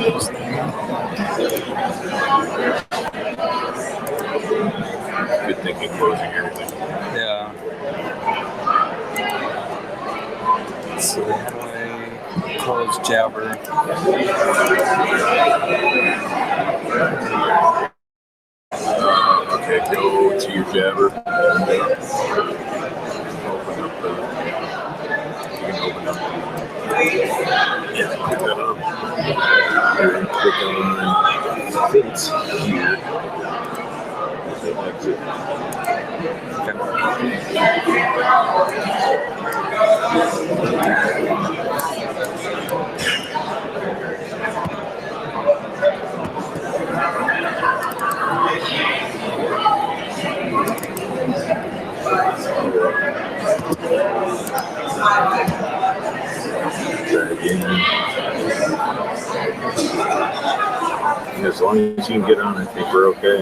Good thinking, closing everything. Yeah. So how do I close Jabber? Okay, go to your Jabber. Pick that up. And click on, I think it's here. Exit. Try again. As long as you can get on, I think we're okay.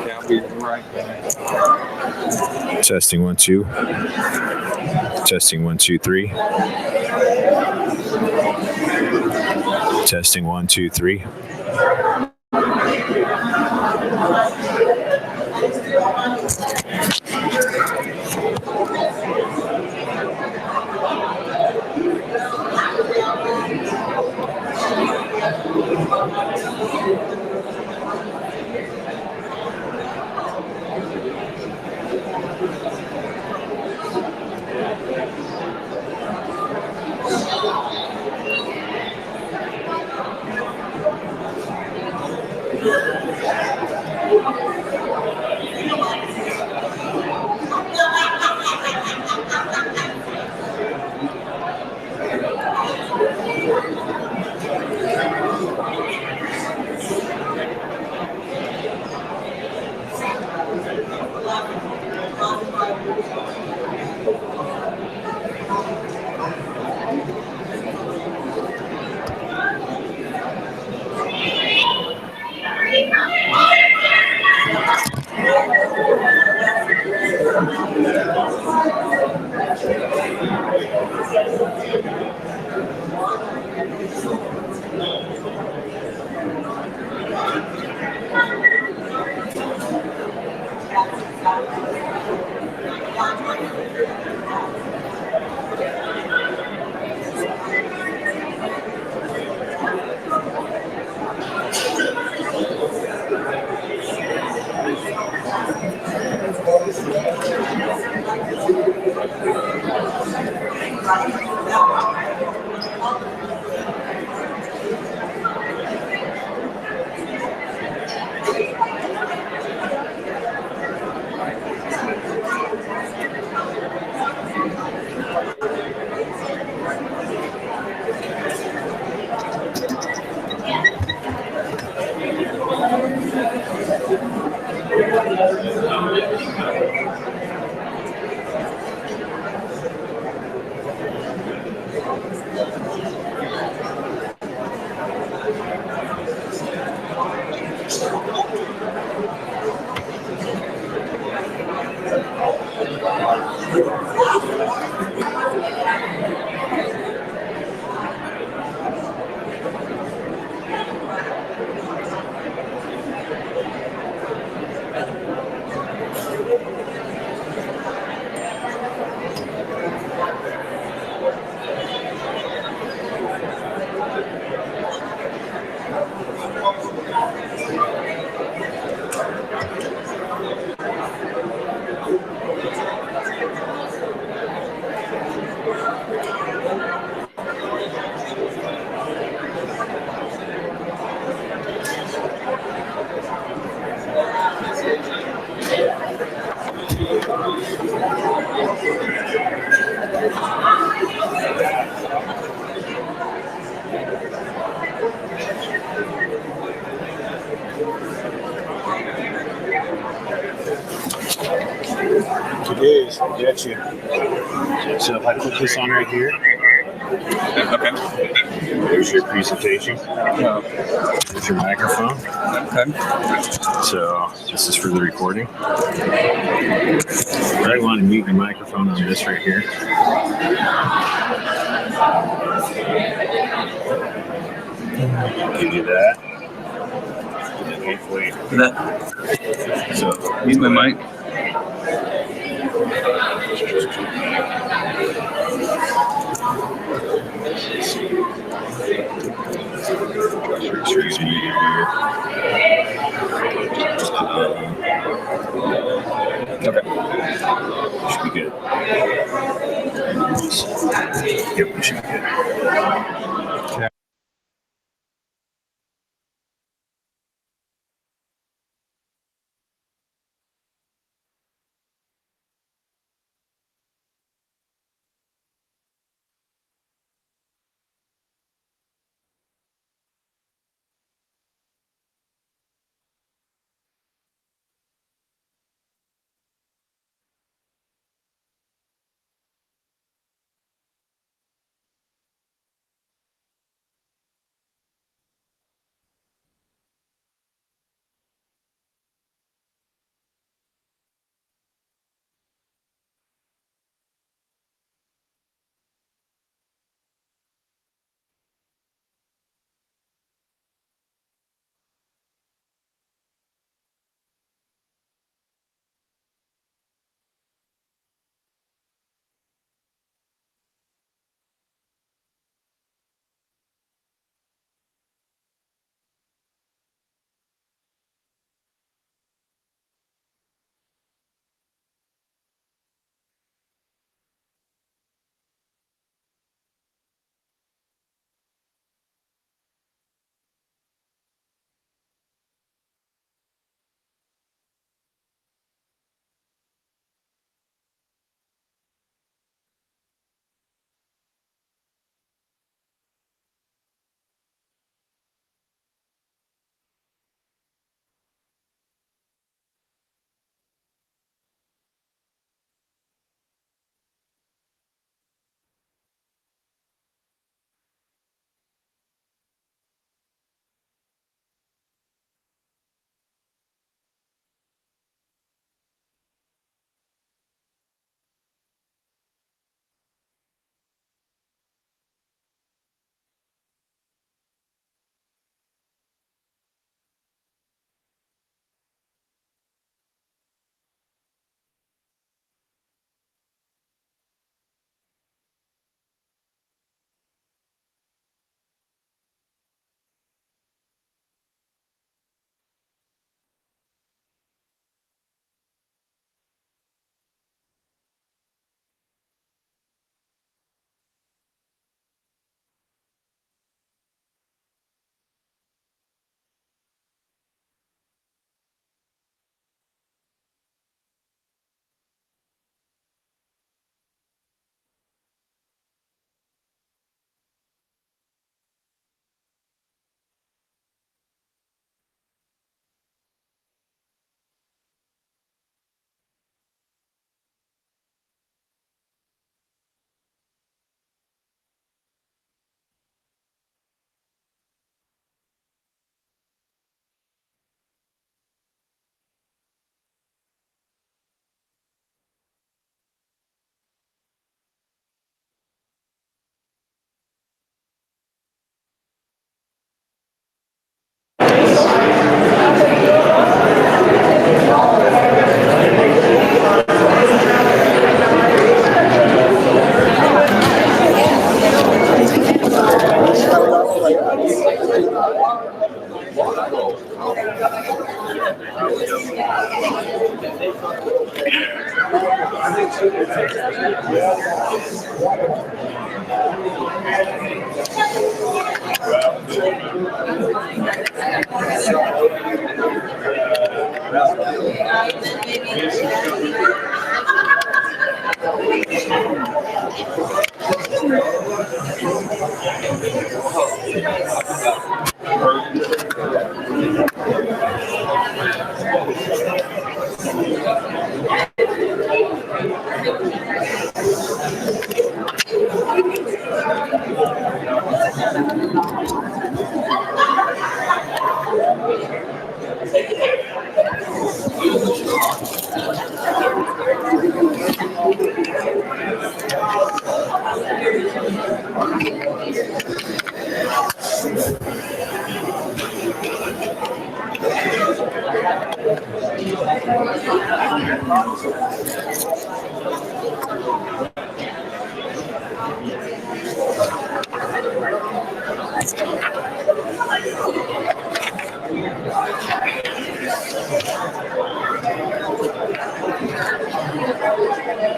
Yeah, I'll be right back. Testing 1 2. Testing 1 2 3. Testing 1 2 3. It is, I get you. So if I click this on right here, Okay. There's your presentation. Yeah. There's your microphone. Okay. So this is for the recording. I want to mute your microphone on this right here. Give you that. And then hopefully That. So Mute my mic. Make sure he's muted here. Okay. Should be good. Yep, we should be good. Okay.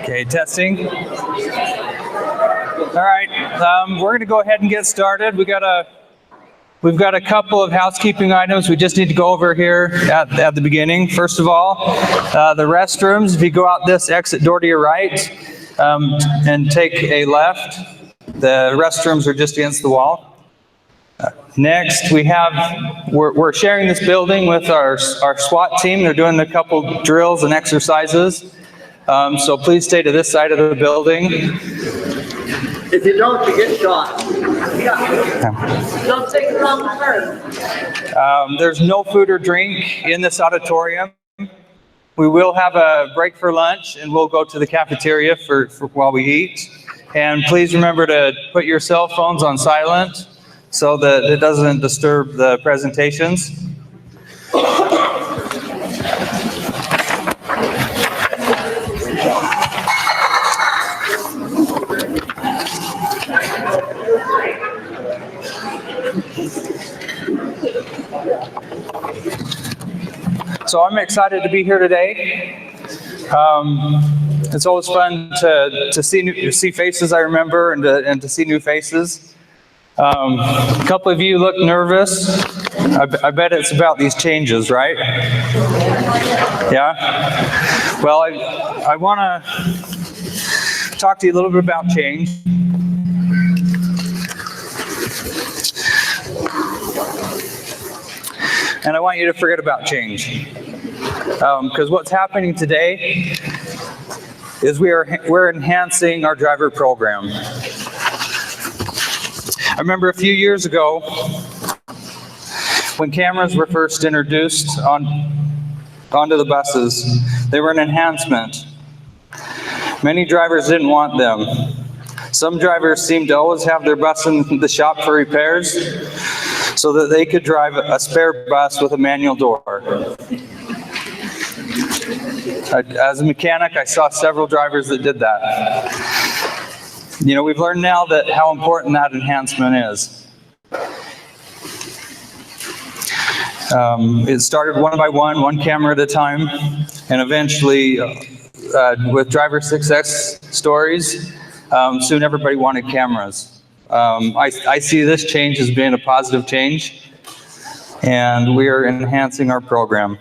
Okay, testing. All right, we're going to go ahead and get started. We've got a couple of housekeeping items we just need to go over here at the beginning. First of all, the restrooms. If you go out this exit door to your right and take a left, the restrooms are just against the wall. Next, we're sharing this building with our SWAT team. They're doing a couple drills and exercises. So please stay to this side of the building. If you don't, you get shot. Don't take the wrong turn. There's no food or drink in this auditorium. We will have a break for lunch, and we'll go to the cafeteria for while we eat. And please remember to put your cell phones on silent so that it doesn't disturb the presentations. So I'm excited to be here today. It's always fun to see faces I remember and to see new faces. A couple of you look nervous. I bet it's about these changes, right? Yeah? Well, I want to talk to you a little bit about change. And I want you to forget about change. Because what's happening today is we're enhancing our driver program. I remember a few years ago when cameras were first introduced onto the buses. They were an enhancement. Many drivers didn't want them. Some drivers seemed to always have their bus in the shop for repairs so that they could drive a spare bus with a manual door. As a mechanic, I saw several drivers that did that. You know, we've learned now that how important that enhancement is. It started one by one camera at a time, and eventually, with driver success stories, soon everybody wanted cameras. I see this change as being a positive change, and we are enhancing our program.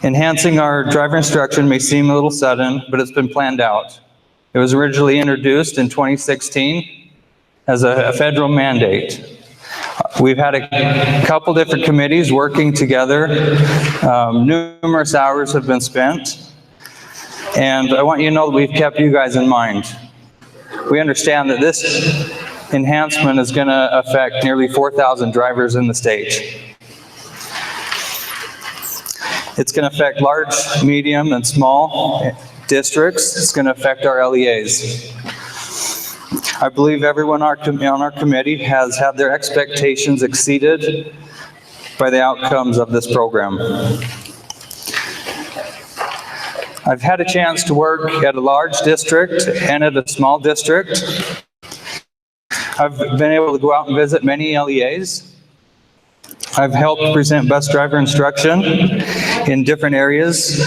Enhancing our driver instruction may seem a little sudden, but it's been planned out. It was originally introduced in 2016 as a federal mandate. We've had a couple different committees working together. Numerous hours have been spent. And I want you to know that we've kept you guys in mind. We understand that this enhancement is going to affect nearly 4,000 drivers in the state. It's going to affect large, medium, and small districts. It's going to affect our LEAs. I believe everyone on our committee has had their expectations exceeded by the outcomes of this program. I've had a chance to work at a large district and at a small district. I've been able to go out and visit many LEAs. I've helped present bus driver instruction in different areas.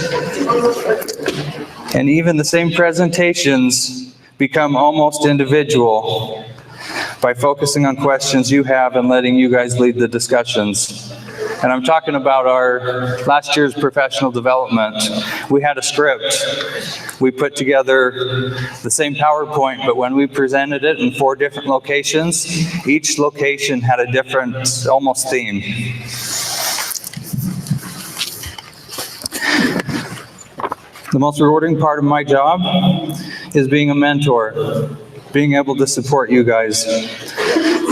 And even the same presentations become almost individual by focusing on questions you have and letting you guys lead the discussions. And I'm talking about our last year's professional development. We had a script. We put together the same PowerPoint, but when we presented it in 4 different locations, each location had a different, almost theme. The most rewarding part of my job is being a mentor, being able to support you guys,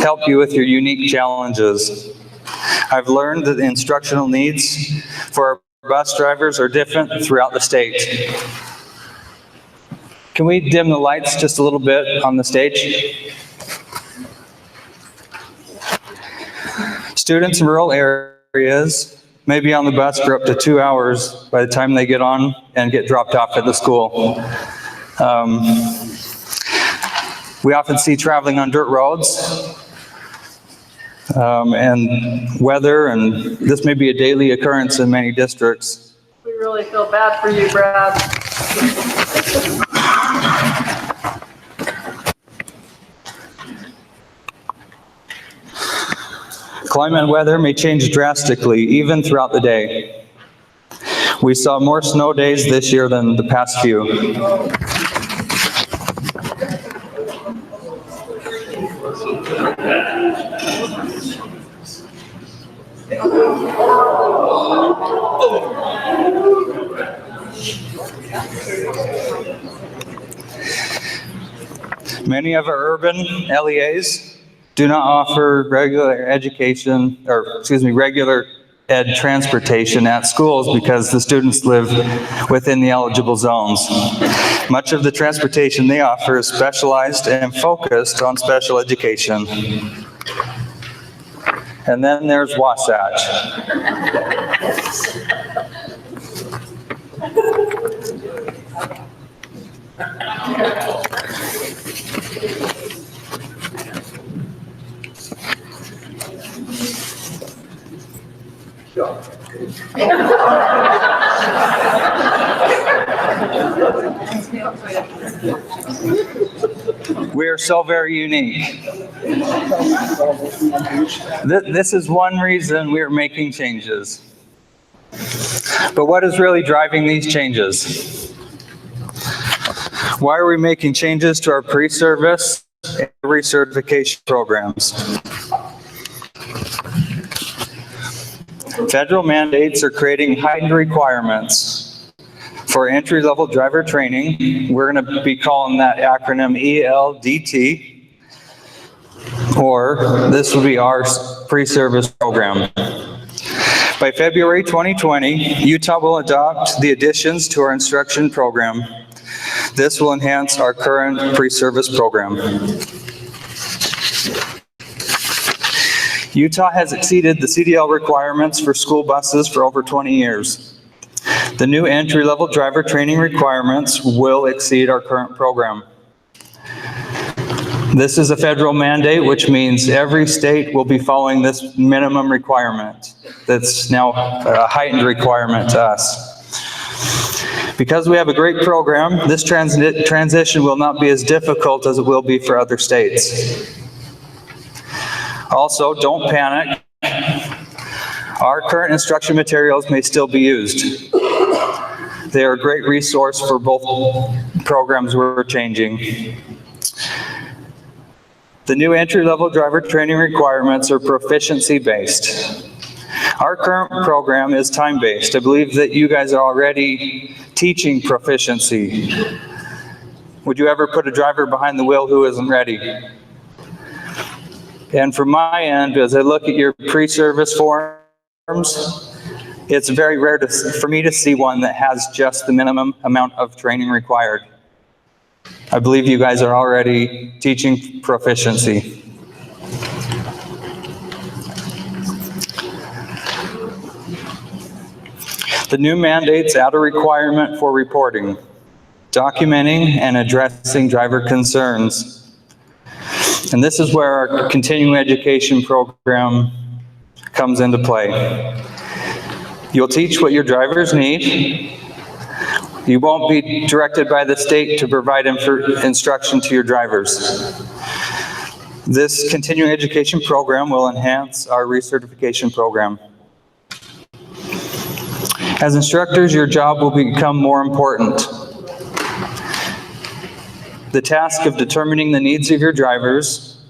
help you with your unique challenges. I've learned that the instructional needs for our bus drivers are different throughout the state. Can we dim the lights just a little bit on the stage? Students in rural areas may be on the bus for up to 2 hours by the time they get on and get dropped off at the school. We often see traveling on dirt roads and weather, and this may be a daily occurrence in many districts. We really feel bad for you, Brad. Climate and weather may change drastically, even throughout the day. We saw more snow days this year than the past few. Many of our urban LEAs do not offer regular regular ed transportation at schools because the students live within the eligible zones. Much of the transportation they offer is specialized and focused on special education. And then there's Wasatch. We are so very unique. This is one reason we are making changes. But what is really driving these changes? Why are we making changes to our pre-service and recertification programs? Federal mandates are creating heightened requirements for entry-level driver training. We're going to be calling that acronym ELDT, or this will be our pre-service program. By February 2020, Utah will adopt the additions to our instruction program. This will enhance our current pre-service program. Utah has exceeded the CDL requirements for school buses for over 20 years. The new entry-level driver training requirements will exceed our current program. This is a federal mandate, which means every state will be following this minimum requirement. That's now a heightened requirement to us. Because we have a great program, this transition will not be as difficult as it will be for other states. Also, don't panic. Our current instruction materials may still be used. They are a great resource for both programs we're changing. The new entry-level driver training requirements are proficiency-based. Our current program is time-based. I believe that you guys are already teaching proficiency. Would you ever put a driver behind the wheel who isn't ready? And from my end, as I look at your pre-service forms, it's very rare for me to see one that has just the minimum amount of training required. I believe you guys are already teaching proficiency. The new mandates add a requirement for reporting, documenting, and addressing driver concerns. And this is where our continuing education program comes into play. You'll teach what your drivers need. You won't be directed by the state to provide instruction to your drivers. This continuing education program will enhance our recertification program. As instructors, your job will become more important. The task of determining the needs of your drivers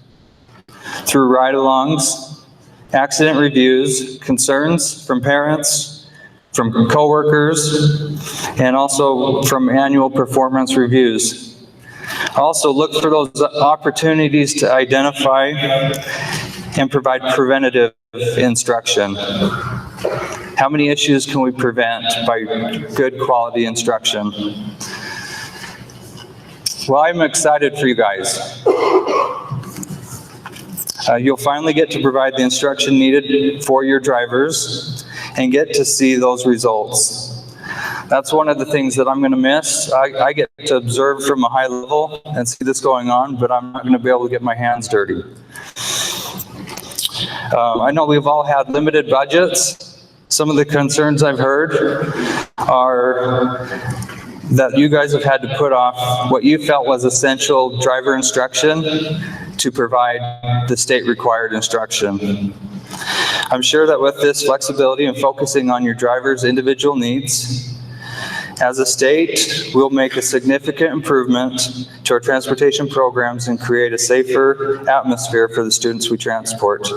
through ride-alongs, accident reviews, concerns from parents, from coworkers, and also from annual performance reviews. Also, look for those opportunities to identify and provide preventative instruction. How many issues can we prevent by good quality instruction? Well, I'm excited for you guys. You'll finally get to provide the instruction needed for your drivers and get to see those results. That's one of the things that I'm going to miss. I get to observe from a high level and see this going on, but I'm not going to be able to get my hands dirty. I know we've all had limited budgets. Some of the concerns I've heard are that you guys have had to put off what you felt was essential driver instruction to provide the state-required instruction. I'm sure that with this flexibility and focusing on your driver's individual needs, as a state, we'll make a significant improvement to our transportation programs and create a safer atmosphere for the students we transport.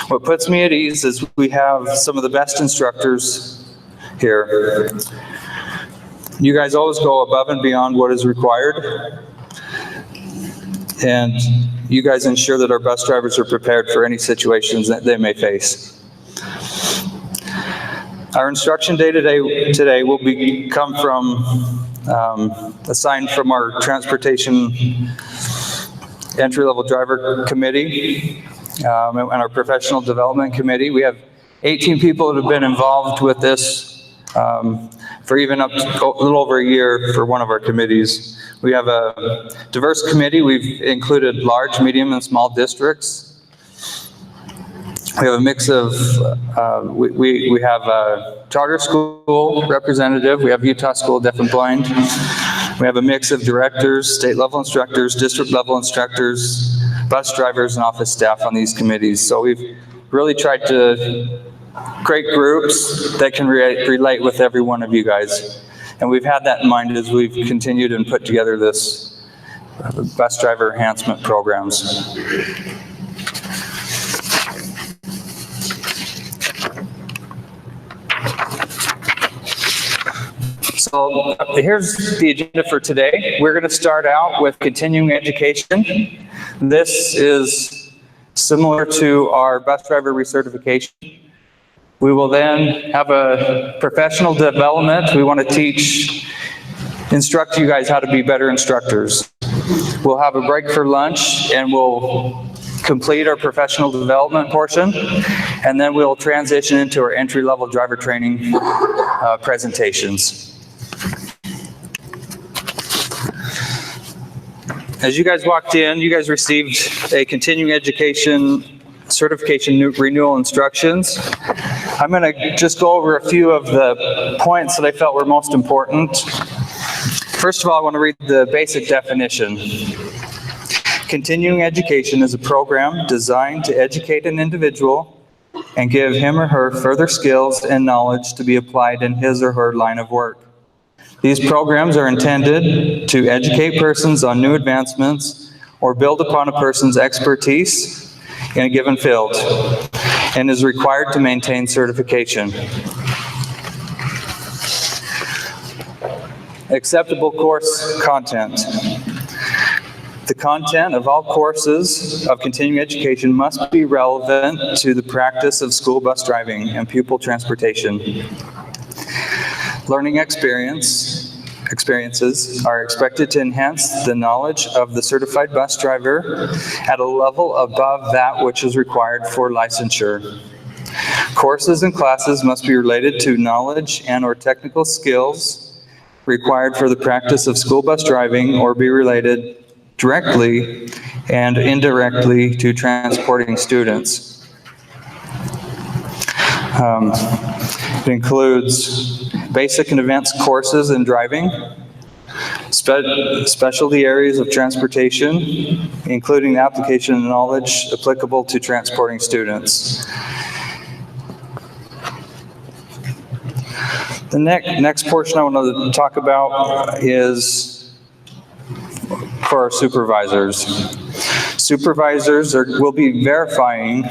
What puts me at ease is we have some of the best instructors here. You guys always go above and beyond what is required, and you guys ensure that our bus drivers are prepared for any situations that they may face. Our instruction day today will come from assigned from our transportation entry-level driver committee and our professional development committee. We have 18 people that have been involved with this for even up to a little over a year for one of our committees. We have a diverse committee. We've included large, medium, and small districts. We have a mix of, we have a charter school representative. We have Utah School Deaf and Blind. We have a mix of directors, state-level instructors, district-level instructors, bus drivers, and office staff on these committees. So we've really tried to create groups that can relate with every one of you guys. And we've had that in mind as we've continued and put together this bus driver enhancement programs. So here's the agenda for today. We're going to start out with continuing education. This is similar to our bus driver recertification. We will then have a professional development. We want to instruct you guys how to be better instructors. We'll have a break for lunch and we'll complete our professional development portion, and then we'll transition into our entry-level driver training presentations. As you guys walked in, you guys received a continuing education certification renewal instructions. I'm going to just go over a few of the points that I felt were most important. First of all, I want to read the basic definition. Continuing education is a program designed to educate an individual and give him or her further skills and knowledge to be applied in his or her line of work. These programs are intended to educate persons on new advancements or build upon a person's expertise in a given field and is required to maintain certification. Acceptable course content. The content of all courses of continuing education must be relevant to the practice of school bus driving and pupil transportation. Learning experiences are expected to enhance the knowledge of the certified bus driver at a level above that which is required for licensure. Courses and classes must be related to knowledge and/or technical skills required for the practice of school bus driving or be related directly and indirectly to transporting students. It includes basic and advanced courses in driving, specialty areas of transportation, including the application of knowledge applicable to transporting students. The next portion I want to talk about is for our supervisors. Supervisors will be verifying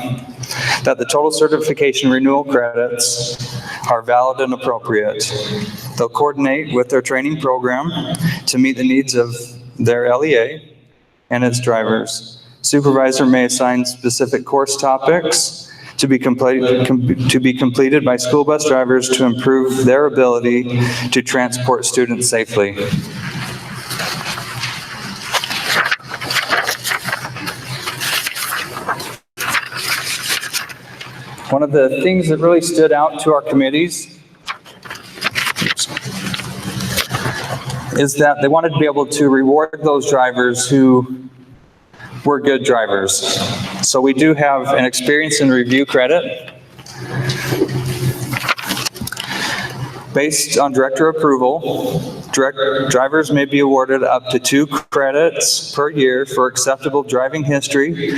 that the total certification renewal credits are valid and appropriate. They'll coordinate with their training program to meet the needs of their LEA and its drivers. Supervisor may assign specific course topics to be completed by school bus drivers to improve their ability to transport students safely. One of the things that really stood out to our committees is that they wanted to be able to reward those drivers who were good drivers. So we do have an experience and review credit. Based on director approval, drivers may be awarded up to 2 credits per year for acceptable driving history,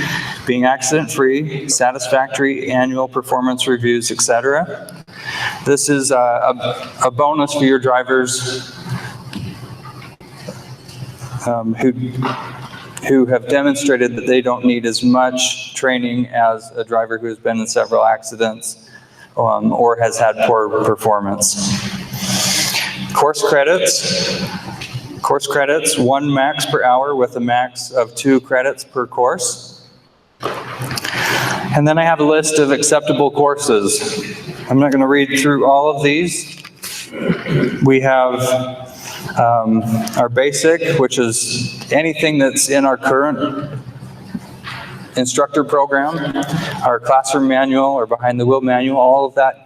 being accident-free, satisfactory annual performance reviews, etc. This is a bonus for your drivers who have demonstrated that they don't need as much training as a driver who has been in several accidents or has had poor performance. Course credits, 1 max per hour with a max of 2 credits per course. And then I have a list of acceptable courses. I'm not going to read through all of these. We have our basic, which is anything that's in our current instructor program, our classroom manual or behind the wheel manual, all of that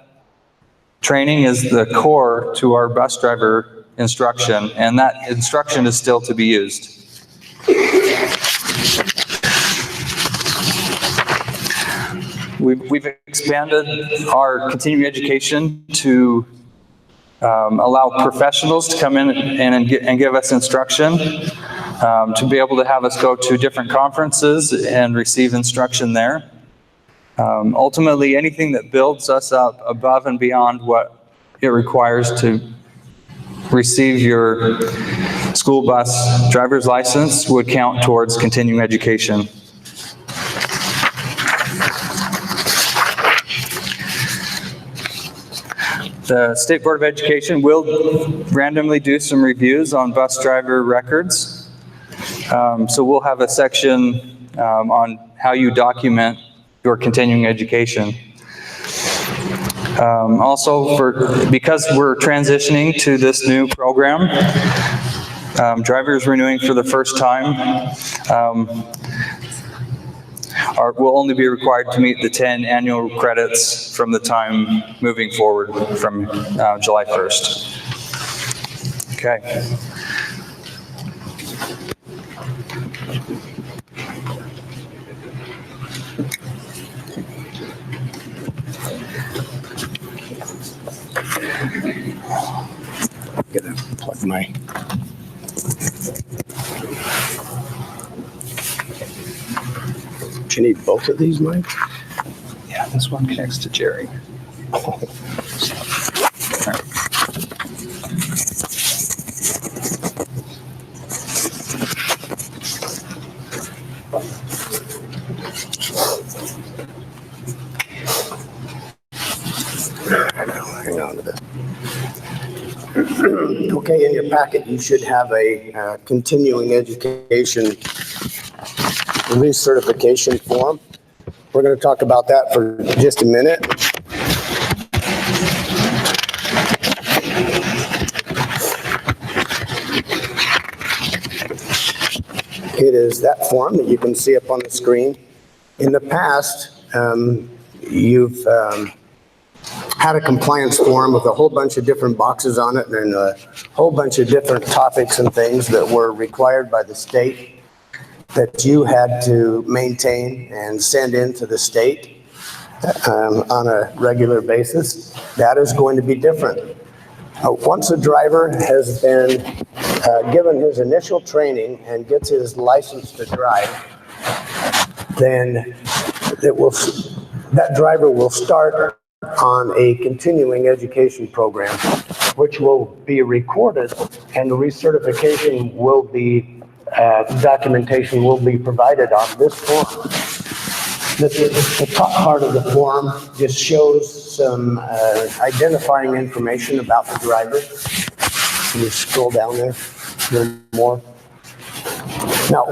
training is the core to our bus driver instruction, and that instruction is still to be used. We've expanded our continuing education to allow professionals to come in and give us instruction, to be able to have us go to different conferences and receive instruction there. Ultimately, anything that builds us up above and beyond what it requires to receive your school bus driver's license would count towards continuing education. The State Board of Education will randomly do some reviews on bus driver records. So we'll have a section on how you document your continuing education. Also, because we're transitioning to this new program, drivers renewing for the first time will only be required to meet the 10 annual credits from the time moving forward from July 1st. Okay. I'm gonna plug my. Do you need both of these mics? Yeah, this one connects to Jerry. Oh. Hang on to this. Okay, in your packet, you should have a continuing education release certification form. We're going to talk about that for just a minute. It is that form that you can see up on the screen. In the past, you've had a compliance form with a whole bunch of different boxes on it and a whole bunch of different topics and things that were required by the state that you had to maintain and send into the state on a regular basis. That is going to be different. Once a driver has been given his initial training and gets his license to drive, then that driver will start on a continuing education program, which will be recorded, and the recertification will be, documentation will be provided on this form. The top part of the form just shows some identifying information about the driver. You scroll down there a little more. Now,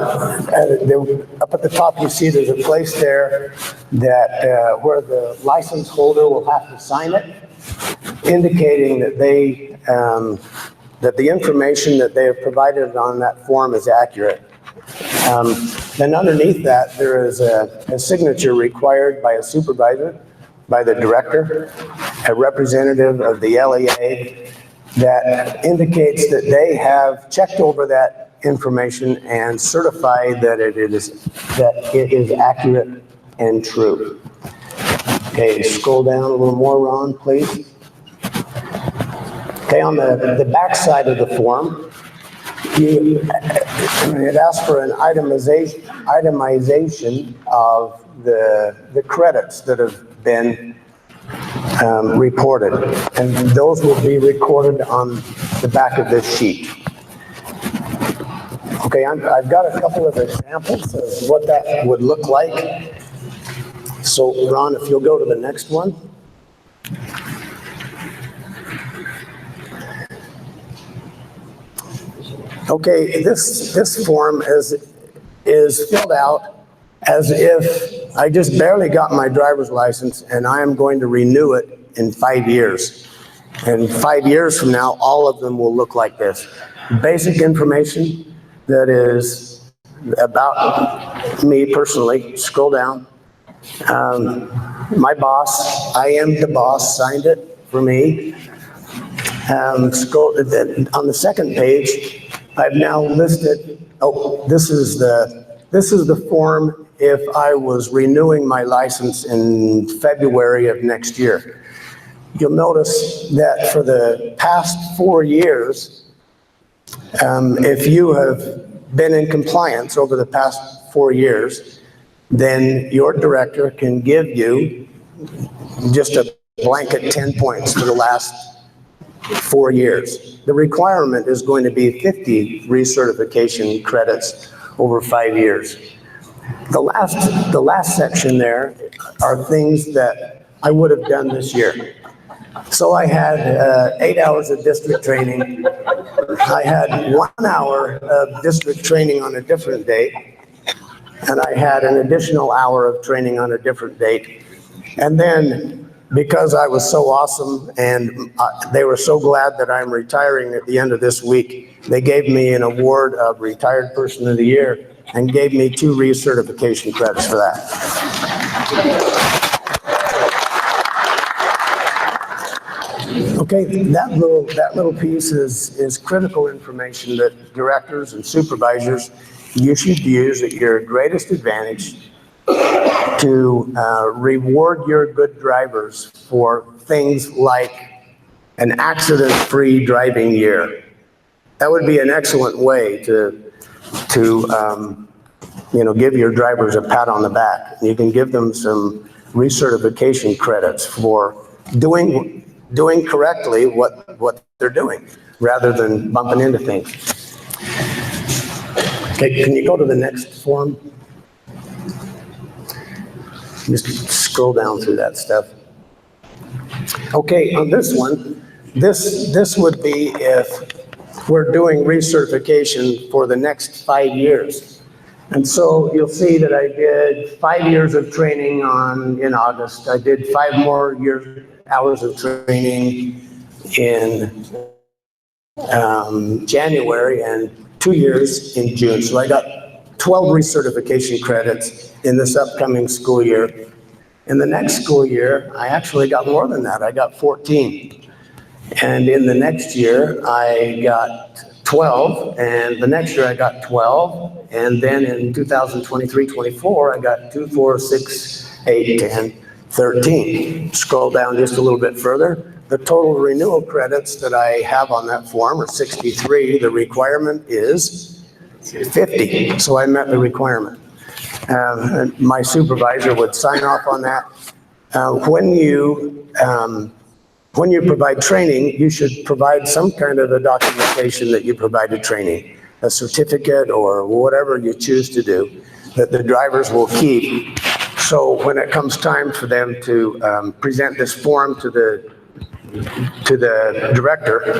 up at the top, you see there's a place there that where the license holder will have to sign it, indicating that they that the information that they have provided on that form is accurate. Then underneath that, there is a signature required by a supervisor by the director, a representative of the LEA, that indicates that they have checked over that information and certified that it is accurate and true. Okay, scroll down a little more, Ron, please. Okay, on the back side of the form, it asks for an itemization of the credits that have been reported, and those will be recorded on the back of this sheet. Okay, I've got a couple of examples of what that would look like. So, Ron, if you'll go to the next one. Okay, this form is filled out as if I just barely got my driver's license and I am going to renew it in 5 years. And 5 years from now, all of them will look like this. Basic information that is about me personally. Scroll down. My boss, I am the boss, signed it for me. Scroll on the second page. I've now listed, this is the form if I was renewing my license in February of next year. You'll notice that for the past 4 years, if you have been in compliance over the past 4 years, then your director can give you just a blanket 10 points for the last 4 years. The requirement is going to be 50 recertification credits over 5 years. The last section there are things that I would have done this year. So I had 8 hours of district training. I had 1 hour of district training on a different date. And I had an additional hour of training on a different date. And then, because I was so awesome and they were so glad that I'm retiring at the end of this week, they gave me an award of Retired Person of the Year and gave me 2 recertification credits for that. Okay, that little piece is critical information that directors and supervisors, you should use at your greatest advantage to reward your good drivers for things like an accident-free driving year. That would be an excellent way to give your drivers a pat on the back. You can give them some recertification credits for doing correctly what they're doing, rather than bumping into things. Okay, can you go to the next form? Just scroll down through that stuff. Okay, on this one, this would be if we're doing recertification for the next 5 years. And so you'll see that I did 5 years of training in August. I did 5 more hours of training in January and 2 years in June. So I got 12 recertification credits in this upcoming school year. In the next school year, I actually got more than that. I got 14. And in the next year, I got 12. And the next year, I got 12. And then in 2023-24, I got 2, 4, 6, 8, 10, 13. Scroll down just a little bit further. The total renewal credits that I have on that form are 63. The requirement is 50. So I met the requirement. My supervisor would sign off on that. When you provide training, you should provide some kind of a documentation that you provided training, a certificate or whatever you choose to do, that the drivers will keep. So when it comes time for them to present this form to the director,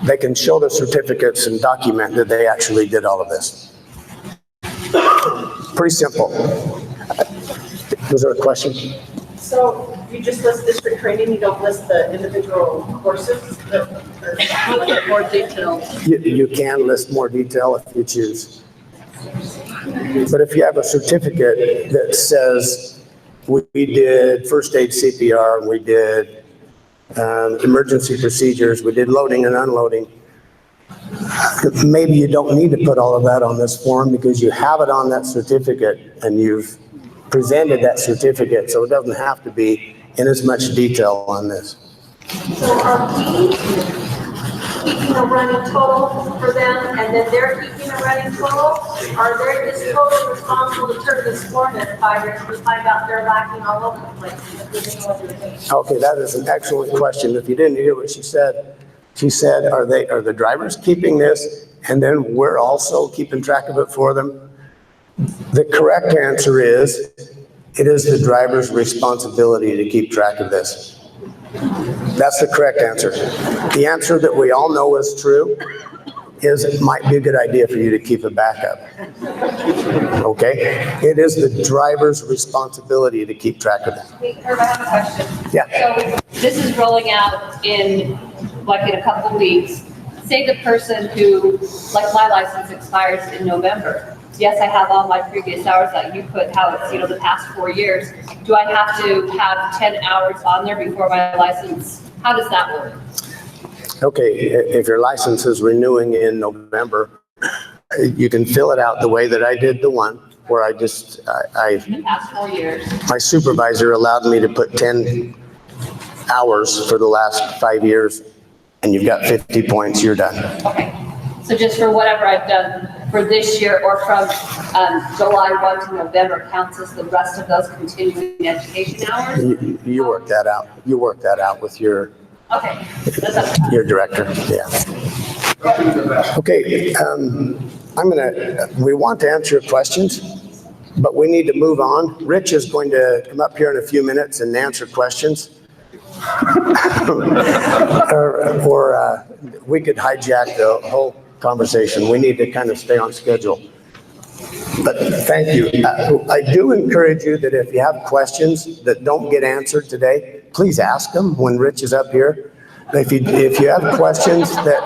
they can show the certificates and document that they actually did all of this. Pretty simple. Was there a question? So you just list district training, you don't list the individual courses? More detailed. You can list more detail if you choose. But if you have a certificate that says we did first aid CPR, we did emergency procedures, we did loading and unloading. Maybe you don't need to put all of that on this form because you have it on that certificate and you've presented that certificate, so it doesn't have to be in as much detail on this. So are we keeping a running total for them, and then they're keeping a running total? Are they just totally responsible to turn this form in 5 years if we find out they're lacking all over the place? If we didn't know what they were doing? Okay, that is an excellent question. If you didn't hear what she said, are the drivers keeping this, and then we're also keeping track of it for them? The correct answer is, it is the driver's responsibility to keep track of this. That's the correct answer. The answer that we all know is true is it might be a good idea for you to keep a backup. Okay? It is the driver's responsibility to keep track of it. Hey, Herb, I have a question. Yeah. So this is rolling out in a couple of weeks. Say the person who, like my license expires in November. Yes, I have all my previous hours that you put how it's, the past 4 years. Do I have to have 10 hours on there before my license? How does that work? Okay, if your license is renewing in November, you can fill it out the way that I did the one where In the past 4 years. my supervisor allowed me to put 10 hours for the last 5 years, and you've got 50 points, you're done. Okay. So just for whatever I've done for this year or from July 1 to November counts as the rest of those continuing education hours? You work that out. You work that out with your Okay. That's your director, yeah. Okay, we want to answer your questions, but we need to move on. Rich is going to come up here in a few minutes and answer questions. or we could hijack the whole conversation. We need to kind of stay on schedule. But thank you. I do encourage you that if you have questions that don't get answered today, please ask them when Rich is up here. If you have questions that...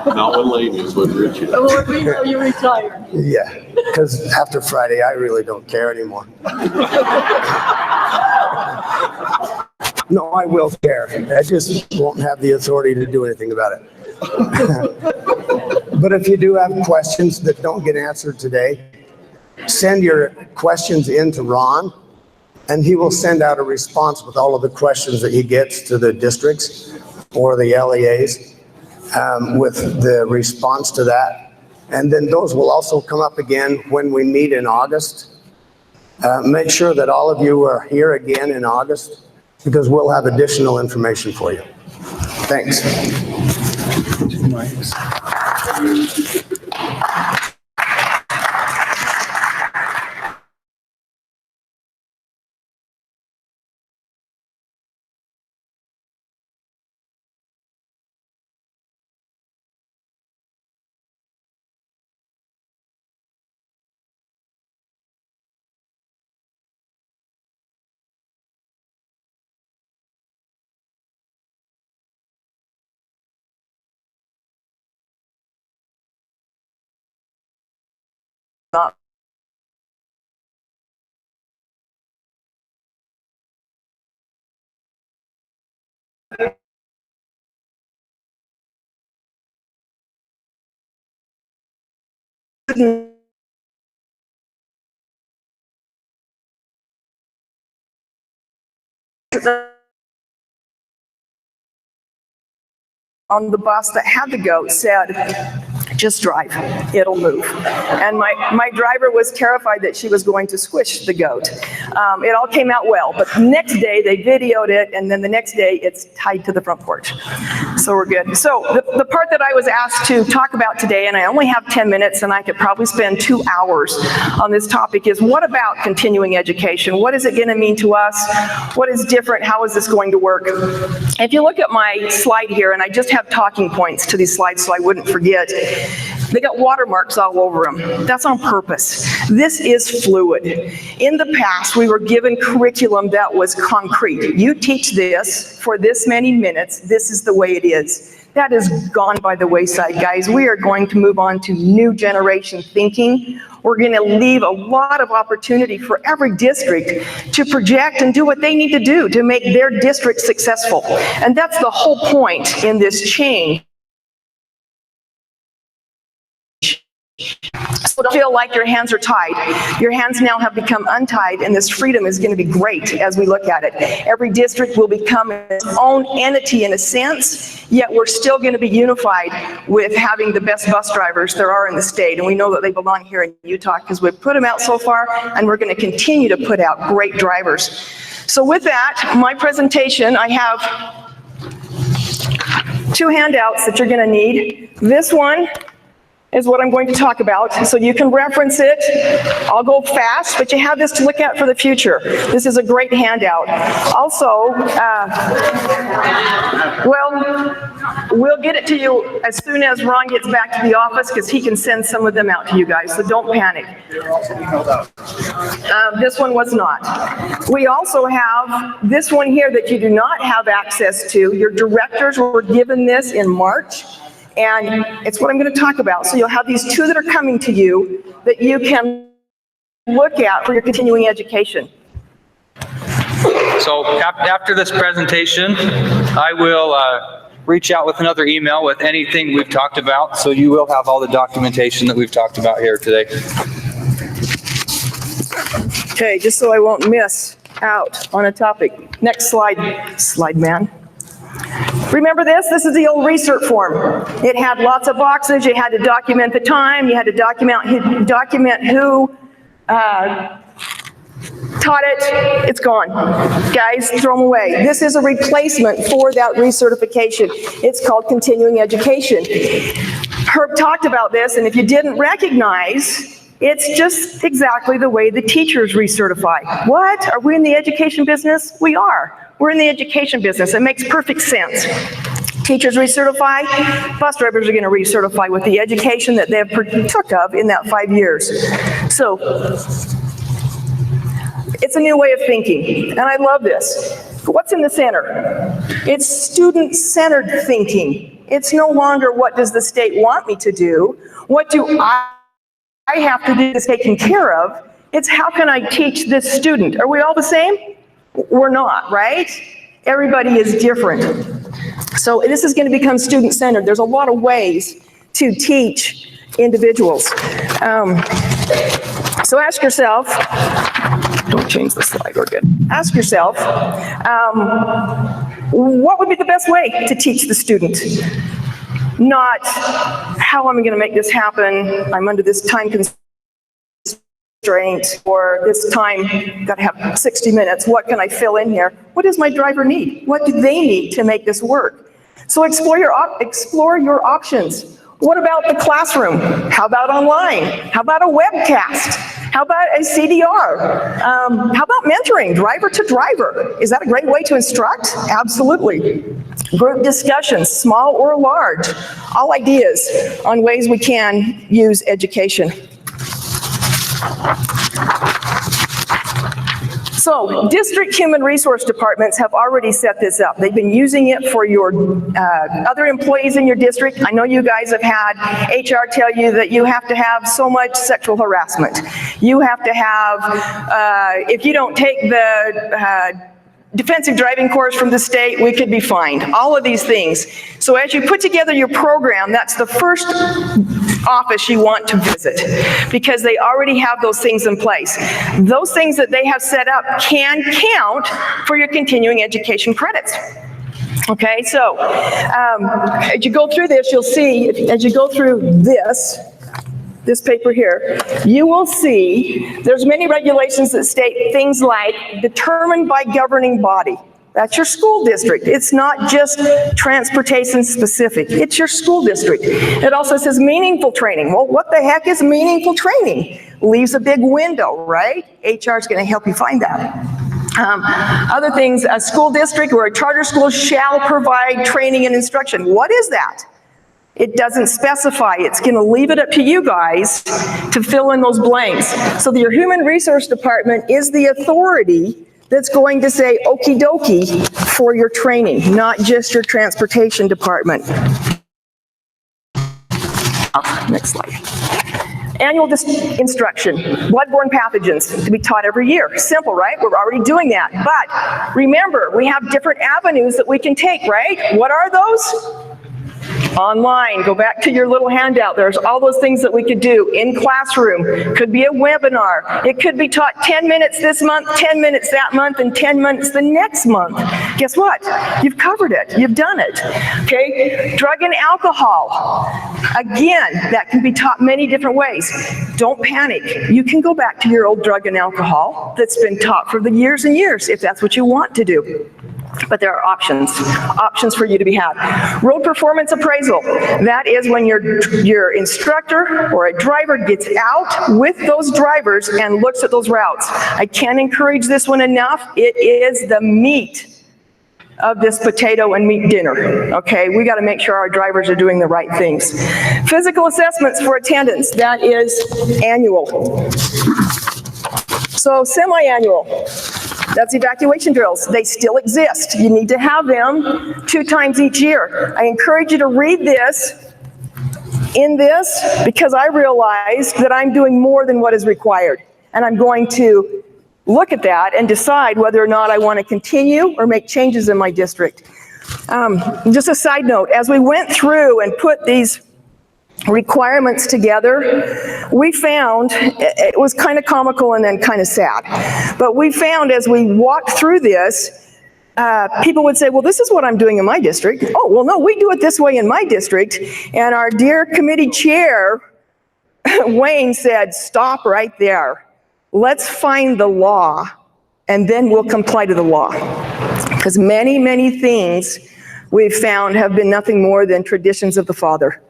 Not when ladies, when Rich is. Lord, we know you retired. Yeah, because after Friday, I really don't care anymore. No, I will care. I just won't have the authority to do anything about it. But if you do have questions that don't get answered today, send your questions in to Ron, and he will send out a response with all of the questions that he gets to the districts or the LEAs with the response to that. And then those will also come up again when we meet in August. Make sure that all of you are here again in August, because we'll have additional information for you. Thanks. On the bus that had the goat said, just drive, it'll move. And my driver was terrified that she was going to squish the goat. It all came out well, but the next day they videoed it, and then the next day it's tied to the front porch. So we're good. So the part that I was asked to talk about today, and I only have 10 minutes and I could probably spend 2 hours on this topic, is what about continuing education? What is it going to mean to us? What is different? How is this going to work? If you look at my slide here, and I just have talking points to these slides so I wouldn't forget, they got watermarks all over them. That's on purpose. This is fluid. In the past, we were given curriculum that was concrete. You teach this for this many minutes. This is the way it is. That is gone by the wayside, guys. We are going to move on to new generation thinking. We're going to leave a lot of opportunity for every district to project and do what they need to do to make their district successful. And that's the whole point in this change. So don't feel like your hands are tied. Your hands now have become untied, and this freedom is going to be great as we look at it. Every district will become its own entity in a sense, yet we're still going to be unified with having the best bus drivers there are in the state. And we know that they belong here in Utah because we've put them out so far, and we're going to continue to put out great drivers. So with that, my presentation, I have 2 handouts that you're going to need. This one is what I'm going to talk about, so you can reference it. I'll go fast, but you have this to look at for the future. This is a great handout. Also, we'll get it to you as soon as Ron gets back to the office, because he can send some of them out to you guys, so don't panic. This one was not. We also have this one here that you do not have access to. Your directors were given this in March. And it's what I'm going to talk about. So you'll have these 2 that are coming to you that you can look at for your continuing education. So after this presentation, I will reach out with another email with anything we've talked about. So you will have all the documentation that we've talked about here today. Okay, just so I won't miss out on a topic. Next slide, slide man. Remember this? This is the old research form. It had lots of boxes. You had to document the time. You had to document who taught it. It's gone. Guys, throw them away. This is a replacement for that recertification. It's called continuing education. Herb talked about this, and if you didn't recognize, it's just exactly the way the teachers recertify. What? Are we in the education business? We are. We're in the education business. It makes perfect sense. Teachers recertify, bus drivers are going to recertify with the education that they've partook of in that 5 years. So it's a new way of thinking, and I love this. What's in the center? It's student-centered thinking. It's no longer what does the state want me to do? What do I have to do that's taken care of? It's how can I teach this student? Are we all the same? We're not, right? Everybody is different. So this is going to become student-centered. There's a lot of ways to teach individuals. So ask yourself, don't change the slide, we're good. Ask yourself, what would be the best way to teach the student? Not how am I going to make this happen? I'm under this time constraint, or this time, got to have 60 minutes. What can I fill in here? What does my driver need? What do they need to make this work? So explore your options. What about the classroom? How about online? How about a webcast? How about a CDR? How about mentoring, driver to driver? Is that a great way to instruct? Absolutely. Group discussions, small or large. All ideas on ways we can use education. So district human resource departments have already set this up. They've been using it for your other employees in your district. I know you guys have had HR tell you that you have to have so much sexual harassment. You have to have, if you don't take the defensive driving course from the state, we could be fined. All of these things. So as you put together your program, that's the first office you want to visit, because they already have those things in place. Those things that they have set up can count for your continuing education credits. Okay, so as you go through this, you'll see, as you go through this paper here, you will see there's many regulations that state things like determined by governing body. That's your school district. It's not just transportation specific. It's your school district. It also says meaningful training. Well, what the heck is meaningful training? Leaves a big window, right? HR is going to help you find that. Other things, a school district or a charter school shall provide training and instruction. What is that? It doesn't specify. It's going to leave it up to you guys to fill in those blanks. So your human resource department is the authority that's going to say okie dokie for your training, not just your transportation department. Next slide. Annual instruction, bloodborne pathogens to be taught every year. Simple, right? We're already doing that. But remember, we have different avenues that we can take, right? What are those? Online, go back to your little handout. There's all those things that we could do in classroom. Could be a webinar. It could be taught 10 minutes this month, 10 minutes that month, and 10 minutes the next month. Guess what? You've covered it. You've done it. Okay? Drug and alcohol. Again, that can be taught many different ways. Don't panic. You can go back to your old drug and alcohol that's been taught for the years and years if that's what you want to do. But there are options for you to be had. Road performance appraisal. That is when your instructor or a driver gets out with those drivers and looks at those routes. I can't encourage this one enough. It is the meat of this potato and meat dinner, okay? We got to make sure our drivers are doing the right things. Physical assessments for attendance. That is annual. So semi-annual. That's evacuation drills. They still exist. You need to have them 2 times each year. I encourage you to read this because I realized that I'm doing more than what is required. And I'm going to look at that and decide whether or not I want to continue or make changes in my district. Just a side note, as we went through and put these requirements together, we found, it was kind of comical and then kind of sad, but we found as we walked through this, people would say, well, this is what I'm doing in my district. Oh, well, no, we do it this way in my district. And our dear committee chair, Wayne, said, stop right there. Let's find the law, and then we'll comply to the law. Because many, many things we've found have been nothing more than traditions of the father.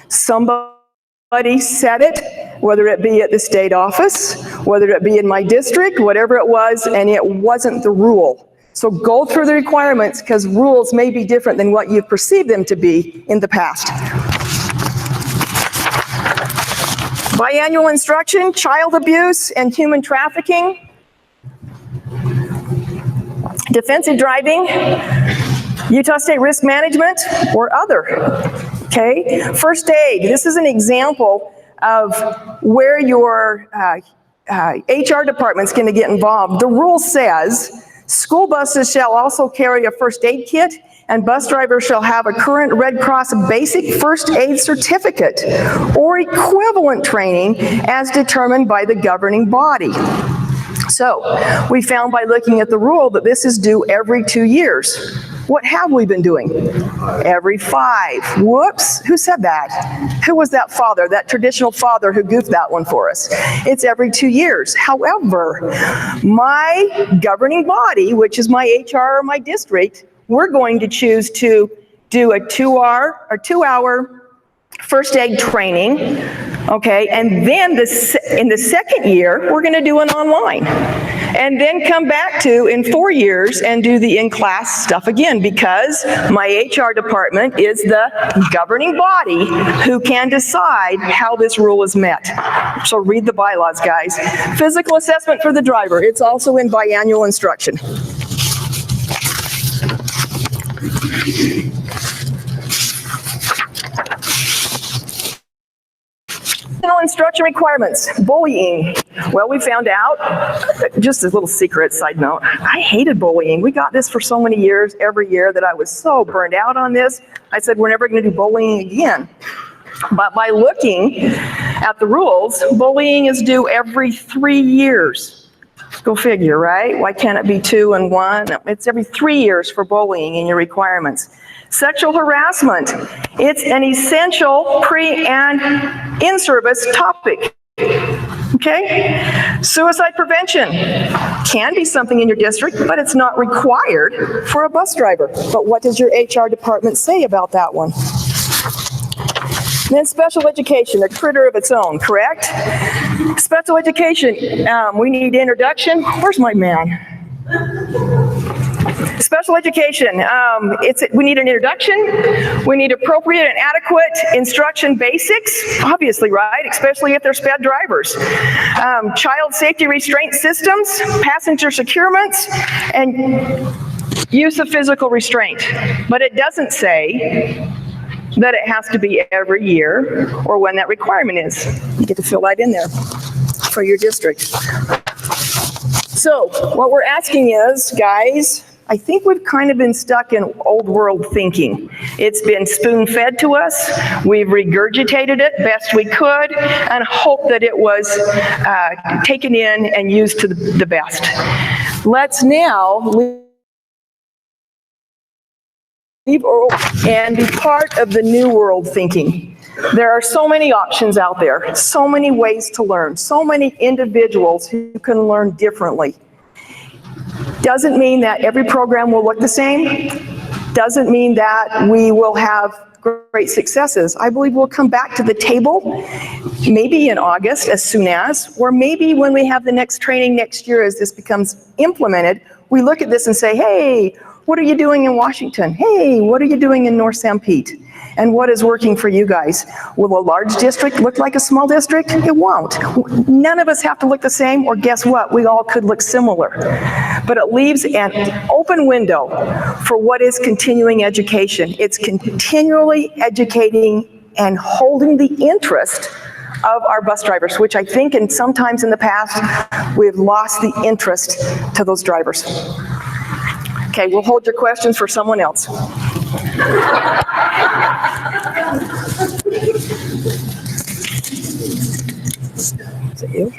Somebody said it, whether it be at the state office, whether it be in my district, whatever it was, and it wasn't the rule. So go through the requirements, because rules may be different than what you perceive them to be in the past. Biannual instruction, child abuse and human trafficking, defensive driving, Utah State risk management, or other. Okay, first aid. This is an example of where your HR department's going to get involved. The rule says school buses shall also carry a first aid kit, and bus drivers shall have a current Red Cross basic first aid certificate or equivalent training as determined by the governing body. So we found by looking at the rule that this is due every 2 years. What have we been doing? Every 5. Whoops, who said that? Who was that father, that traditional father who goofed that one for us? It's every 2 years. However, my governing body, which is my HR or my district, we're going to choose to do a 2-hour first aid training, okay, and then in the second year, we're going to do an online. And then come back to, in 4 years, and do the in-class stuff again, because my HR department is the governing body who can decide how this rule is met. So read the bylaws, guys. Physical assessment for the driver. It's also in biannual instruction. Instruction requirements, bullying. Well, we found out, just a little secret side note, I hated bullying. We got this for so many years, every year, that I was so burned out on this. I said, we're never going to do bullying again. But by looking at the rules, bullying is due every 3 years. Go figure, right? Why can't it be 2 and 1? It's every 3 years for bullying in your requirements. Sexual harassment. It's an essential pre- and in-service topic. Okay? Suicide prevention can be something in your district, but it's not required for a bus driver. But what does your HR department say about that one? And then special education, a critter of its own, correct? Special education, we need introduction. Where's my man? Special education, we need an introduction, we need appropriate and adequate instruction basics, obviously, right, especially if they're sped drivers. Child safety restraint systems, passenger securements, and use of physical restraint. But it doesn't say that it has to be every year or when that requirement is. You get to fill that in there for your district. So what we're asking is, guys, I think we've kind of been stuck in old world thinking. It's been spoon-fed to us. We've regurgitated it best we could and hope that it was taken in and used to the best. Let's now leave and be part of the new world thinking. There are so many options out there, so many ways to learn, so many individuals who can learn differently. Doesn't mean that every program will look the same. Doesn't mean that we will have great successes. I believe we'll come back to the table, maybe in August as soon as, or maybe when we have the next training next year as this becomes implemented, we look at this and say, hey, what are you doing in Washington? Hey, what are you doing in North St. Pete? And what is working for you guys? Will a large district look like a small district? It won't. None of us have to look the same, or guess what? We all could look similar. But it leaves an open window for what is continuing education. It's continually educating and holding the interest of our bus drivers, which I think sometimes in the past, we've lost the interest to those drivers. Okay, we'll hold your questions for someone else. Is it you?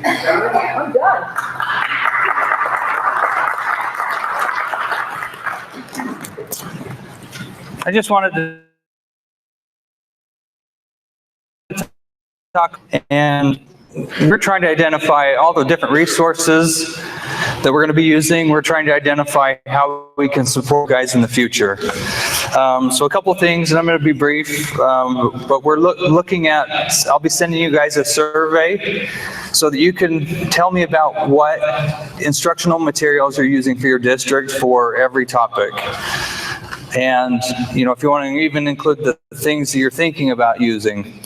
I'm done. I just wanted to talk, and we're trying to identify all the different resources that we're going to be using. We're trying to identify how we can support guys in the future. So a couple of things, and I'm going to be brief, but we're looking at, I'll be sending you guys a survey so that you can tell me about what instructional materials you're using for your district for every topic. And, you know, if you want to even include the things that you're thinking about using,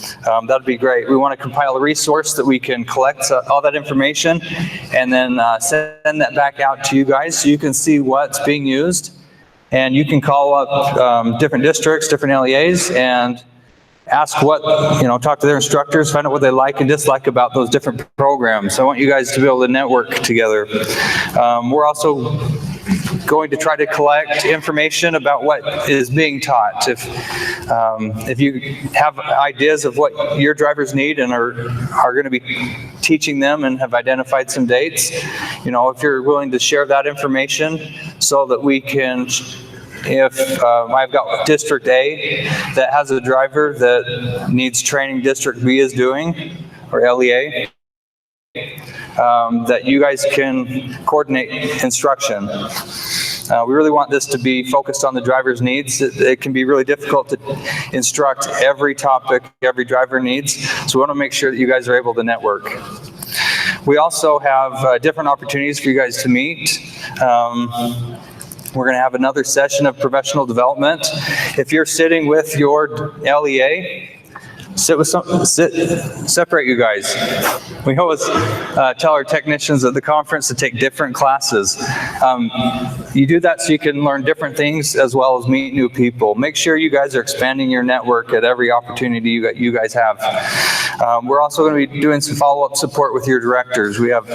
that'd be great. We want to compile a resource that we can collect all that information and then send that back out to you guys so you can see what's being used. And you can call up different districts, different LEAs, and ask what, you know, talk to their instructors, find out what they like and dislike about those different programs. I want you guys to be able to network together. We're also going to try to collect information about what is being taught. If you have ideas of what your drivers need and are going to be teaching them and have identified some dates, you know, if you're willing to share that information so that we can, if I've got District A that has a driver that needs training District B is doing, or LEA, that you guys can coordinate instruction. We really want this to be focused on the driver's needs. It can be really difficult to instruct every topic every driver needs, so we want to make sure that you guys are able to network. We also have different opportunities for you guys to meet. We're going to have another session of professional development. If you're sitting with your LEA, separate you guys. We always tell our technicians at the conference to take different classes. You do that so you can learn different things as well as meet new people. Make sure you guys are expanding your network at every opportunity you guys have. We're also going to be doing some follow-up support with your directors. We have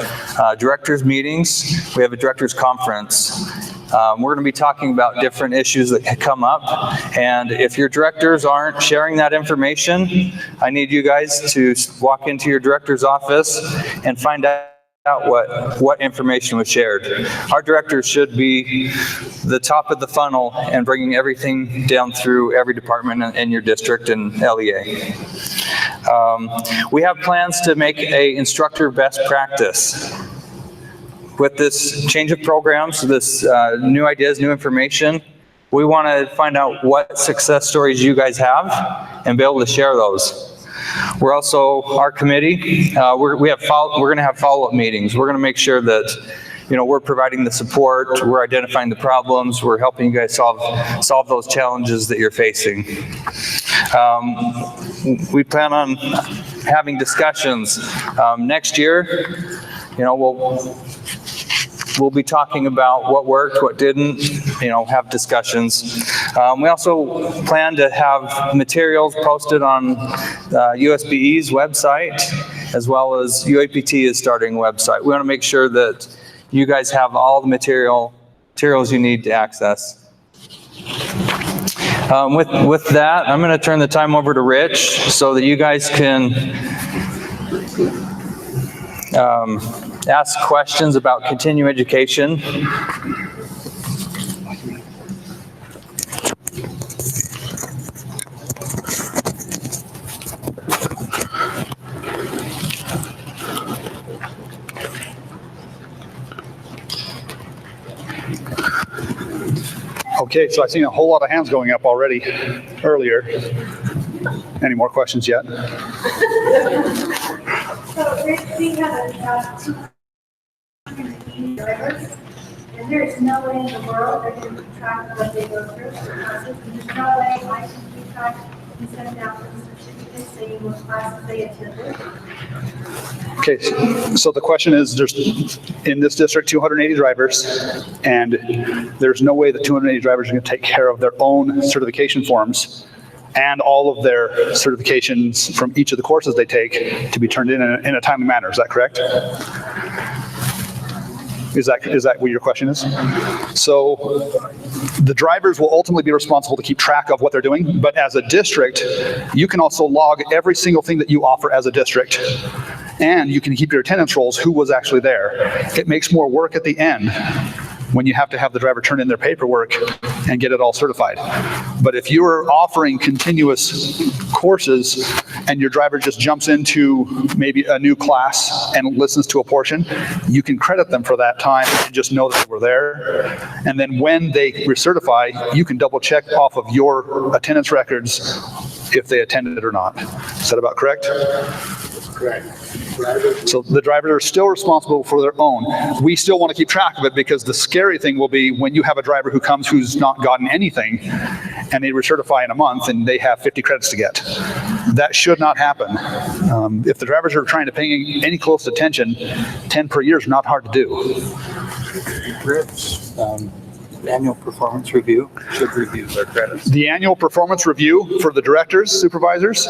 directors meetings. We have a directors conference. We're going to be talking about different issues that come up, and if your directors aren't sharing that information, I need you guys to walk into your director's office and find out what information was shared. Our directors should be the top of the funnel and bringing everything down through every department in your district and LEA. We have plans to make an instructor best practice. With this change of programs, this new ideas, new information, we want to find out what success stories you guys have and be able to share those. We're also, our committee, we're going to have follow-up meetings. We're going to make sure that, we're providing the support, we're identifying the problems, we're helping you guys solve those challenges that you're facing. We plan on having discussions. Next year, we'll be talking about what worked, what didn't, have discussions. We also plan to have materials posted on USBE's website, as well as UAPT is starting a website. We want to make sure that you guys have all the materials you need to access. With that, I'm going to turn the time over to Rich so that you guys can ask questions about continuing education. Okay, so I've seen a whole lot of hands going up already earlier. Any more questions yet? So we have 280 drivers, and there's no way in the world that can keep track of what they go through. There's no way I can keep track and send out the certificates saying what classes they attended. Okay, so the question is, there's in this district 280 drivers, and there's no way that 280 drivers are going to take care of their own certification forms and all of their certifications from each of the courses they take to be turned in a timely manner. Is that correct? Is that what your question is? So the drivers will ultimately be responsible to keep track of what they're doing, but as a district, you can also log every single thing that you offer as a district, and you can keep your attendance rolls, who was actually there. It makes more work at the end when you have to have the driver turn in their paperwork and get it all certified. But if you're offering continuous courses and your driver just jumps into maybe a new class and listens to a portion, you can credit them for that time and just know that they were there. And then when they recertify, you can double check off of your attendance records if they attended it or not. Is that about correct? Correct. So the drivers are still responsible for their own. We still want to keep track of it, because the scary thing will be when you have a driver who comes who's not gotten anything and they recertify in a month and they have 50 credits to get. That should not happen. If the drivers are trying to pay any close attention, 10 per year is not hard to do. Rich, annual performance review should review their credits. The annual performance review for the directors, supervisors,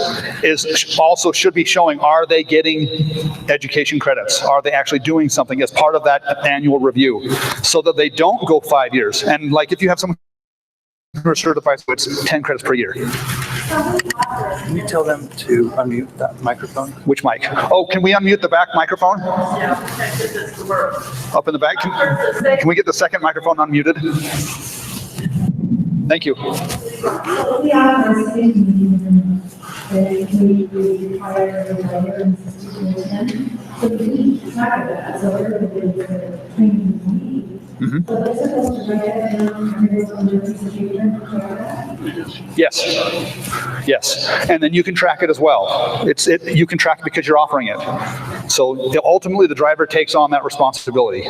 also should be showing, are they getting education credits? Are they actually doing something as part of that annual review, so that they don't go 5 years? And like if you have someone who are certified, so it's 10 credits per year. Can you tell them to unmute that microphone? Which mic? Oh, can we unmute the back microphone? Yeah, this to work. Up in the back? Can we get the second microphone unmuted? Thank you. We are listening we require the driver and system to attend. So we keep track of that. So everybody training needs. So they're supposed to write that down and there's on their piece of paper and track that? Yes. Yes. And then you can track it as well. You can track it because you're offering it. So ultimately the driver takes on that responsibility.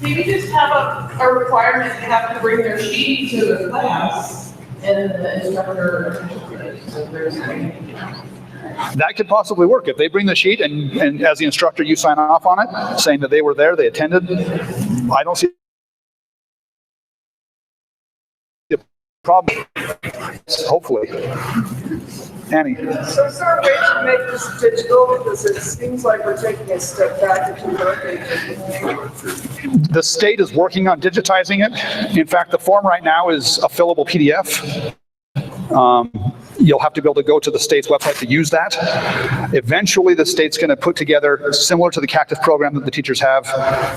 Maybe just have a requirement to have to bring their sheet to the class and the instructor. That could possibly work. If they bring the sheet and as the instructor you sign off on it, saying that they were there, they attended, I don't see a problem. Hopefully. Annie. So is there a way to make this digital, because it seems like we're taking a step back if you look at The state is working on digitizing it. In fact, the form right now is a fillable PDF. You'll have to be able to go to the state's website to use that. Eventually, the state's going to put together, similar to the Cactus program that the teachers have,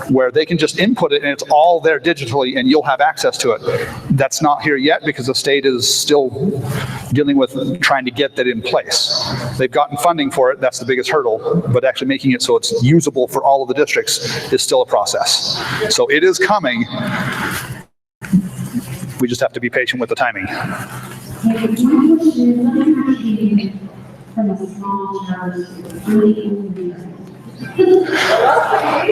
where they can just input it and it's all there digitally and you'll have access to it. That's not here yet because the state is still dealing with trying to get that in place. They've gotten funding for it, that's the biggest hurdle, but actually making it so it's usable for all of the districts is still a process. So it is coming. We just have to be patient with the timing. from a small charge to really.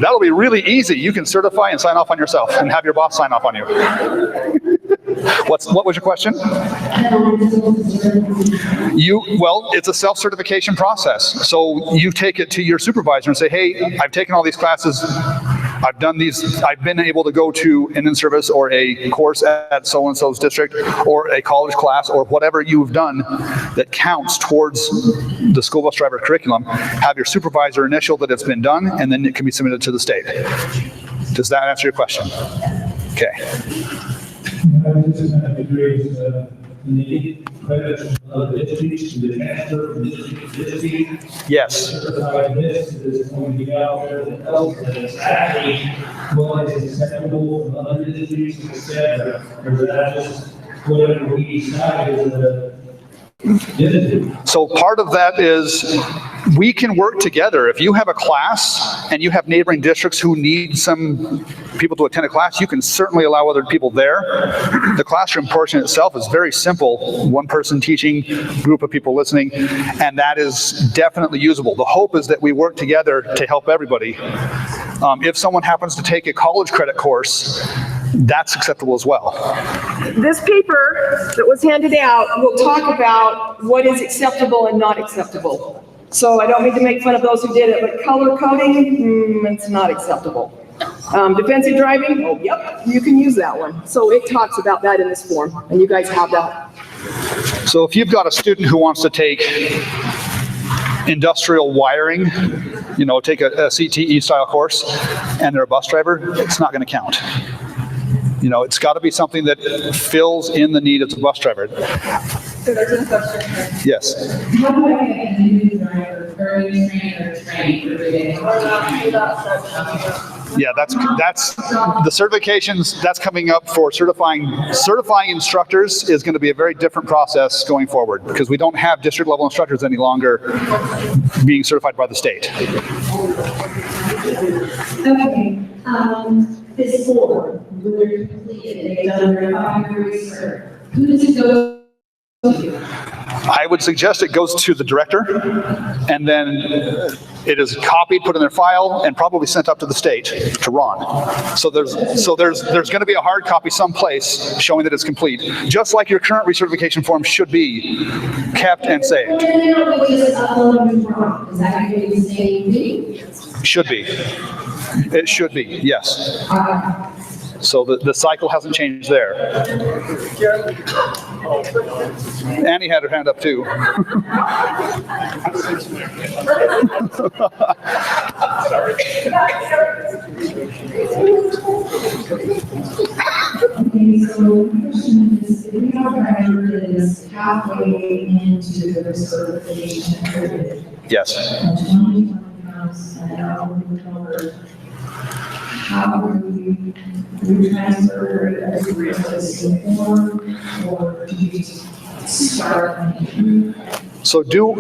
That'll be really easy. You can certify and sign off on yourself and have your boss sign off on you. What was your question? Well, it's a self-certification process. So you take it to your supervisor and say, hey, I've taken all these classes. I've done these, I've been able to go to an in-service or a course at so-and-so's district or a college class or whatever you've done that counts towards the school bus driver curriculum. Have your supervisor initial that it's been done, and then it can be submitted to the state. Does that answer your question? Okay. Yes. So part of that is we can work together. If you have a class and you have neighboring districts who need some people to attend a class, you can certainly allow other people there. The classroom portion itself is very simple. One person teaching, group of people listening, and that is definitely usable. The hope is that we work together to help everybody. If someone happens to take a college credit course, that's acceptable as well. This paper that was handed out will talk about what is acceptable and not acceptable. So I don't mean to make fun of those who did it, but color coding, it's not acceptable. Defensive driving, oh, yep, you can use that one. So it talks about that in this form, and you guys have that. So if you've got a student who wants to take industrial wiring, you know, take a CTE style course, and they're a bus driver, it's not going to count. You know, it's got to be something that fills in the need of the bus driver. So there's a question here. Yes. How do I get a new driver, or a new trainer trained for today? Yeah, that's the certifications that's coming up for certifying instructors is going to be a very different process going forward because we don't have district level instructors any longer being certified by the state. Okay, this form, when they're completed, they've done their 5-year research, who does it go to? I would suggest it goes to the director, and then it is copied, put in their file, and probably sent up to the state to Ron. So there's going to be a hard copy someplace showing that it's complete, just like your current recertification form should be kept and saved. And then it'll be just upload them from. Is that going to be the same thing? Should be. It should be, yes. So the cycle hasn't changed there. Annie had her hand up too. Okay, so the question is, if we have a driver that is halfway into the certification period, Yes. and 20 pounds an hour recovered, how do we transfer it as a existing form, or do we start anew? So do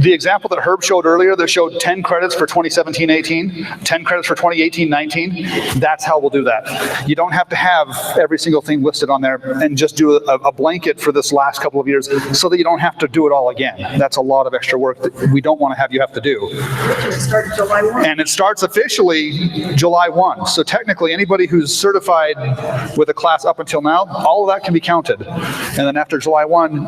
the example that Herb showed earlier that showed 10 credits for 2017-18, 10 credits for 2018-19, that's how we'll do that. You don't have to have every single thing listed on there and just do a blanket for this last couple of years so that you don't have to do it all again. That's a lot of extra work that we don't want to have you have to do. It starts July 1. And it starts officially July 1. So technically anybody who's certified with a class up until now, all of that can be counted. And then after July 1,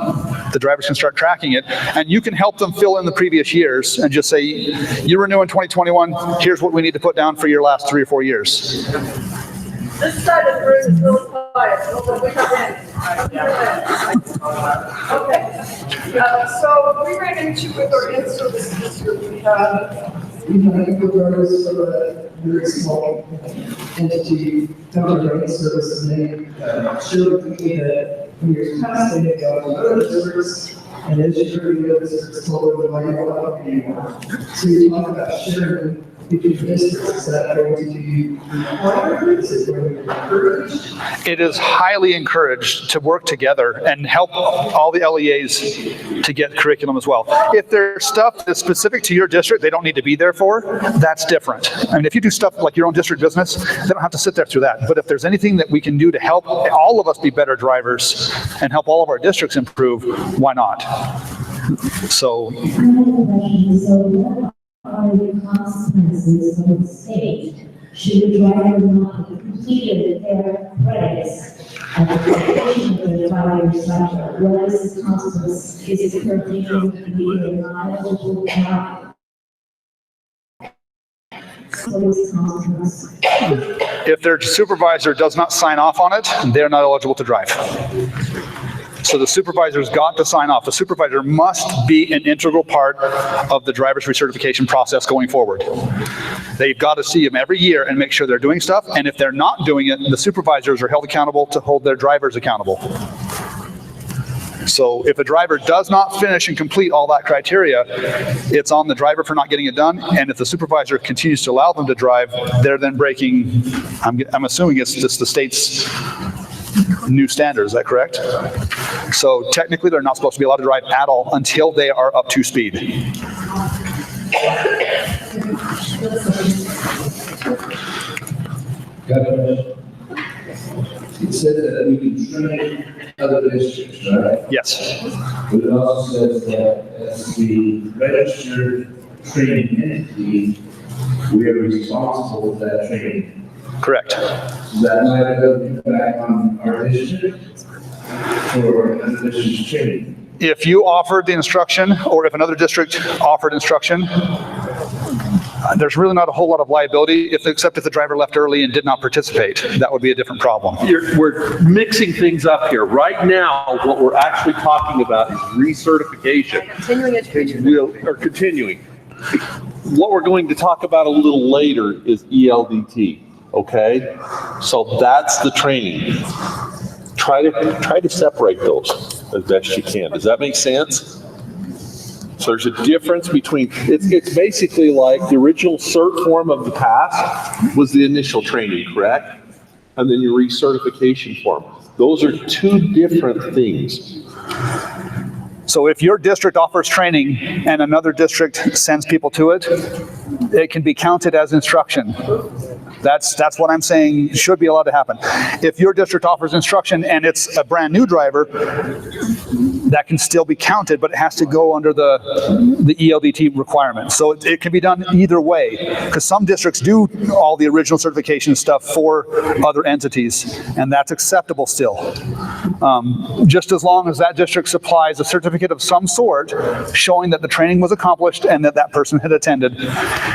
the drivers can start tracking it. And you can help them fill in the previous years and just say, you renew in 2021, here's what we need to put down for your last 3 or 4 years. This side of the room is really quiet, so we come in. Okay. So we ran into with our in-service this year, we have regardless of a very small entity, government services, and they showed me that when you're testing it, other districts, and as you heard, the other districts told them, why you don't help anymore. So you talk about sharing between districts, is that going to be required? Is it going to be encouraged? It is highly encouraged to work together and help all the LEAs to get curriculum as well. If there's stuff that's specific to your district, they don't need to be there for, that's different. I mean, if you do stuff like your own district business, they don't have to sit there through that. But if there's anything that we can do to help all of us be better drivers and help all of our districts improve, why not? So I have a question. So what are the consequences of the mistake? Should the driver not have completed their credits at the completion of their 5-year cycle? What is the consequence? Is it prohibited to be a non-eligible driver? What is the consequence? if their supervisor does not sign off on it, they're not eligible to drive. So the supervisor's got to sign off. The supervisor must be an integral part of the driver's recertification process going forward. They've got to see them every year and make sure they're doing stuff. And if they're not doing it, the supervisors are held accountable to hold their drivers accountable. So if a driver does not finish and complete all that criteria, it's on the driver for not getting it done. And if the supervisor continues to allow them to drive, they're then breaking, I'm assuming it's just the state's new standard, is that correct? So technically, they're not supposed to be allowed to drive at all until they are up to speed. It said that we can train other districts, right? Yes. But it also says that as the registered training entity, we are responsible for that training. Correct. Does that might have an impact on our district or another district's training? If you offered the instruction, or if another district offered instruction, there's really not a whole lot of liability, except if the driver left early and did not participate. That would be a different problem. We're mixing things up here. Right now, what we're actually talking about is recertification. Continuing education. Or continuing. What we're going to talk about a little later is ELDT, okay? So that's the training. Try to separate those as best you can. Does that make sense? So there's a difference between, it's basically like the original cert form of the past was the initial training, correct? And then your recertification form. Those are two different things. So if your district offers training and another district sends people to it, it can be counted as instruction. That's what I'm saying should be allowed to happen. If your district offers instruction and it's a brand new driver, that can still be counted, but it has to go under the ELDT requirement. So it can be done either way, because some districts do all the original certification stuff for other entities, and that's acceptable still. Just as long as that district supplies a certificate of some sort showing that the training was accomplished and that that person had attended.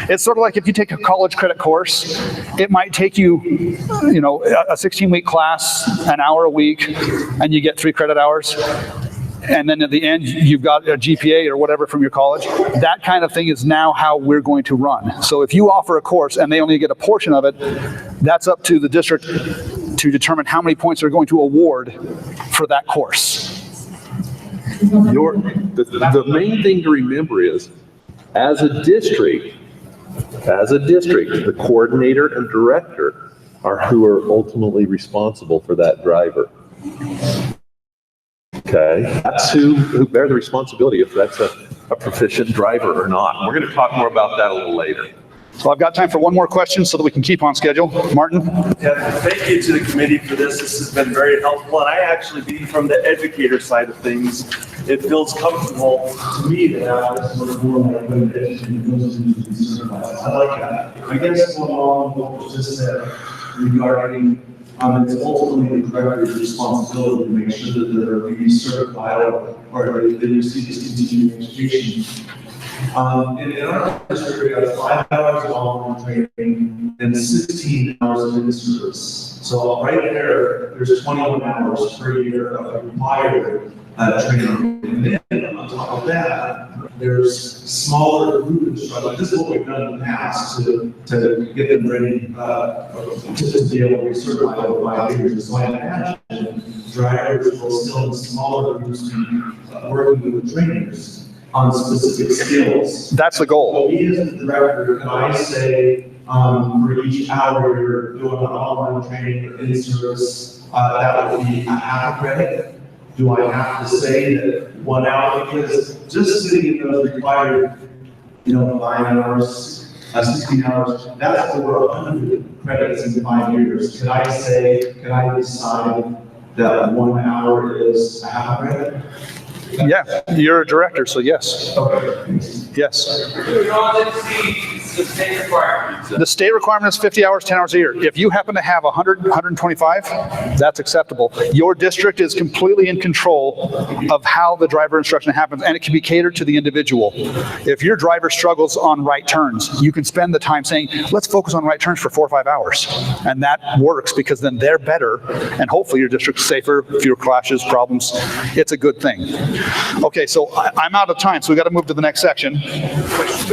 It's sort of like if you take a college credit course, it might take you, a 16-week class, an hour a week, and you get 3 credit hours. And then at the end, you've got a GPA or whatever from your college. That kind of thing is now how we're going to run. So if you offer a course and they only get a portion of it, that's up to the district to determine how many points they're going to award for that course. The main thing to remember is, as a district, the coordinator and director are who are ultimately responsible for that driver. Okay, that's who bear the responsibility if that's a proficient driver or not. And we're going to talk more about that a little later. So I've got time for one more question so that we can keep on schedule. Martin? Yeah, thank you to the committee for this. This has been very helpful. And I actually, being from the educator side of things, it feels comfortable to me to have this sort of more like when the education goes into the supervisor. I like that. I guess going along with what was just said regarding it's ultimately the director's responsibility to make sure that they're recertified or they receive this continuing education. In our district, we have 5 hours of online training and 16 hours of in-service. So right there's 21 hours per year of required training. And then on top of that, there's smaller group instructors. This is what we've done in the past to get them ready to be able to be certified over 5 years. So I imagine drivers will still in smaller groups be working with the trainers on specific skills. That's the goal. So me as the director, can I say for each hour you're doing an online training or in-service, that would be a half credit? Do I have to say that 1 hour? Because just sitting in those required, 5 hours, 16 hours, that's over 100 credits in 5 years. Can I decide that 1 hour is a half credit? Yeah, you're a director, so yes. Yes. The state requirement is 50 hours, 10 hours a year. If you happen to have 100, 125, that's acceptable. Your district is completely in control of how the driver instruction happens, and it can be catered to the individual. If your driver struggles on right turns, you can spend the time saying, let's focus on right turns for 4 or 5 hours. And that works because then they're better, and hopefully your district's safer, fewer clashes, problems. It's a good thing. Okay, so I'm out of time, so we got to move to the next section.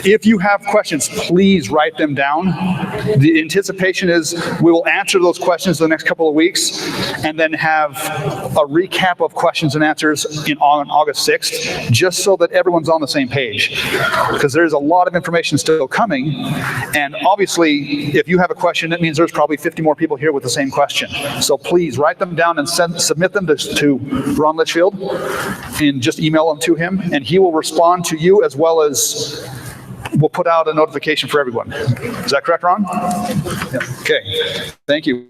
If you have questions, please write them down. The anticipation is we will answer those questions the next couple of weeks and then have a recap of questions and answers on August 6th, just so that everyone's on the same page. Because there's a lot of information still coming, and obviously, if you have a question, it means there's probably 50 more people here with the same question. So please write them down and submit them to Ron Litchfield, and just email them to him, and he will respond to you, as well as we'll put out a notification for everyone. Is that correct, Ron? Yeah. Okay. Thank you.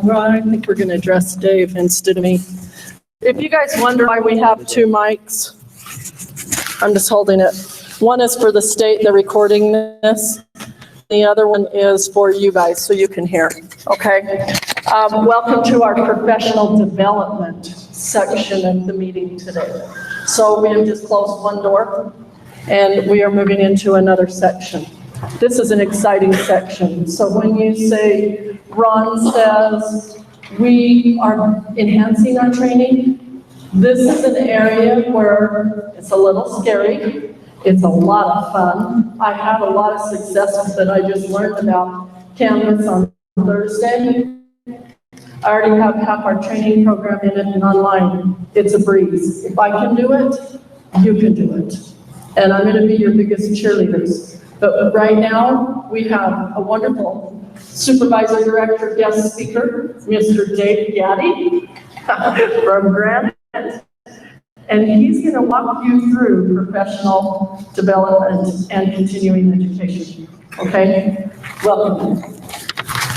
Well, I think we're going to address Dave instead of me. If you guys wonder why we have 2 mics, I'm just holding it. One is for the state, they're recording this. The other one is for you guys, so you can hear, okay? Welcome to our professional development section of the meeting today. So we have just closed one door, and we are moving into another section. This is an exciting section. So when you say, Ron says, we are enhancing our training, this is an area where it's a little scary. It's a lot of fun. I had a lot of success with it. I just learned about Canvas on Thursday. I already have half our training program in it and online. It's a breeze. If I can do it, you can do it. And I'm going to be your biggest cheerleaders. But right now, we have a wonderful supervisor, director, guest speaker, Mr. Dave Gaddy from Granite. And he's going to walk you through professional development and continuing education. Okay? Welcome.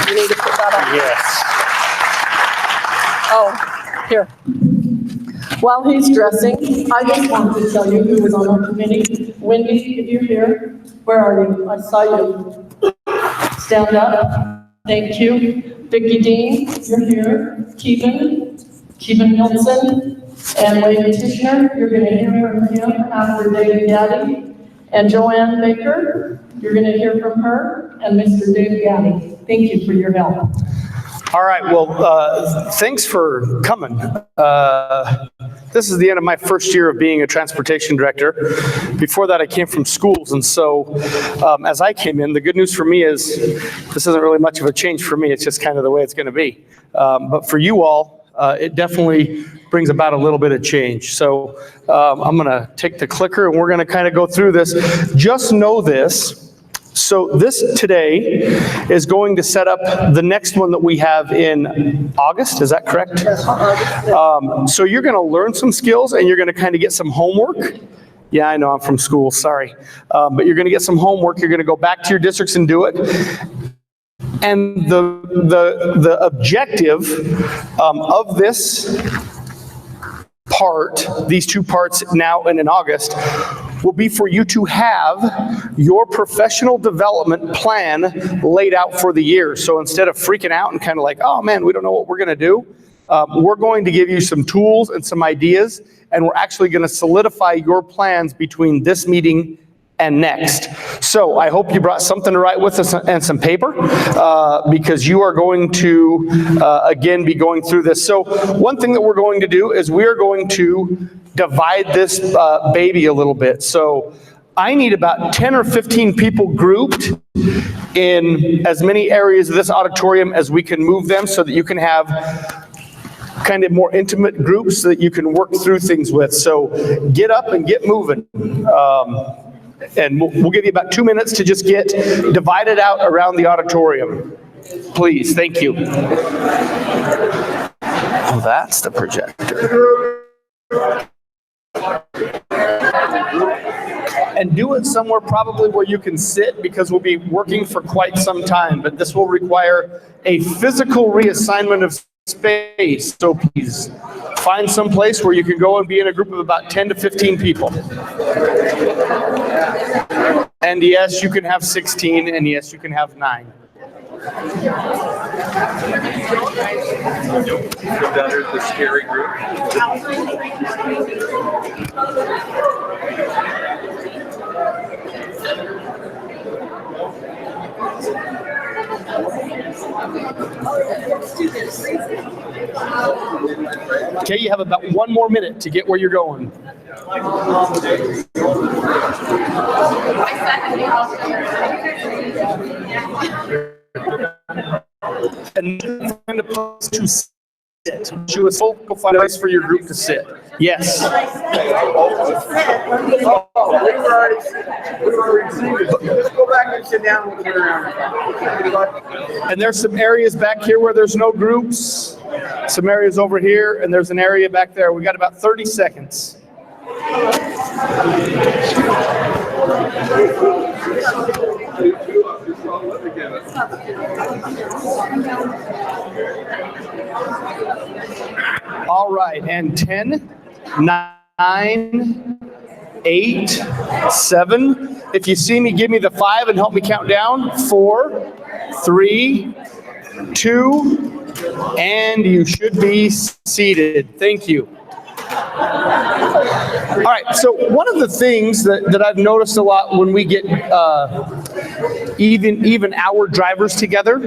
You need to put that on. Yes. Oh, here. While he's dressing, I just wanted to tell you who was on our committee. Wendy, if you're here, where are you? I saw you. Stand up. Thank you. Vicki Dean, you're here. Kevin Nielsen, and Wayne Tishner, you're going to hear from him after David Gaddy. And Joanne Baker, you're going to hear from her, and Mr. Dave Gaddy. Thank you for your help. All right, well, thanks for coming. This is the end of my first year of being a transportation director. Before that, I came from schools, and so as I came in, the good news for me is this isn't really much of a change for me. It's just kind of the way it's going to be. But for you all, it definitely brings about a little bit of change. So I'm going to take the clicker, and we're going to kind of go through this. Just know this. So this today is going to set up the next one that we have in August, is that correct? So you're going to learn some skills, and you're going to kind of get some homework. Yeah, I know, I'm from school, sorry. But you're going to get some homework. You're going to go back to your districts and do it. And the objective of this part, these 2 parts now and in August, will be for you to have your professional development plan laid out for the year. So instead of freaking out and kind of like, oh man, we don't know what we're going to do, we're going to give you some tools and some ideas, and we're actually going to solidify your plans between this meeting and next. So I hope you brought something to write with us and some paper, because you are going to, again, be going through this. So one thing that we're going to do is we are going to divide this baby a little bit. So I need about 10 or 15 people grouped in as many areas of this auditorium as we can move them, so that you can have kind of more intimate groups that you can work through things with. So get up and get moving. And we'll give you about 2 minutes to just get divided out around the auditorium. Please, thank you. Oh, that's the projector. And do it somewhere probably where you can sit, because we'll be working for quite some time, but this will require a physical reassignment of space. So please find some place where you can go and be in a group of about 10 to 15 people. And yes, you can have 16, and yes, you can have 9. Better the scary group. Okay, you have about 1 more minute to get where you're going. And find a place to sit. Choose a focal place for your group to sit. Yes. Just go back and sit down and turn around. And there's some areas back here where there's no groups, some areas over here, and there's an area back there. We got about 30 seconds. All right, and 10, 9, 8, 7. If you see me, give me the 5 and help me count down. 4, 3, 2, and you should be seated. Thank you. All right, so one of the things that I've noticed a lot when we get even our drivers together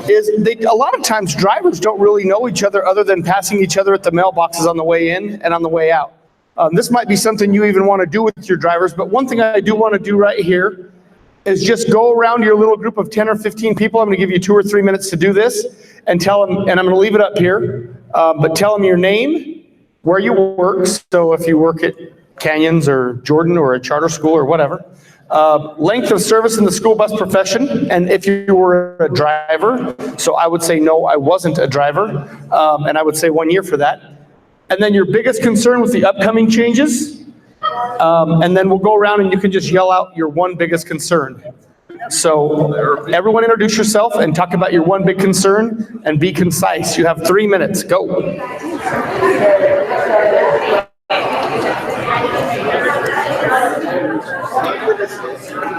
is a lot of times drivers don't really know each other than passing each other at the mailboxes on the way in and on the way out. This might be something you even want to do with your drivers, but one thing I do want to do right here is just go around your little group of 10 or 15 people. I'm going to give you 2 or 3 minutes to do this and tell them, and I'm going to leave it up here, but tell them your name, where you work, so if you work at Canyons or Jordan or a charter school or whatever, length of service in the school bus profession, and if you were a driver, so I would say no, I wasn't a driver, and I would say 1 year for that. And then your biggest concern with the upcoming changes, and then we'll go around and you can just yell out your one biggest concern. So everyone introduce yourself and talk about your one big concern and be concise. You have 3 minutes, go.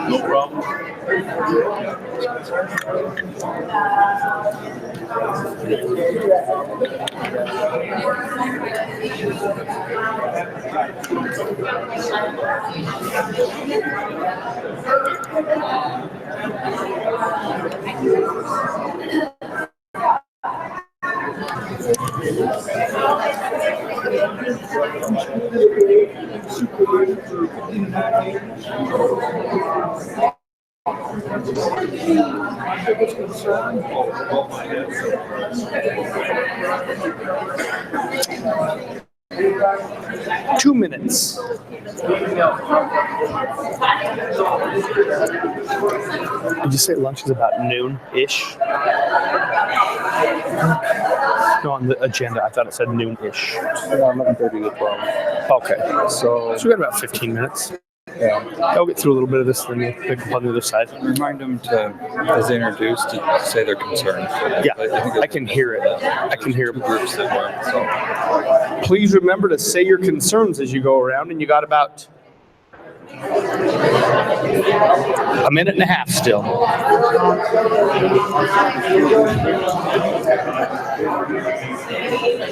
No problem. 2 minutes. Did you say lunch is about noon-ish? No, on the agenda, I thought it said noon-ish. 11:30 to 12. Okay, so we got about 15 minutes. Yeah. I'll get through a little bit of this, then we'll pick up on the other side. Remind them to, as they introduce, to say their concerns. Yeah, I can hear it. I can hear it. Groups that work, so. Please remember to say your concerns as you go around, and you got about a minute and a half still.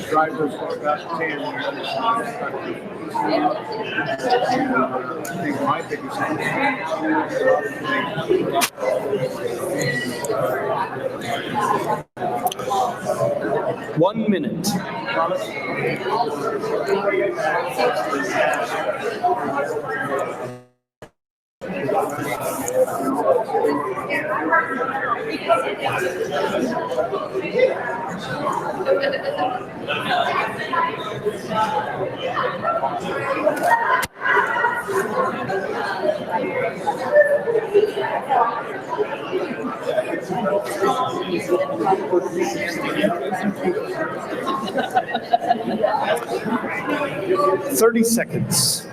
Drivers for about 10. I think my biggest concern. 1 minute. "30 seconds.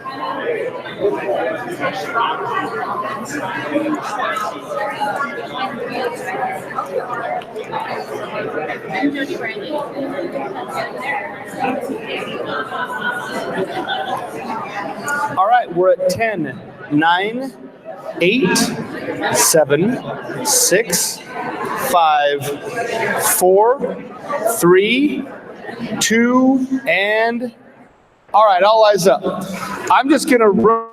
All right, we're at 10, 9, 8, 7, 6, 5, 4, 3, 2, and all right, all eyes up. I'm just gonna run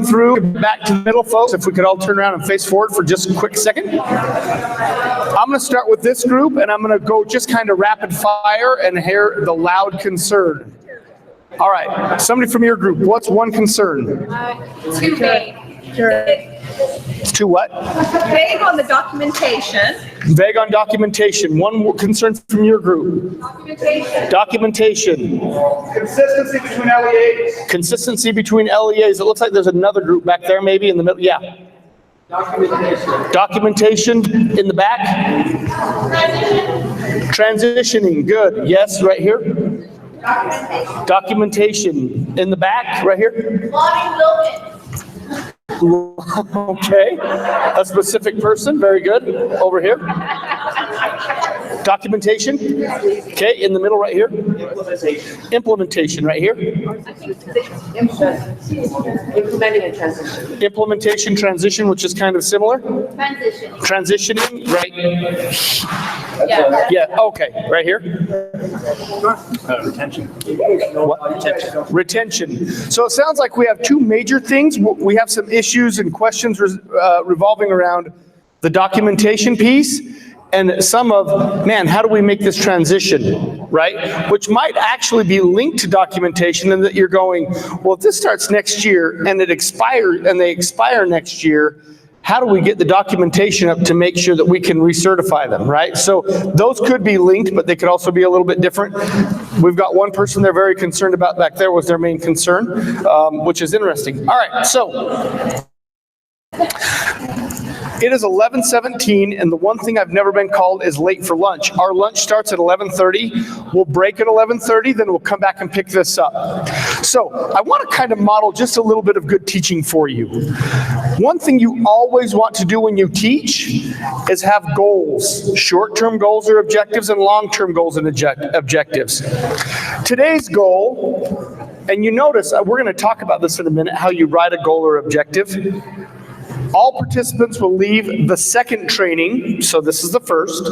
through back to the middle, folks. If we could all turn around and face forward for just a quick second. I'm gonna start with this group and I'm gonna go just kind of rapid fire and hear the loud concern. All right, somebody from your group, what's one concern? Too vague. To what? Vague on the documentation. Vague on documentation. One concern from your group. Documentation. Documentation. Consistency between LEAs. Consistency between LEAs. It looks like there's another group back there maybe in the middle. Yeah. Documentation. Documentation in the back. Transitioning. Good. Yes, right here. Documentation in the back, right here. Okay, a specific person, very good. Over here. Documentation. Okay, in the middle right here. Implementation right here. Implementing a transition. Implementation, transition, which is kind of similar. Transitioning. Transitioning, right? Yeah. Yeah, okay, right here. Retention. What? Retention. So it sounds like we have two major things. We have some issues and questions revolving around the documentation piece and some of, man, how do we make this transition, right? Which might actually be linked to documentation and that you're going, well, if this starts next year and they expire next year, how do we get the documentation up to make sure that we can recertify them, right? So those could be linked, but they could also be a little bit different. We've got one person they're very concerned about back there was their main concern, which is interesting. All right, so it is 11:17, and the one thing I've never been called is late for lunch. Our lunch starts at 11:30. We'll break at 11:30, then we'll come back and pick this up. So I want to kind of model just a little bit of good teaching for you. One thing you always want to do when you teach is have goals, short-term goals or objectives and long-term goals and objectives. Today's goal, and you notice, we're going to talk about this in a minute, how you write a goal or objective. All participants will leave the second training, so this is the first,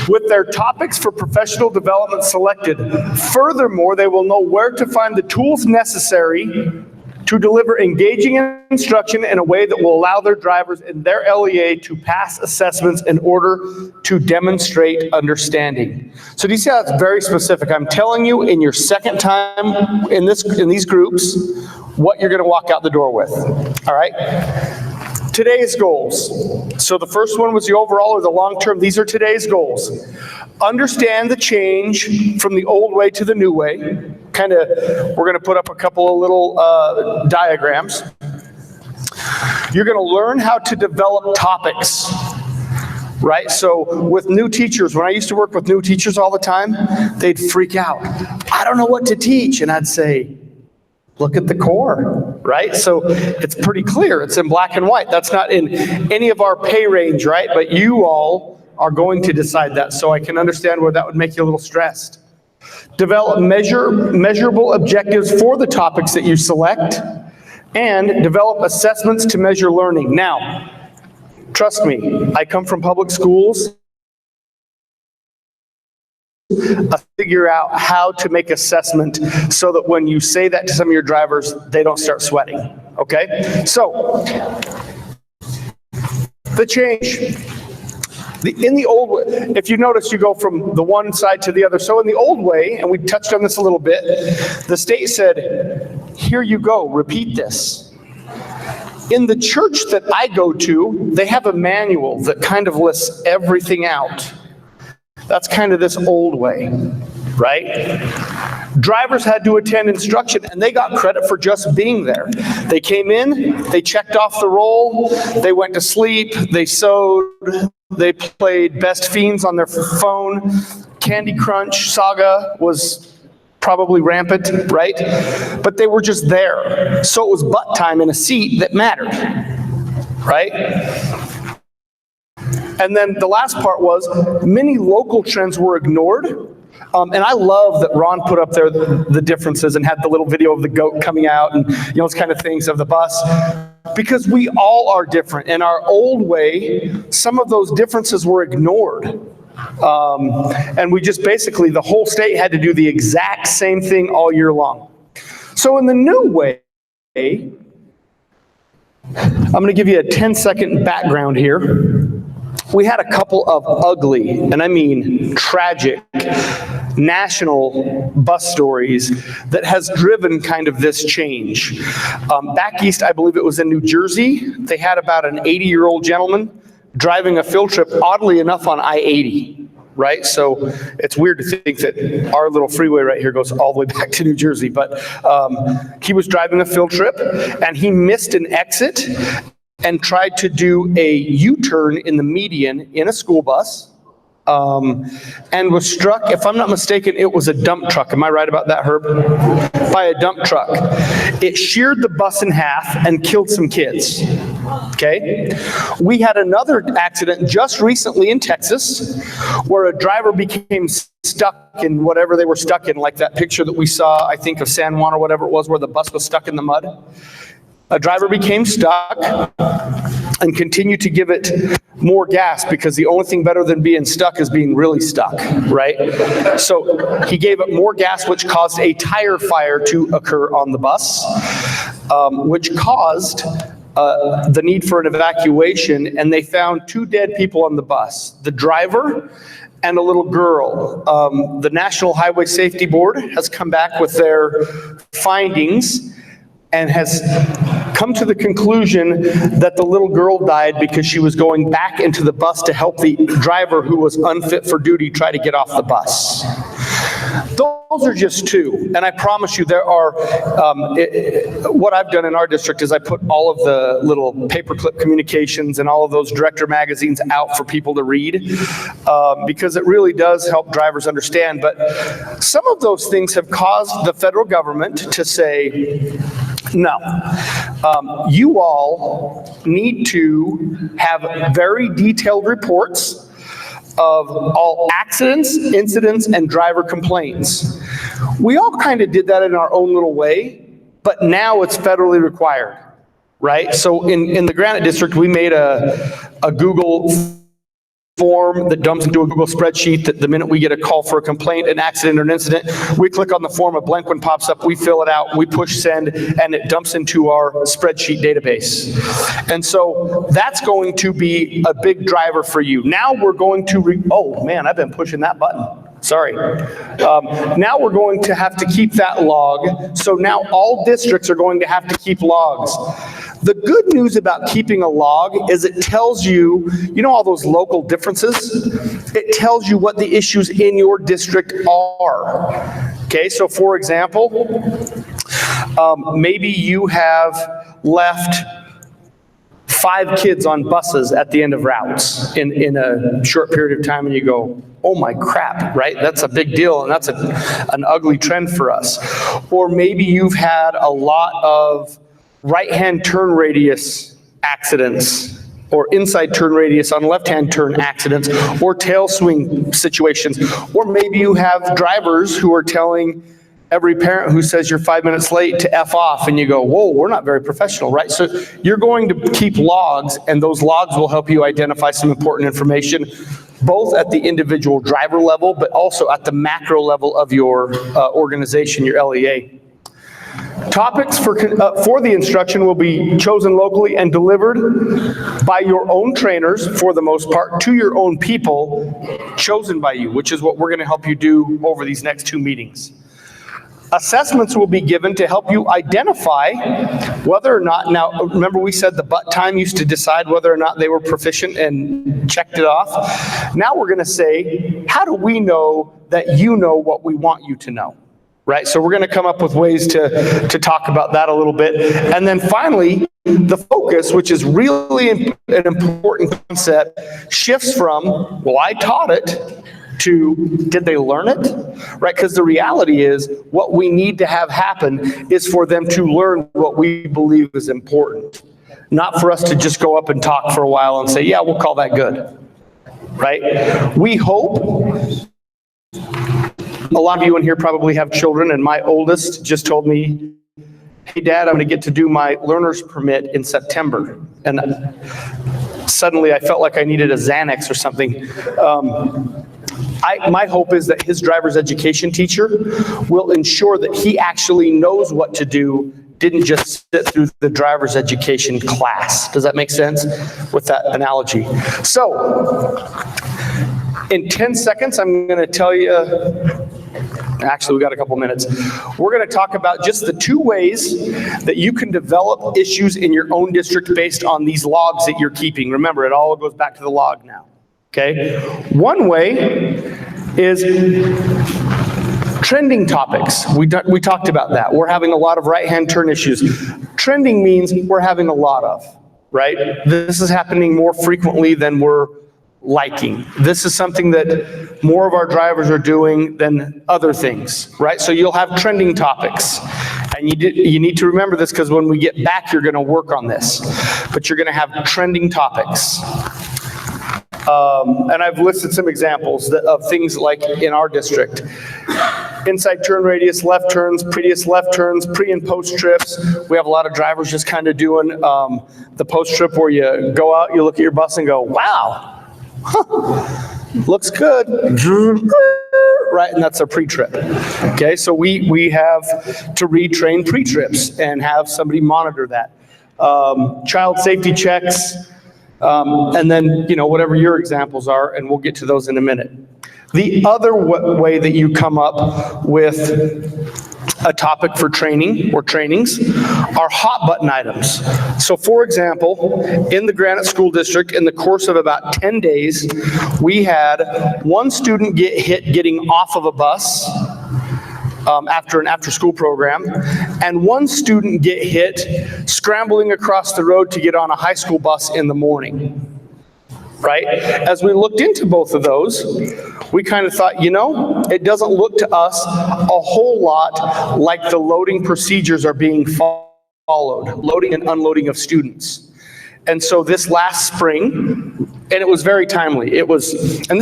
with their topics for professional development selected. Furthermore, they will know where to find the tools necessary to deliver engaging instruction in a way that will allow their drivers in their LEA to pass assessments in order to demonstrate understanding. So do you see how it's very specific? I'm telling you in your second time in these groups what you're going to walk out the door with. All right? Today's goals. So the first one was the overall or the long-term. These are today's goals. Understand the change from the old way to the new way. We're going to put up a couple of little diagrams. You're going to learn how to develop topics, right? So with new teachers, when I used to work with new teachers all the time, they'd freak out. I don't know what to teach. And I'd say, look at the core, right? So it's pretty clear. It's in black and white. That's not in any of our pay range, right? But you all are going to decide that. So I can understand where that would make you a little stressed. Develop measurable objectives for the topics that you select, and develop assessments to measure learning. Now, trust me, I come from public schools. Figure out how to make assessment so that when you say that to some of your drivers, they don't start sweating, okay? So, the change. In the old way, if you notice, you go from the one side to the other. So in the old way, and we touched on this a little bit, the state said, here you go, repeat this. In the church that I go to, they have a manual that kind of lists everything out. That's kind of this old way, right? Drivers had to attend instruction, and they got credit for just being there. They came in, they checked off the roll, they went to sleep, they sewed, they played Best Fiends on their phone. Candy Crunch Saga was probably rampant, right? But they were just there. So it was butt time in a seat that mattered, right? And then the last part was many local trends were ignored. And I love that Ron put up there the differences and had the little video of the goat coming out and, you know, those kind of things of the bus. Because we all are different. In our old way, some of those differences were ignored. And we just basically, the whole state had to do the exact same thing all year long. So in the new way, I'm going to give you a 10-second background here. We had a couple of ugly, and I mean tragic, national bus stories that has driven kind of this change. Back east, I believe it was in New Jersey, they had about an 80-year-old gentleman driving a field trip, oddly enough, on I-80, right? So it's weird to think that our little freeway right here goes all the way back to New Jersey, but he was driving a field trip, and he missed an exit and tried to do a U-turn in the median in a school bus, and was struck, if I'm not mistaken, it was a dump truck. Am I right about that, Herb? By a dump truck. It sheared the bus in half and killed some kids. Okay? We had another accident just recently in Texas where a driver became stuck in whatever they were stuck in, like that picture that we saw, I think, of San Juan or whatever it was, where the bus was stuck in the mud. A driver became stuck and continued to give it more gas because the only thing better than being stuck is being really stuck, right? So he gave it more gas, which caused a tire fire to occur on the bus, which caused the need for an evacuation, and they found 2 dead people on the bus, the driver and a little girl. The National Highway Safety Board has come back with their findings and has come to the conclusion that the little girl died because she was going back into the bus to help the driver who was unfit for duty try to get off the bus. Those are just 2, and I promise you there are, what I've done in our district is I put all of the little paperclip communications and all of those director magazines out for people to read, because it really does help drivers understand. But some of those things have caused the federal government to say, no, you all need to have very detailed reports of all accidents, incidents, and driver complaints. We all kind of did that in our own little way, but now it's federally required, right? So in the Granite District, we made a Google form that dumps into a Google spreadsheet that the minute we get a call for a complaint, an accident, or an incident, we click on the form, a blank one pops up, we fill it out, we push send, and it dumps into our spreadsheet database. And so that's going to be a big driver for you. Now we're going to, oh man, I've been pushing that button. Sorry. Now we're going to have to keep that log. So now all districts are going to have to keep logs. The good news about keeping a log is it tells you, you know all those local differences? It tells you what the issues in your district are. Okay, so for example, maybe you have left 5 kids on buses at the end of routes in a short period of time, and you go, oh my crap, right? That's a big deal, and that's an ugly trend for us. Or maybe you've had a lot of right-hand turn radius accidents, or inside turn radius on left-hand turn accidents, or tail swing situations. Or maybe you have drivers who are telling every parent who says you're 5 minutes late to F off, and you go, whoa, we're not very professional, right? So you're going to keep logs, and those logs will help you identify some important information, both at the individual driver level, but also at the macro level of your organization, your LEA. Topics for the instruction will be chosen locally and delivered by your own trainers, for the most part, to your own people, chosen by you, which is what we're going to help you do over these next 2 meetings. Assessments will be given to help you identify whether or not, now remember we said the butt time used to decide whether or not they were proficient and checked it off. Now we're going to say, how do we know that you know what we want you to know? Right, so we're going to come up with ways to talk about that a little bit. And then finally, the focus, which is really an important concept, shifts from, well, I taught it, to, did they learn it? Right? Because the reality is what we need to have happen is for them to learn what we believe is important. Not for us to just go up and talk for a while and say, yeah, we'll call that good. Right? We hope, a lot of you in here probably have children, and my oldest just told me, hey, Dad, I'm going to get to do my learner's permit in September. And suddenly I felt like I needed a Xanax or something. My hope is that his driver's education teacher will ensure that he actually knows what to do, didn't just sit through the driver's education class. Does that make sense with that analogy? So, in 10 seconds, I'm going to tell you, actually, we got a couple minutes. We're going to talk about just the 2 ways that you can develop issues in your own district based on these logs that you're keeping. Remember, it all goes back to the log now. Okay? One way is trending topics. We talked about that. We're having a lot of right-hand turn issues. Trending means we're having a lot of, right? This is happening more frequently than we're liking. This is something that more of our drivers are doing than other things, right? So you'll have trending topics. And you need to remember this because when we get back, you're going to work on this. But you're going to have trending topics. And I've listed some examples of things like in our district. Inside turn radius, left turns, previous left turns, pre and post trips. We have a lot of drivers just kind of doing the post trip where you go out, you look at your bus and go, wow, looks good. Right, and that's a pre-trip. Okay, so we have to retrain pre-trips and have somebody monitor that. Child safety checks, and then, whatever your examples are, and we'll get to those in a minute. The other way that you come up with a topic for training or trainings are hot button items. So for example, in the Granite School District, in the course of about 10 days, we had one student get hit getting off of a bus after an after-school program, and one student get hit scrambling across the road to get on a high school bus in the morning. Right? As we looked into both of those, we kind of thought, it doesn't look to us a whole lot like the loading procedures are being followed, loading and unloading of students. And so this last spring, and it was very timely, and this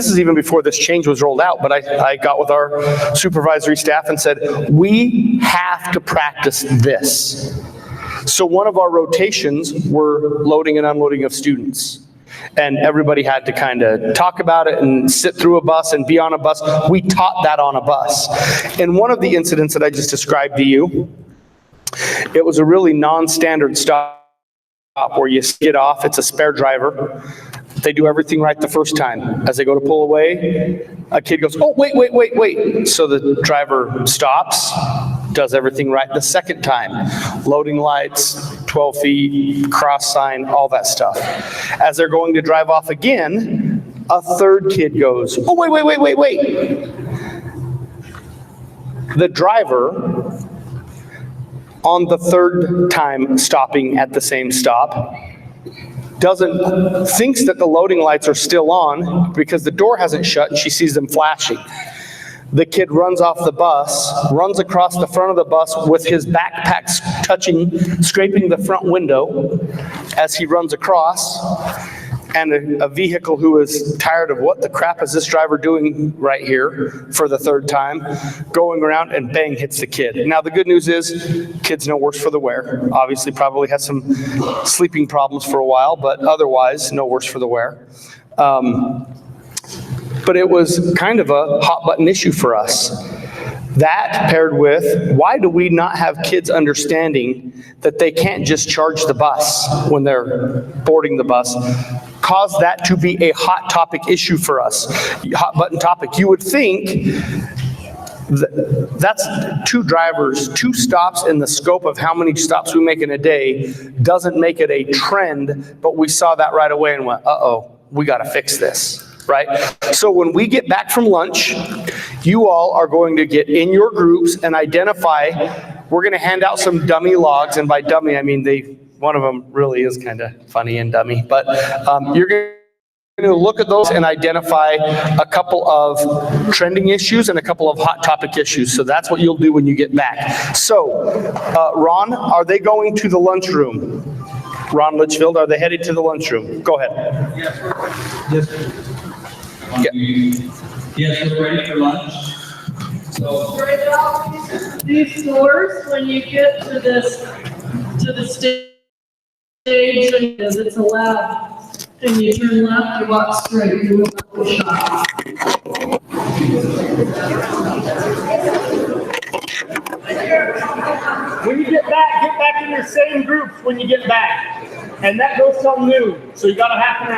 is even before this change was rolled out, but I got with our supervisory staff and said, we have to practice this. So one of our rotations were loading and unloading of students. And everybody had to kind of talk about it and sit through a bus and be on a bus. We taught that on a bus. In one of the incidents that I just described to you, it was a really non-standard stop where you get off, it's a spare driver. They do everything right the first time. As they go to pull away, a kid goes, oh, wait. So the driver stops, does everything right the second time. Loading lights, 12 feet, cross sign, all that stuff. As they're going to drive off again, a third kid goes, oh, wait. The driver, on the third time stopping at the same stop, thinks that the loading lights are still on because the door hasn't shut and she sees them flashing. The kid runs off the bus, runs across the front of the bus with his backpack scraping the front window as he runs across, and a vehicle who is tired of what the crap is this driver doing right here for the third time, going around and bang, hits the kid. Now the good news is, kid's no worse for the wear. Obviously probably has some sleeping problems for a while, but otherwise no worse for the wear. But it was kind of a hot button issue for us. That paired with, why do we not have kids understanding that they can't just charge the bus when they're boarding the bus, caused that to be a hot topic issue for us, hot button topic. You would think that's two drivers, 2 stops in the scope of how many stops we make in a day doesn't make it a trend, but we saw that right away and went, uh-oh, we got to fix this. Right? So when we get back from lunch, you all are going to get in your groups and identify, we're going to hand out some dummy logs, and by dummy I mean one of them really is kind of funny and dummy, but you're going going to look at those and identify a couple of trending issues and a couple of hot topic issues. So that's what you'll do when you get back. So, Ron, are they going to the lunchroom? Ron Litchfield, are they headed to the lunchroom? Go ahead. Yes. Yeah. Yes, we're ready for lunch. So, Right now, these floors, when you get to the stage, it's a lab. And you turn left, you walk straight, you will not go shop. When you get back in your same groups when you get back. And that goes till noon, so you got a half an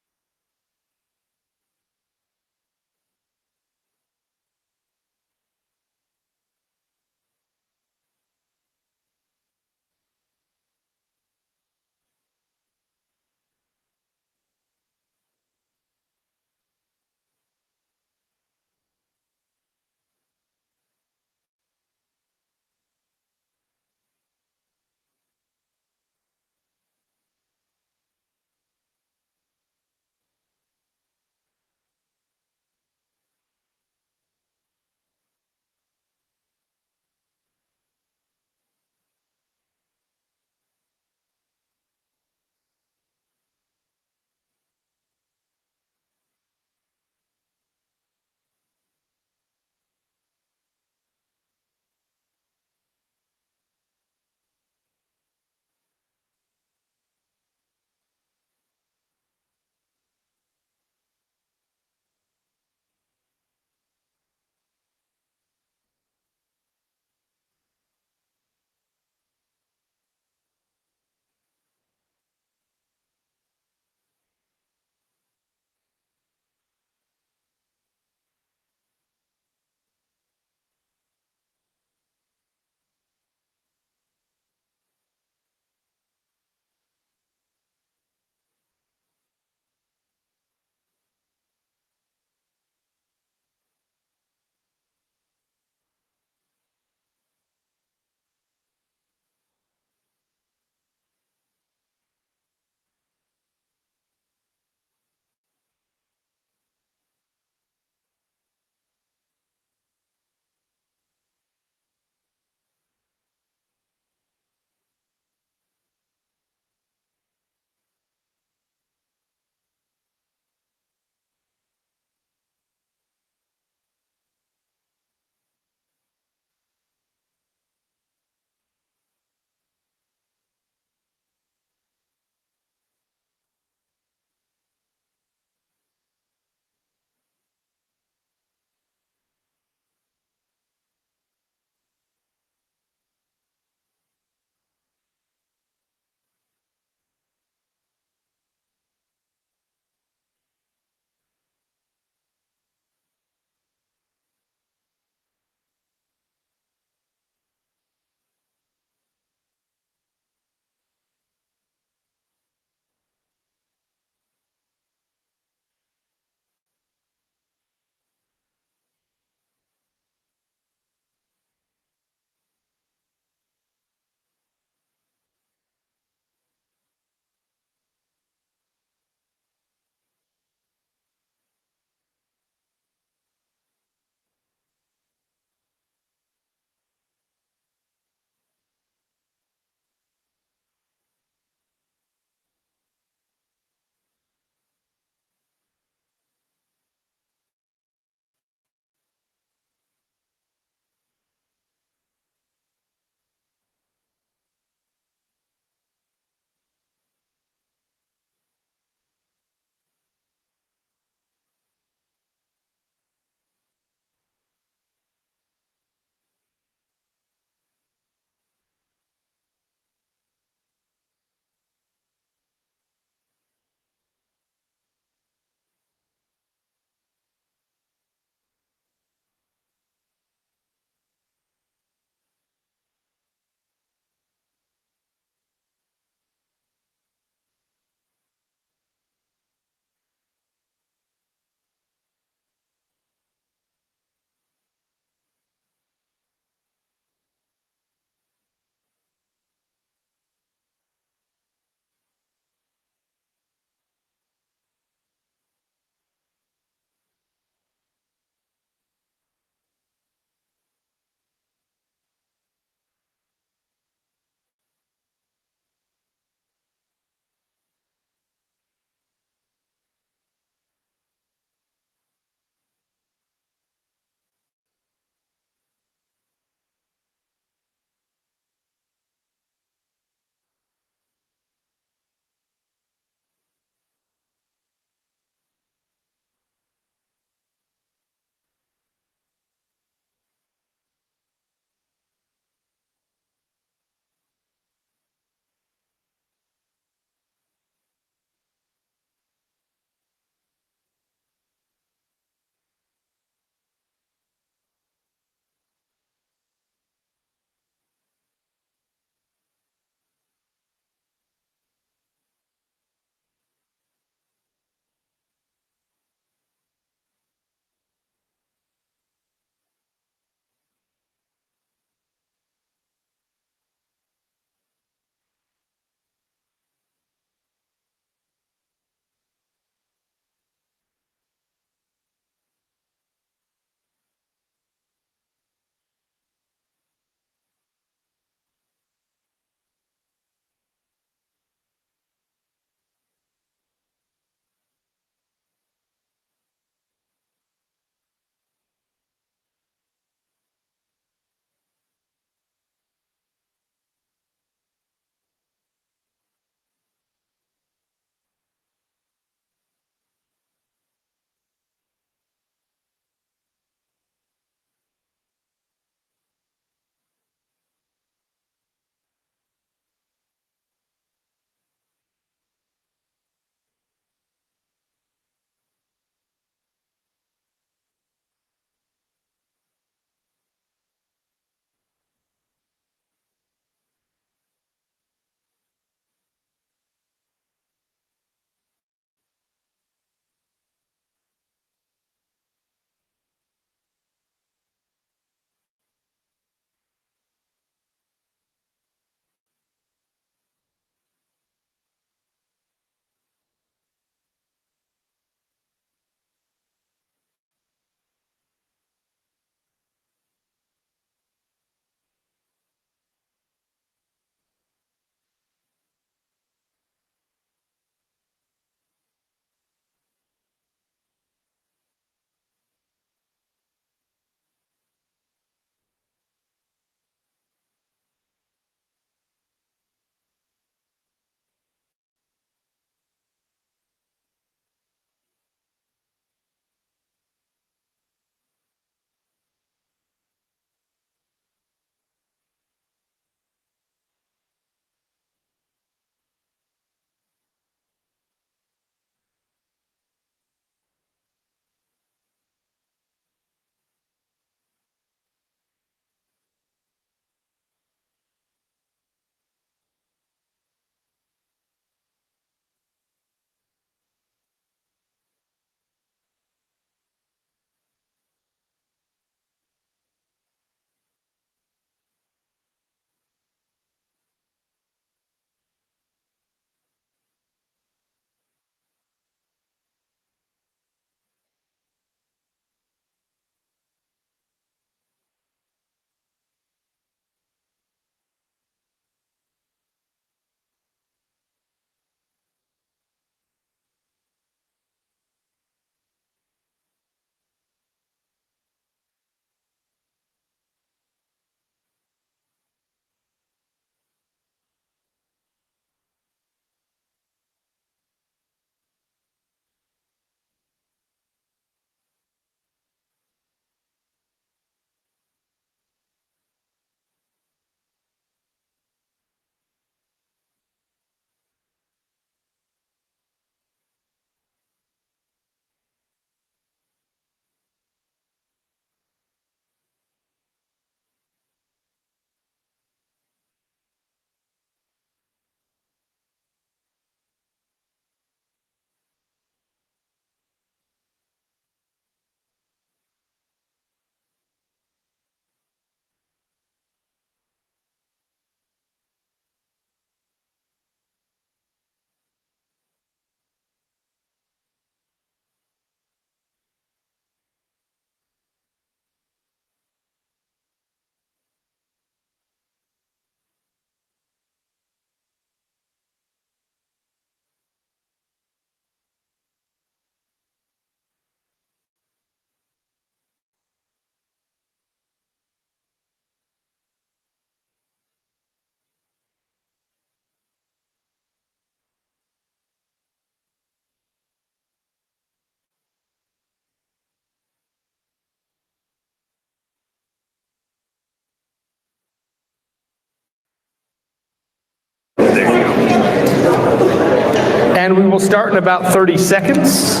And we will start in about 30 seconds.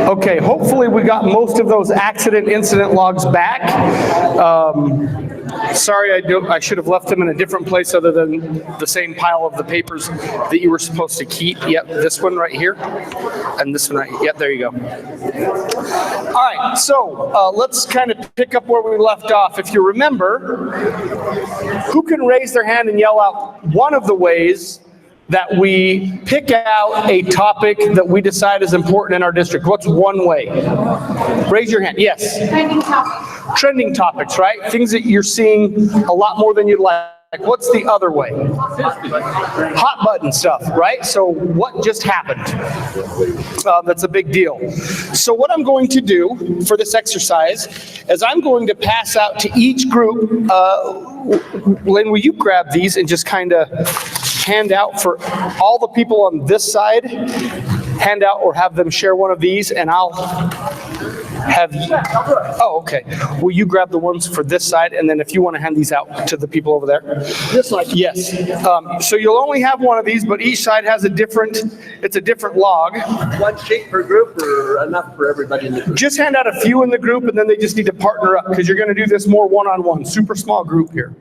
Okay, hopefully we got most of those accident incident logs back. Sorry, I should have left them in a different place other than the same pile of the papers that you were supposed to keep. Yep, this one right here, and this one right here. Yep, there you go. All right, so let's kind of pick up where we left off. If you remember, who can raise their hand and yell out one of the ways that we pick out a topic that we decide is important in our district? What's one way? Raise your hand. Yes. Trending topics. Trending topics, right? Things that you're seeing a lot more than you'd like. What's the other way? Hot button stuff, right? So what just happened? That's a big deal. So what I'm going to do for this exercise is I'm going to pass out to each group. Lynn, will you grab these and just kind of hand out for all the people on this side, hand out or have them share one of these, and I'll have, oh, okay. Will you grab the ones for this side, and then if you want to hand these out to the people over there? Just like. Yes. So you'll only have one of these, but each side has a different log. One sheet per group or enough for everybody in the group? Just hand out a few in the group, and then they just need to partner up, because you're going to do this more one-on-one, super small group here.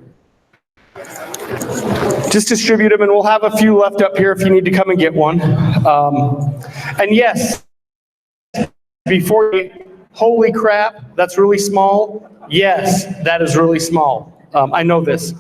Just distribute them, and we'll have a few left up here if you need to come and get one. And yes, before you, holy crap, that's really small. Yes, that is really small. I know this.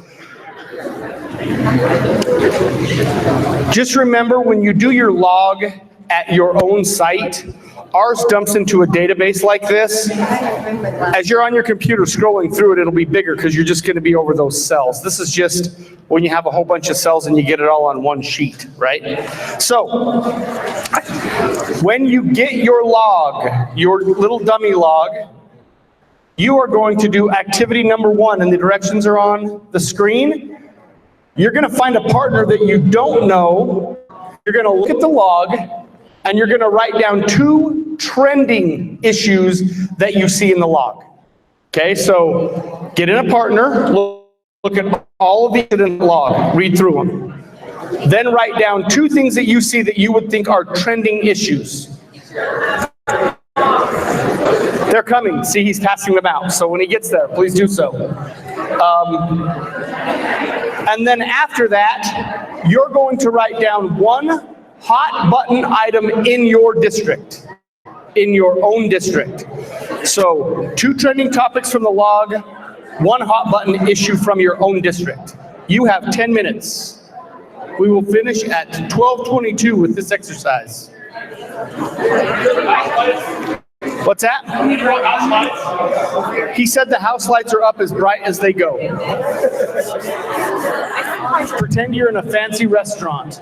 Just remember, when you do your log at your own site, ours dumps into a database like this. As you're on your computer scrolling through it, it'll be bigger because you're just going to be over those cells. This is just when you have a whole bunch of cells and you get it all on one sheet, right? So when you get your log, your little dummy log, you are going to do activity number 1, and the directions are on the screen. You're going to find a partner that you don't know. You're going to look at the log, and you're going to write down 2 trending issues that you see in the log. Okay, so get in a partner, look at all of these in the log, read through them. Then write down 2 things that you see that you would think are trending issues. They're coming. See, he's passing them out. So when he gets there, please do so. And then after that, you're going to write down 1 hot button item in your district, in your own district. So 2 trending topics from the log, 1 hot button issue from your own district. You have 10 minutes. We will finish at 12:22 with this exercise. What's that? He said the house lights are up as bright as they go. Pretend you're in a fancy restaurant.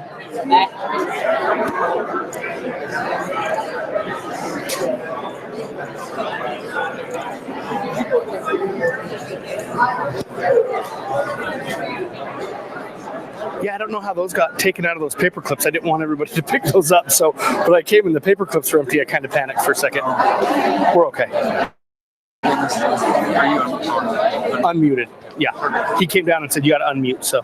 Yeah, I don't know how those got taken out of those paper clips. I didn't want everybody to pick those up, so when I came and the paper clips were empty, I kind of panicked for a second. We're okay. Unmuted. Yeah. He came down and said, you got to unmute, so.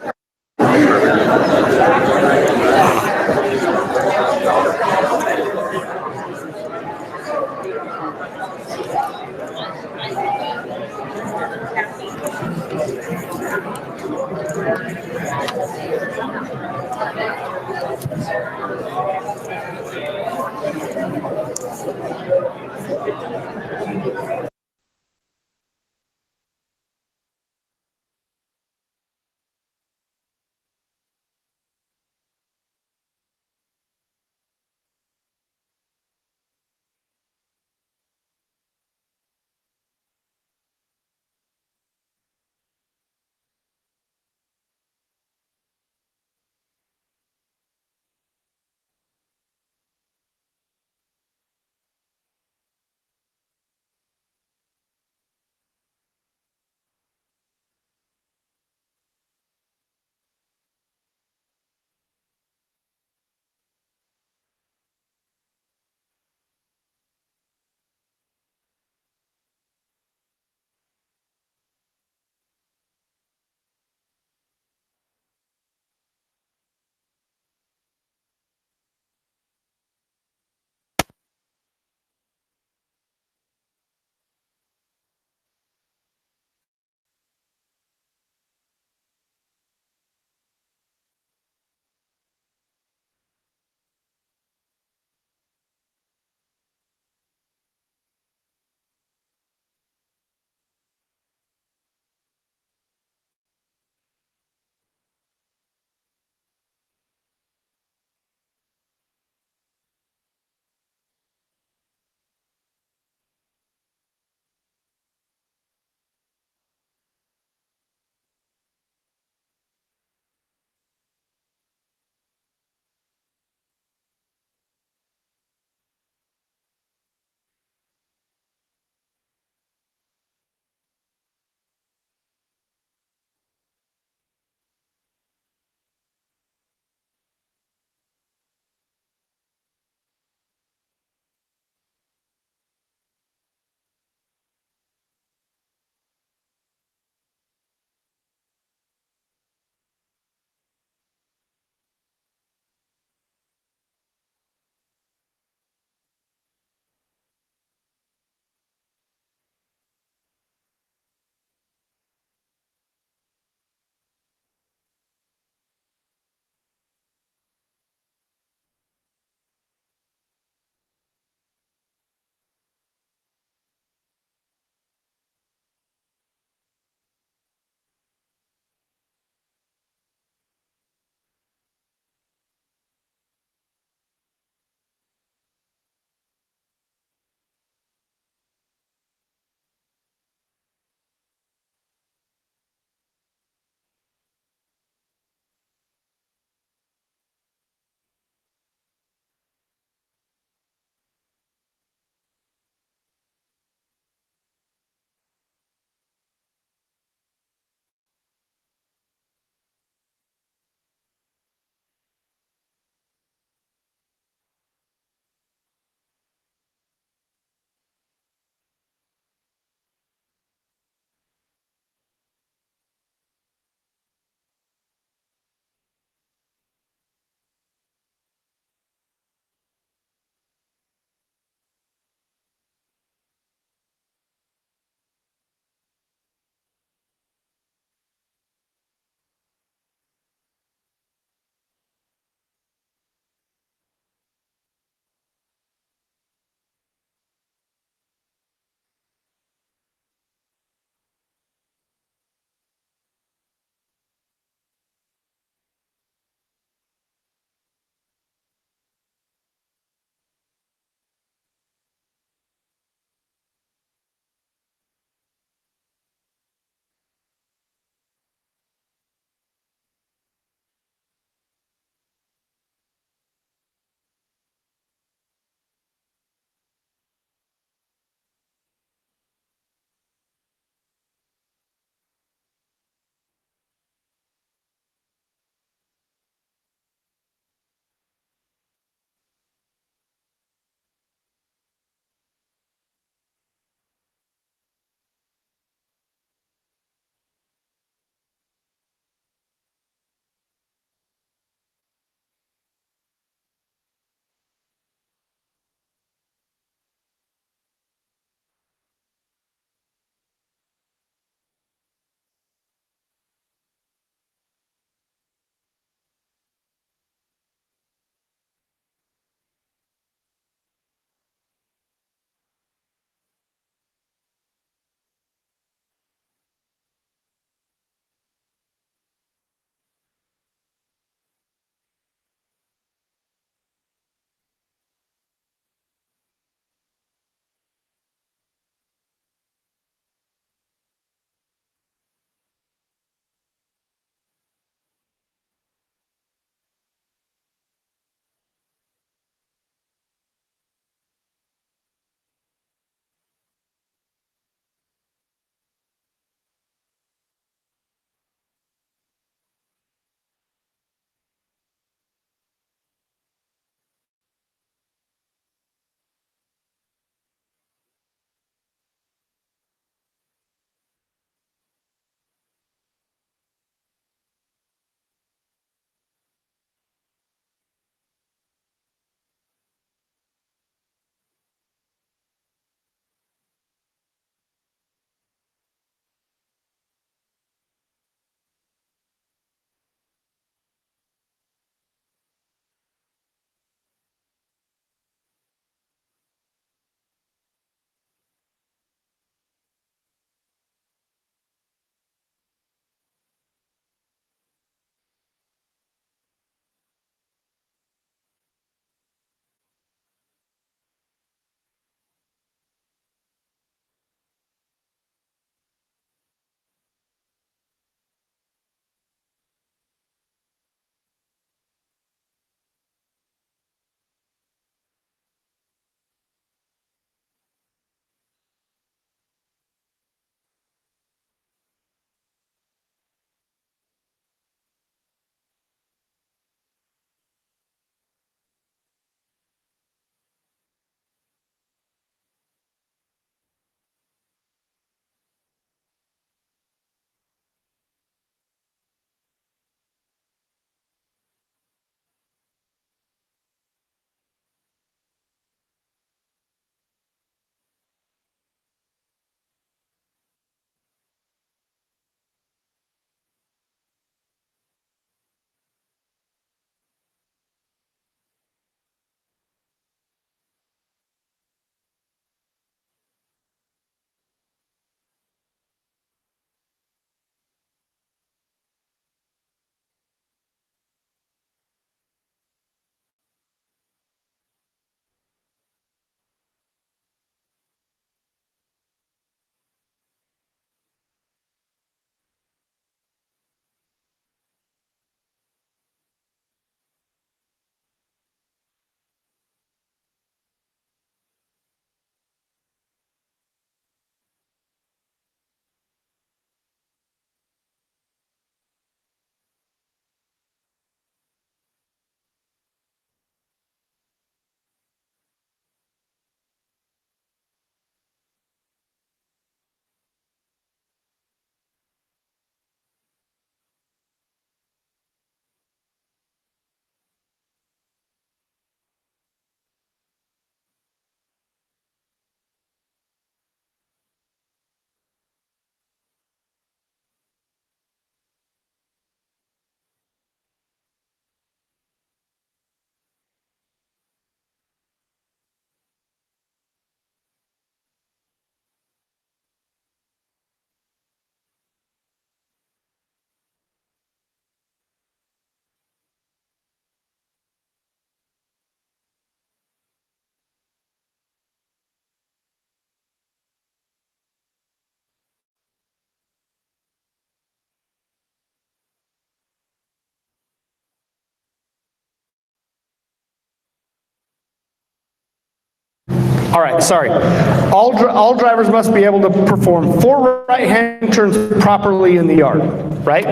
All right, sorry. All drivers must be able to perform 4 right-hand turns properly in the yard, right?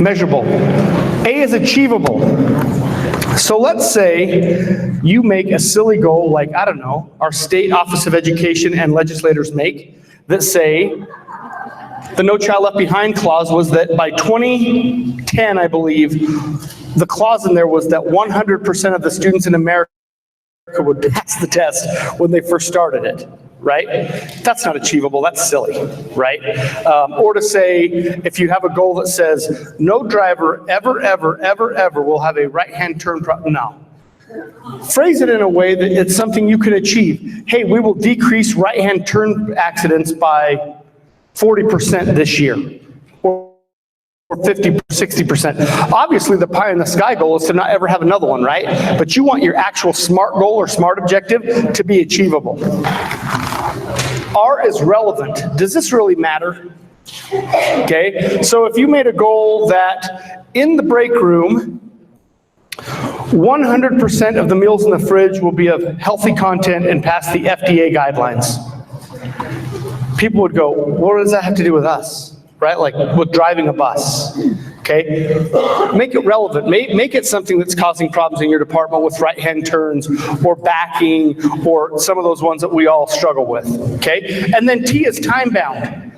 Measurable. A is achievable. So let's say you make a silly goal like, I don't know, our state Office of Education and legislators make, that say, the No Child Left Behind clause was that by 2010, I believe, the clause in there was that 100% of the students in America would pass the test when they first started it, right? That's not achievable, that's silly, right? Or to say, if you have a goal that says, no driver ever will have a right-hand turn, no. Phrase it in a way that it's something you can achieve. Hey, we will decrease right-hand turn accidents by 40% this year, or 50, 60%. Obviously, the pie in the sky goal is to not ever have another one, right? But you want your actual SMART goal or SMART objective to be achievable. R is relevant. Does this really matter? Okay, so if you made a goal that in the break room, 100% of the meals in the fridge will be of healthy content and pass the FDA guidelines. People would go, what does that have to do with us? Right? Like with driving a bus. Okay? Make it relevant. Make it something that's causing problems in your department with right-hand turns or backing or some of those ones that we all struggle with. Okay? And then T is time-bound.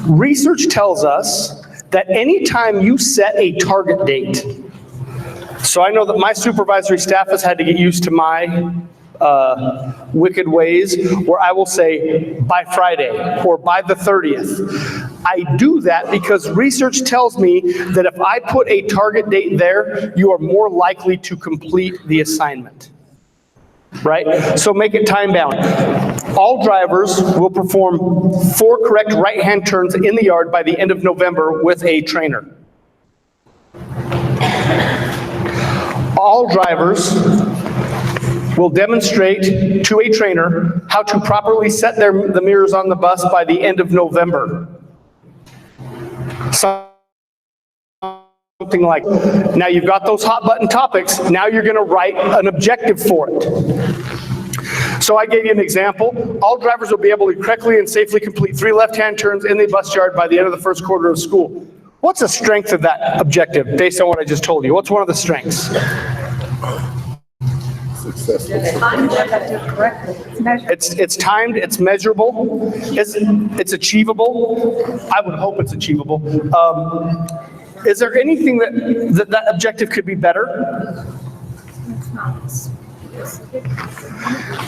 Research tells us that anytime you set a target date, so I know that my supervisory staff has had to get used to my wicked ways, where I will say by Friday or by the 30th. I do that because research tells me that if I put a target date there, you are more likely to complete the assignment. Right? So make it time bound. All drivers will perform 4 correct right-hand turns in the yard by the end of November with a trainer. All drivers will demonstrate to a trainer how to properly set the mirrors on the bus by the end of November. Something like, now you've got those hot button topics, now you're going to write an objective for it. So I gave you an example. All drivers will be able to correctly and safely complete 3 left-hand turns in the bus yard by the end of the first quarter of school. What's the strength of that objective based on what I just told you? What's one of the strengths? It's timed, it's measurable, it's achievable. I would hope it's achievable. Is there anything that objective could be better?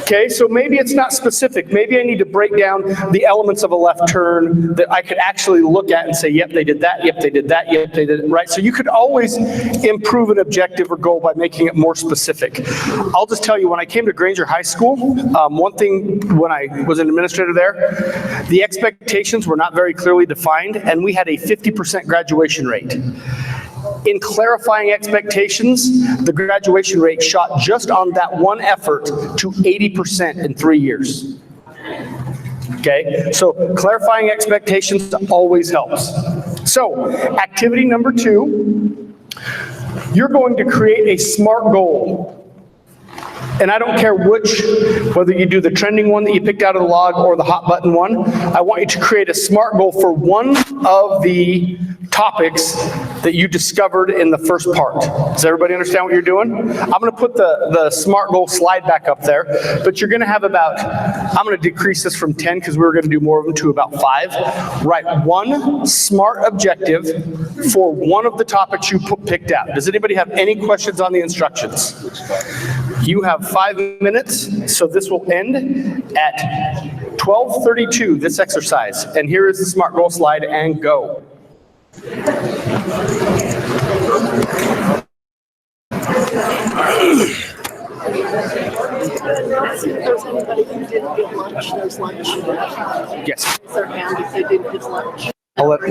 Okay, so maybe it's not specific. Maybe I need to break down the elements of a left turn that I could actually look at and say, yep, they did that, yep, they did that, yep, they did it, right? So you could always improve an objective or goal by making it more specific. I'll just tell you, when I came to Granger High School, one thing when I was an administrator there, the expectations were not very clearly defined, and we had a 50% graduation rate. In clarifying expectations, the graduation rate shot just on that one effort to 80% in 3 years. Okay, so clarifying expectations always helps. So, activity number 2, you're going to create a SMART goal. And I don't care whether you do the trending one that you picked out of the log or the hot button one, I want you to create a SMART goal for one of the topics that you discovered in the first part. Does everybody understand what you're doing? I'm going to put the SMART goal slide back up there, but you're going to have about, I'm going to decrease this from 10 because we were going to do more of them to about 5. Write one SMART objective for one of the topics you picked out. Does anybody have any questions on the instructions? You have 5 minutes, so this will end at 12:32, this exercise. And here is the SMART goal slide, and go. If there's anybody who didn't get lunch, there's lunch. Yes. Raise their hand if they didn't get lunch. I'll let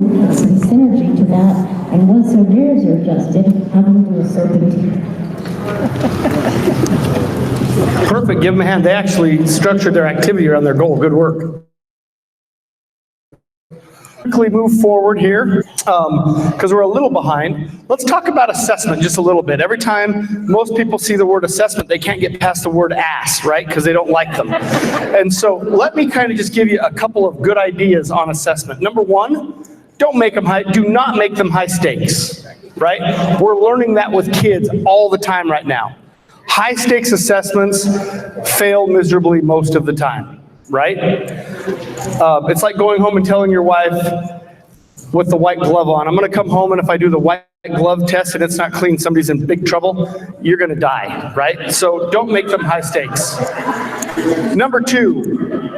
have some synergy to that, and once their gears are adjusted, have them do a serpentine. Perfect, give them a hand. They actually structured their activity around their goal. Good work. Quickly move forward here, because we're a little behind. Let's talk about assessment just a little bit. Every time most people see the word assessment, they can't get past the word ass, right? Because they don't like them. And so let me kind of just give you a couple of good ideas on assessment. Number one, do not make them high stakes, right? We're learning that with kids all the time right now. High stakes assessments fail miserably most of the time, right? It's like going home and telling your wife with the white glove on, I'm gonna come home and if I do the white glove test and it's not clean, somebody's in big trouble, you're gonna die, right? So don't make them high stakes. Number two,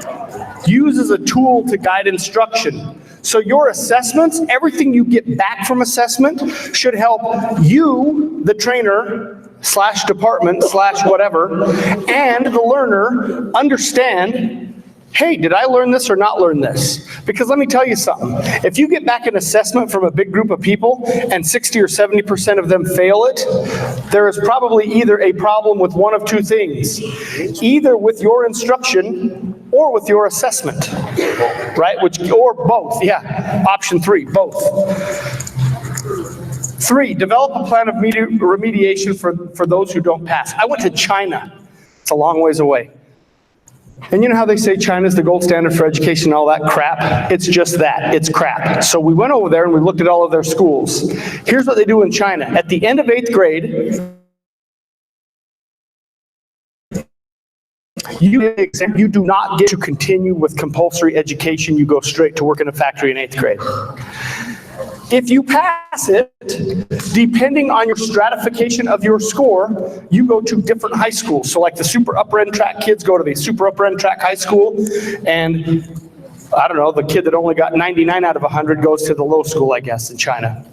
use as a tool to guide instruction. So your assessments, everything you get back from assessment should help you, the trainer, / department / whatever, and the learner understand, hey, did I learn this or not learn this? Because let me tell you something. If you get back an assessment from a big group of people and 60 or 70% of them fail it, there is probably either a problem with one of two things. Either with your instruction or with your assessment, right? Or both, yeah. Option 3, both. 3, develop a plan of remediation for those who don't pass. I went to China. It's a long ways away. And you know how they say China's the gold standard for education and all that crap? It's just that, it's crap. So we went over there and we looked at all of their schools. Here's what they do in China. At the end of 8th grade, you do not get to continue with compulsory education. You go straight to work in a factory in 8th grade. If you pass it, depending on your stratification of your score, you go to different high schools. So like the super upper end track kids go to the super upper end track high school, and I don't know, the kid that only got 99 out of 100 goes to the low school, I guess, in China.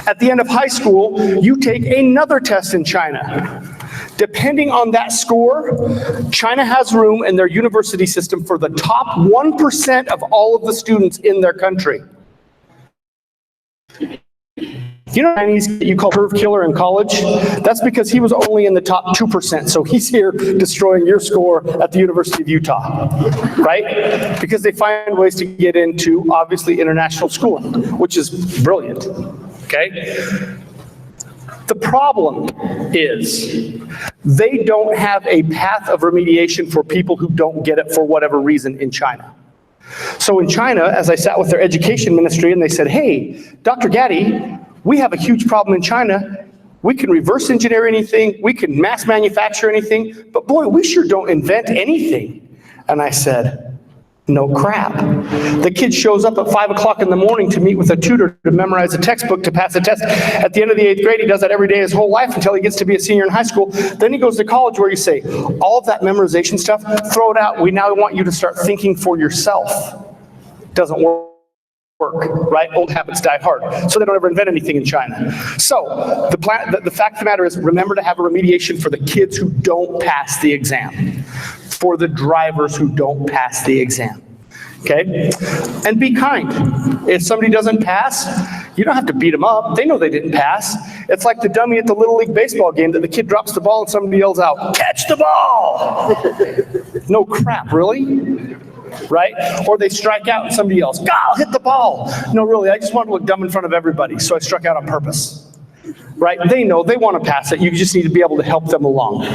At the end of high school, you take another test in China. Depending on that score, China has room in their university system for the top 1% of all of the students in their country. You know Chinese you call curve killer in college? That's because he was only in the top 2%, so he's here destroying your score at the University of Utah, right? Because they find ways to get into, obviously, international schooling, which is brilliant, okay? The problem is they don't have a path of remediation for people who don't get it for whatever reason in China. So in China, as I sat with their education ministry and they said, hey, Dr. Gaddy, we have a huge problem in China. We can reverse engineer anything. We can mass manufacture anything. But boy, we sure don't invent anything. And I said, no crap. The kid shows up at 5 o'clock in the morning to meet with a tutor to memorize a textbook to pass a test. At the end of the 8th grade, he does that every day his whole life until he gets to be a senior in high school. Then he goes to college where you say, all of that memorization stuff, throw it out. We now want you to start thinking for yourself. Doesn't work, right? Old habits die hard. So they don't ever invent anything in China. So the fact of the matter is, remember to have a remediation for the kids who don't pass the exam, for the drivers who don't pass the exam, okay? And be kind. If somebody doesn't pass, you don't have to beat them up. They know they didn't pass. It's like the dummy at the Little League baseball game that the kid drops the ball and somebody yells out, catch the ball! No crap, really? Right? Or they strike out and somebody yells, God, hit the ball. No, really, I just want to look dumb in front of everybody, so I struck out on purpose. Right? They know, they want to pass it. You just need to be able to help them along.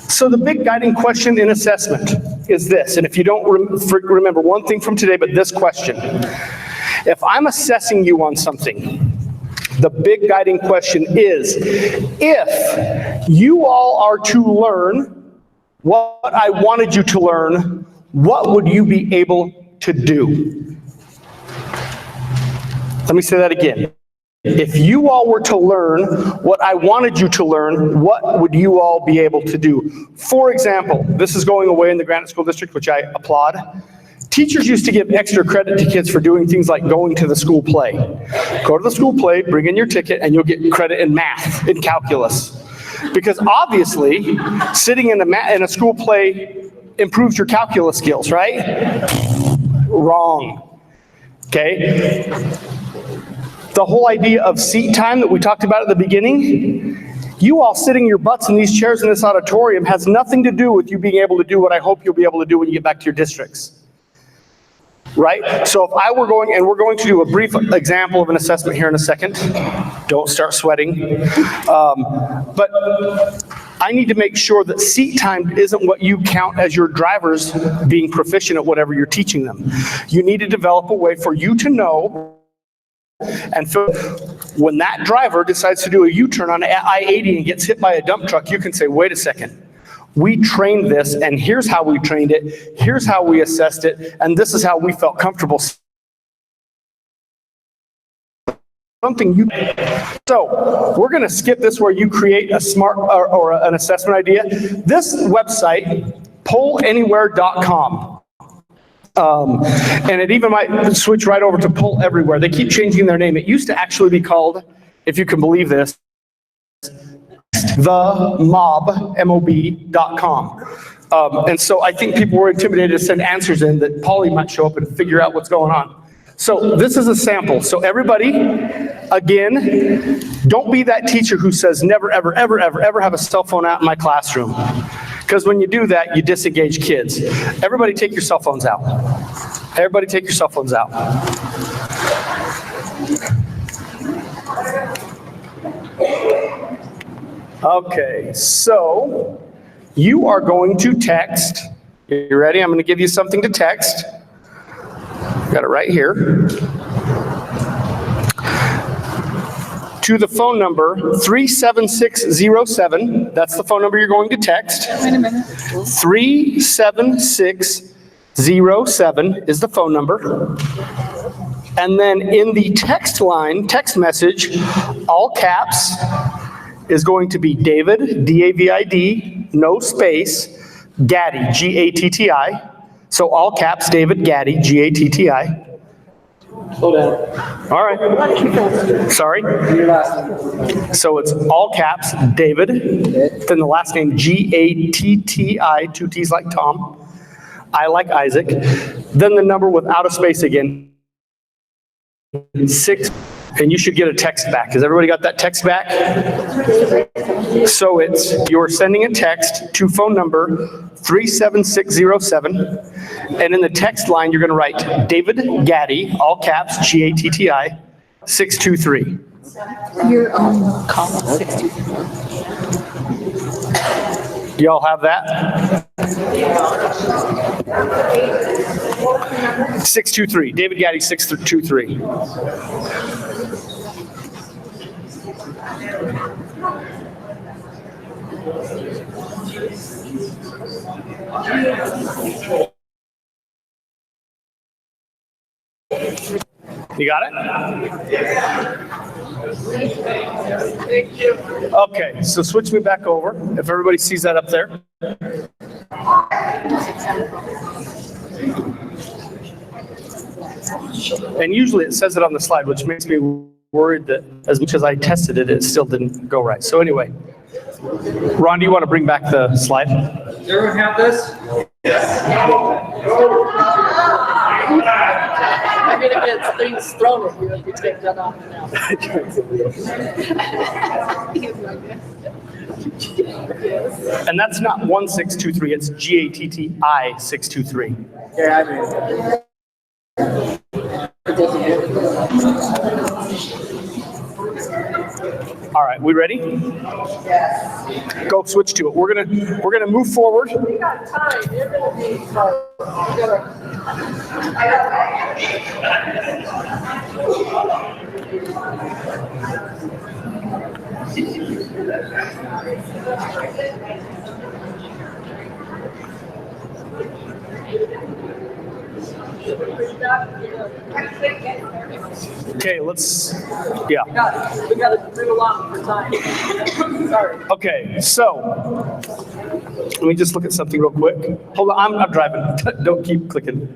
So the big guiding question in assessment is this, and if you don't remember one thing from today, but this question. If I'm assessing you on something, the big guiding question is, if you all are to learn what I wanted you to learn, what would you be able to do? Let me say that again. If you all were to learn what I wanted you to learn, what would you all be able to do? For example, this is going away in the Granite School District, which I applaud. Teachers used to give extra credit to kids for doing things like going to the school play. Go to the school play, bring in your ticket, and you'll get credit in math, in calculus. Because obviously, sitting in a school play improves your calculus skills, right? Wrong. Okay? The whole idea of seat time that we talked about at the beginning, you all sitting your butts in these chairs in this auditorium has nothing to do with you being able to do what I hope you'll be able to do when you get back to your districts. Right? So if I were going, and we're going to do a brief example of an assessment here in a second. Don't start sweating. But I need to make sure that seat time isn't what you count as your drivers being proficient at whatever you're teaching them. You need to develop a way for you to know, and when that driver decides to do a U-turn on I-80 and gets hit by a dump truck, you can say, wait a second. We trained this, and here's how we trained it, here's how we assessed it, and this is how we felt comfortable. Something you. So we're going to skip this where you create a smart or an assessment idea. This website, pollanywhere.com. And it even might switch right over to Poll Everywhere. They keep changing their name. It used to actually be called, if you can believe this, themob.com. And so I think people were intimidated to send answers in that Paulie might show up and figure out what's going on. So this is a sample. So everybody, again, don't be that teacher who says never, ever, ever, ever, ever have a cell phone out in my classroom. Because when you do that, you disengage kids. Everybody take your cell phones out. Everybody take your cell phones out. Okay, so you are going to text. You ready? I'm going to give you something to text. Got it right here. To the phone number 37607. That's the phone number you're going to text. Wait a minute. 37607 is the phone number. And then in the text line, text message, all caps, is going to be David, D-A-V-I-D, no space, Gaddy, G-A-T-T-I. So all caps, David, Gaddy, G-A-T-T-I. Slow down. All right. Sorry? Your last name. So it's all caps, David, then the last name, G-A-T-T-I, two T's like Tom, I like Isaac, then the number without a space again, 6, and you should get a text back. Has everybody got that text back? So you're sending a text to phone number 37607, and in the text line, you're going to write David Gaddy, all caps, G-A-T-T-I, 623. You're on call 623. Y'all have that? 623, David Gaddy, 623. You got it? Thank you. Okay, so switch me back over, if everybody sees that up there. And usually it says it on the slide, which makes me worried that as much as I tested it, it still didn't go right. So anyway, Ron, do you want to bring back the slide? Does everyone have this? I'm gonna get things thrown at you if you take that off now. And that's not 1623, it's G-A-T-T-I 623. Yeah, I mean. All right, we ready? Yes. Go switch to it. We're gonna move forward. We got time, you're gonna be, Okay, let's, we gotta move along for time. Sorry. okay, so, let me just look at something real quick. Hold on, I'm driving, don't keep clicking.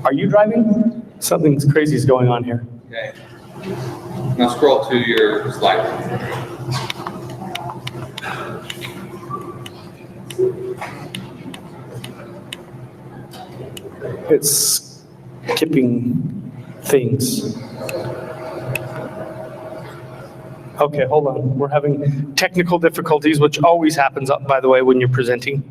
Are you driving? Something crazy is going on here. Okay. Now scroll to your slide. It's skipping things. Okay, hold on. We're having technical difficulties, which always happens, by the way, when you're presenting.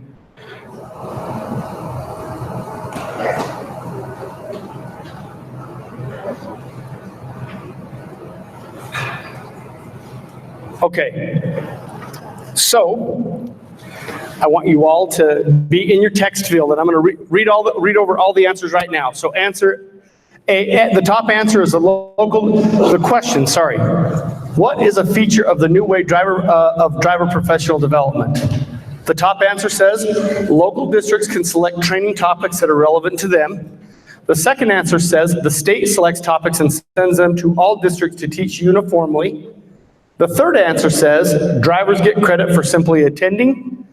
Okay, so I want you all to be in your text field, and I'm going to read over all the answers right now. So answer A. The top answer is the question. Sorry, what is a feature of the new way driver professional development? The top answer says local districts can select training topics that are relevant to them. The second answer says the state selects topics and sends them to all districts to teach uniformly. The third answer says drivers get credit for simply attending.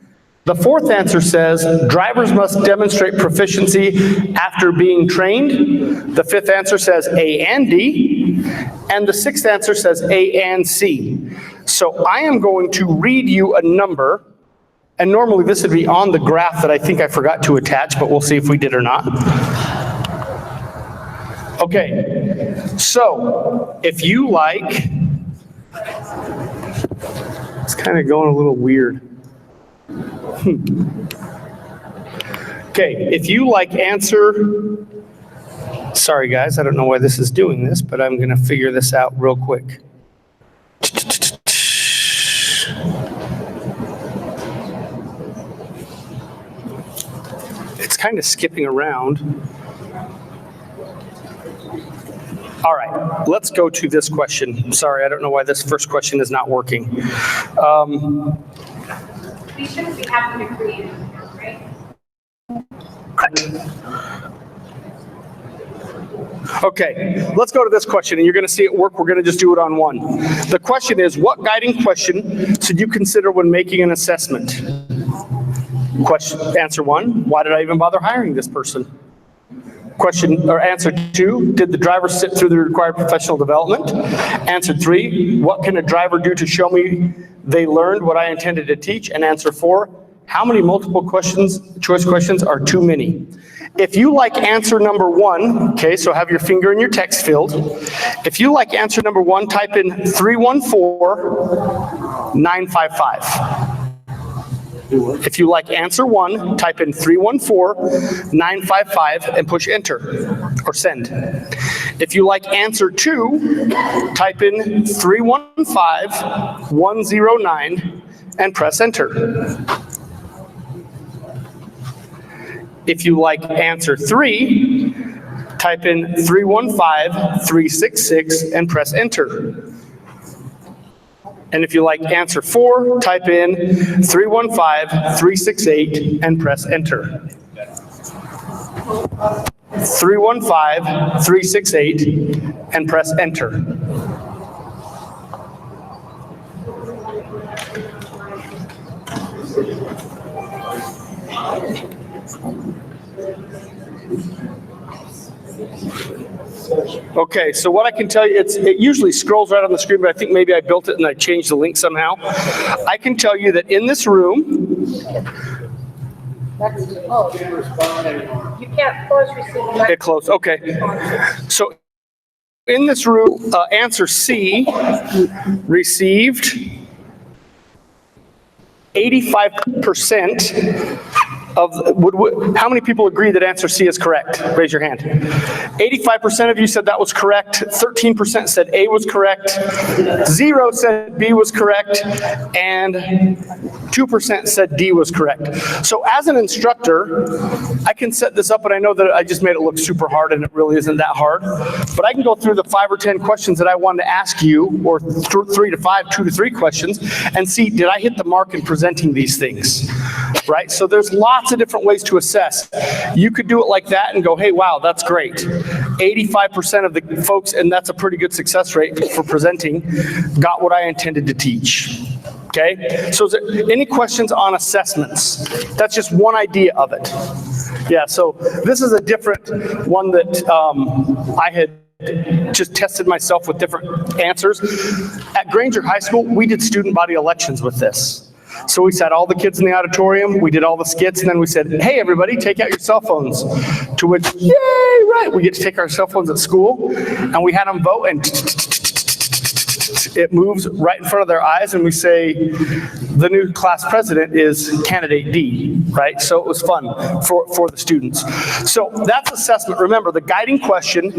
The fourth answer says drivers must demonstrate proficiency after being trained. The fifth answer says A and D. And the sixth answer says A and C. So I am going to read you a number, and normally this would be on the graph that I think I forgot to attach, but we'll see if we did or not. Okay, so if you like, it's kind of going a little weird. Okay, if you like answer, sorry guys, I don't know why this is doing this, but I'm gonna figure this out real quick. It's kind of skipping around. All right, let's go to this question. Sorry, I don't know why this first question is not working. We shouldn't be having to create it, right? Correct. Okay, let's go to this question, and you're going to see it work. We're going to just do it on one. The question is, what guiding question should you consider when making an assessment? Question, answer one, why did I even bother hiring this person? Question, or answer two, did the driver sit through the required professional development? Answer three, what can a driver do to show me they learned what I intended to teach? And answer four, how many multiple choice questions are too many? If you like answer number one, okay, so have your finger in your text field. If you like answer number one, type in 314-955. If you like answer one, type in 314-955 and push enter or send. If you like answer two, type in 315-109 and press enter. If you like answer three, type in 315-366 and press enter. And if you like answer four, type in 315-368 and press enter. 315-368 and press enter. Okay, so what I can tell you, it usually scrolls right on the screen, but I think maybe I built it and I changed the link somehow. I can tell you that in this room, You can't close receive. it closed, okay. So in this room, answer C received 85% of, how many people agree that answer C is correct? Raise your hand. 85% of you said that was correct. 13% said A was correct. 0 said B was correct. And 2% said D was correct. So as an instructor, I can set this up, and I know that I just made it look super hard, and it really isn't that hard. But I can go through the 5 or 10 questions that I wanted to ask you, or 3 to 5, 2 to 3 questions, and see, did I hit the mark in presenting these things? Right? So there's lots of different ways to assess. You could do it like that and go, hey, wow, that's great. 85% of the folks, and that's a pretty good success rate for presenting, got what I intended to teach. Okay? So is there any questions on assessments? That's just one idea of it. Yeah, so this is a different one that I had just tested myself with different answers. At Granger High School, we did student body elections with this. So we sat all the kids in the auditorium, we did all the skits, and then we said, hey, everybody, take out your cell phones. To which, yay, right, we get to take our cell phones at school, and we had them vote, and it moves right in front of their eyes, and we say, the new class president is candidate D, right? So it was fun for the students. So that's assessment. Remember, the guiding question,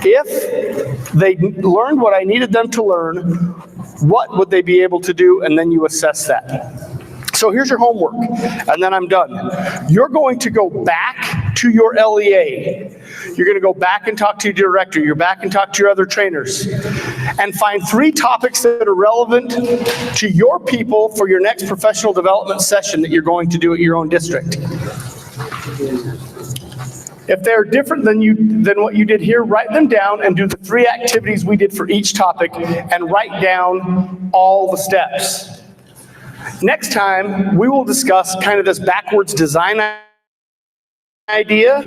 if they learned what I needed them to learn, what would they be able to do? And then you assess that. So here's your homework, and then I'm done. You're going to go back to your LEA. You're going to go back and talk to your director. You're back and talk to your other trainers. And find 3 topics that are relevant to your people for your next professional development session that you're going to do at your own district. If they're different than what you did here, write them down and do the 3 activities we did for each topic and write down all the steps. Next time, we will discuss kind of this backwards design idea.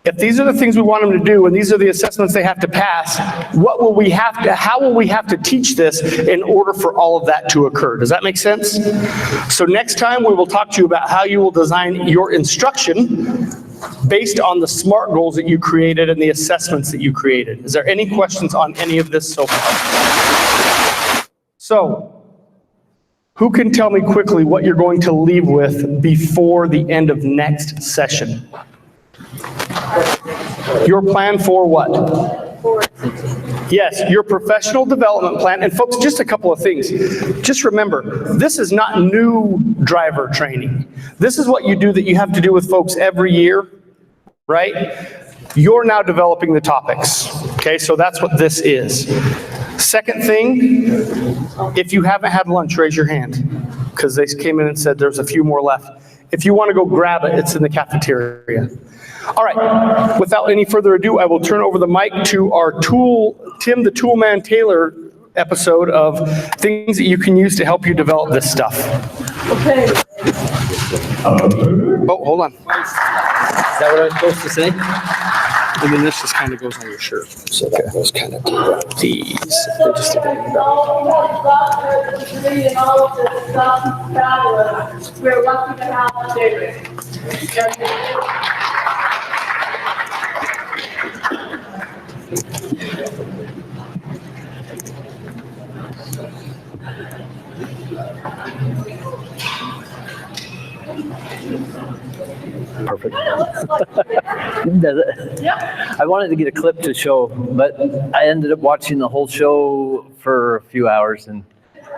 If these are the things we want them to do and these are the assessments they have to pass, how will we have to teach this in order for all of that to occur? Does that make sense? So next time, we will talk to you about how you will design your instruction based on the SMART goals that you created and the assessments that you created. Is there any questions on any of this so far? So, who can tell me quickly what you're going to leave with before the end of next session? Your plan for what? Yes, your professional development plan. And folks, just a couple of things. Just remember, this is not new driver training. This is what you do that you have to do with folks every year, right? You're now developing the topics. Okay, so that's what this is. Second thing, if you haven't had lunch, raise your hand, because they came in and said there's a few more left. If you want to go grab it, it's in the cafeteria. All right, without any further ado, I will turn over the mic to our Tim the Toolman Taylor episode of things that you can use to help you develop this stuff. Okay. Oh, hold on. Is that what I'm supposed to say? And then this just kind of goes on your shirt. So that goes kind of to these. We're lucky to have David. Perfect. Does it? Yeah. I wanted to get a clip to show, but I ended up watching the whole show for a few hours, and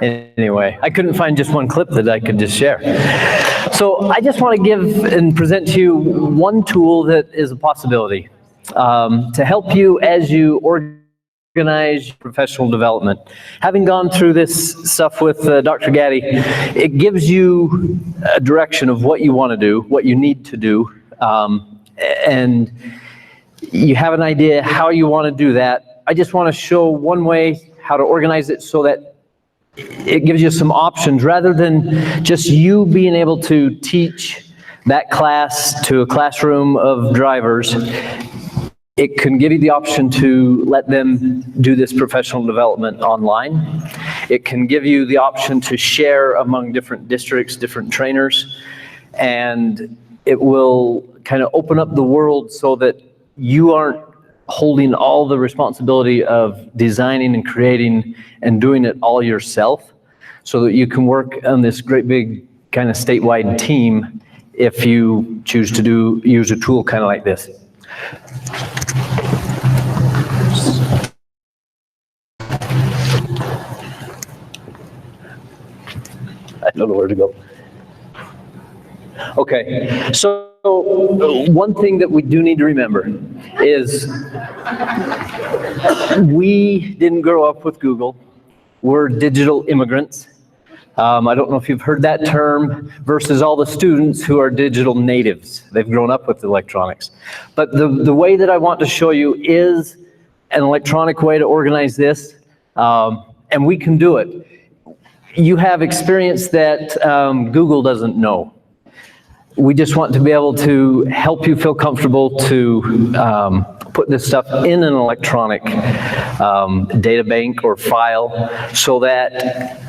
anyway, I couldn't find just one clip that I could just share. So I just want to give and present to you one tool that is a possibility to help you as you organize professional development. Having gone through this stuff with Dr. Gaddy, it gives you a direction of what you want to do, what you need to do, and you have an idea how you want to do that. I just want to show one way how to organize it so that it gives you some options rather than just you being able to teach that class to a classroom of drivers. It can give you the option to let them do this professional development online. It can give you the option to share among different districts, different trainers, and it will kind of open up the world so that you aren't holding all the responsibility of designing and creating and doing it all yourself, so that you can work on this great big kind of statewide team if you choose to use a tool kind of like this. I don't know where to go. Okay, so one thing that we do need to remember is we didn't grow up with Google. We're digital immigrants. I don't know if you've heard that term versus all the students who are digital natives. They've grown up with electronics. But the way that I want to show you is an electronic way to organize this, and we can do it. You have experience that Google doesn't know. We just want to be able to help you feel comfortable to put this stuff in an electronic data bank or file so that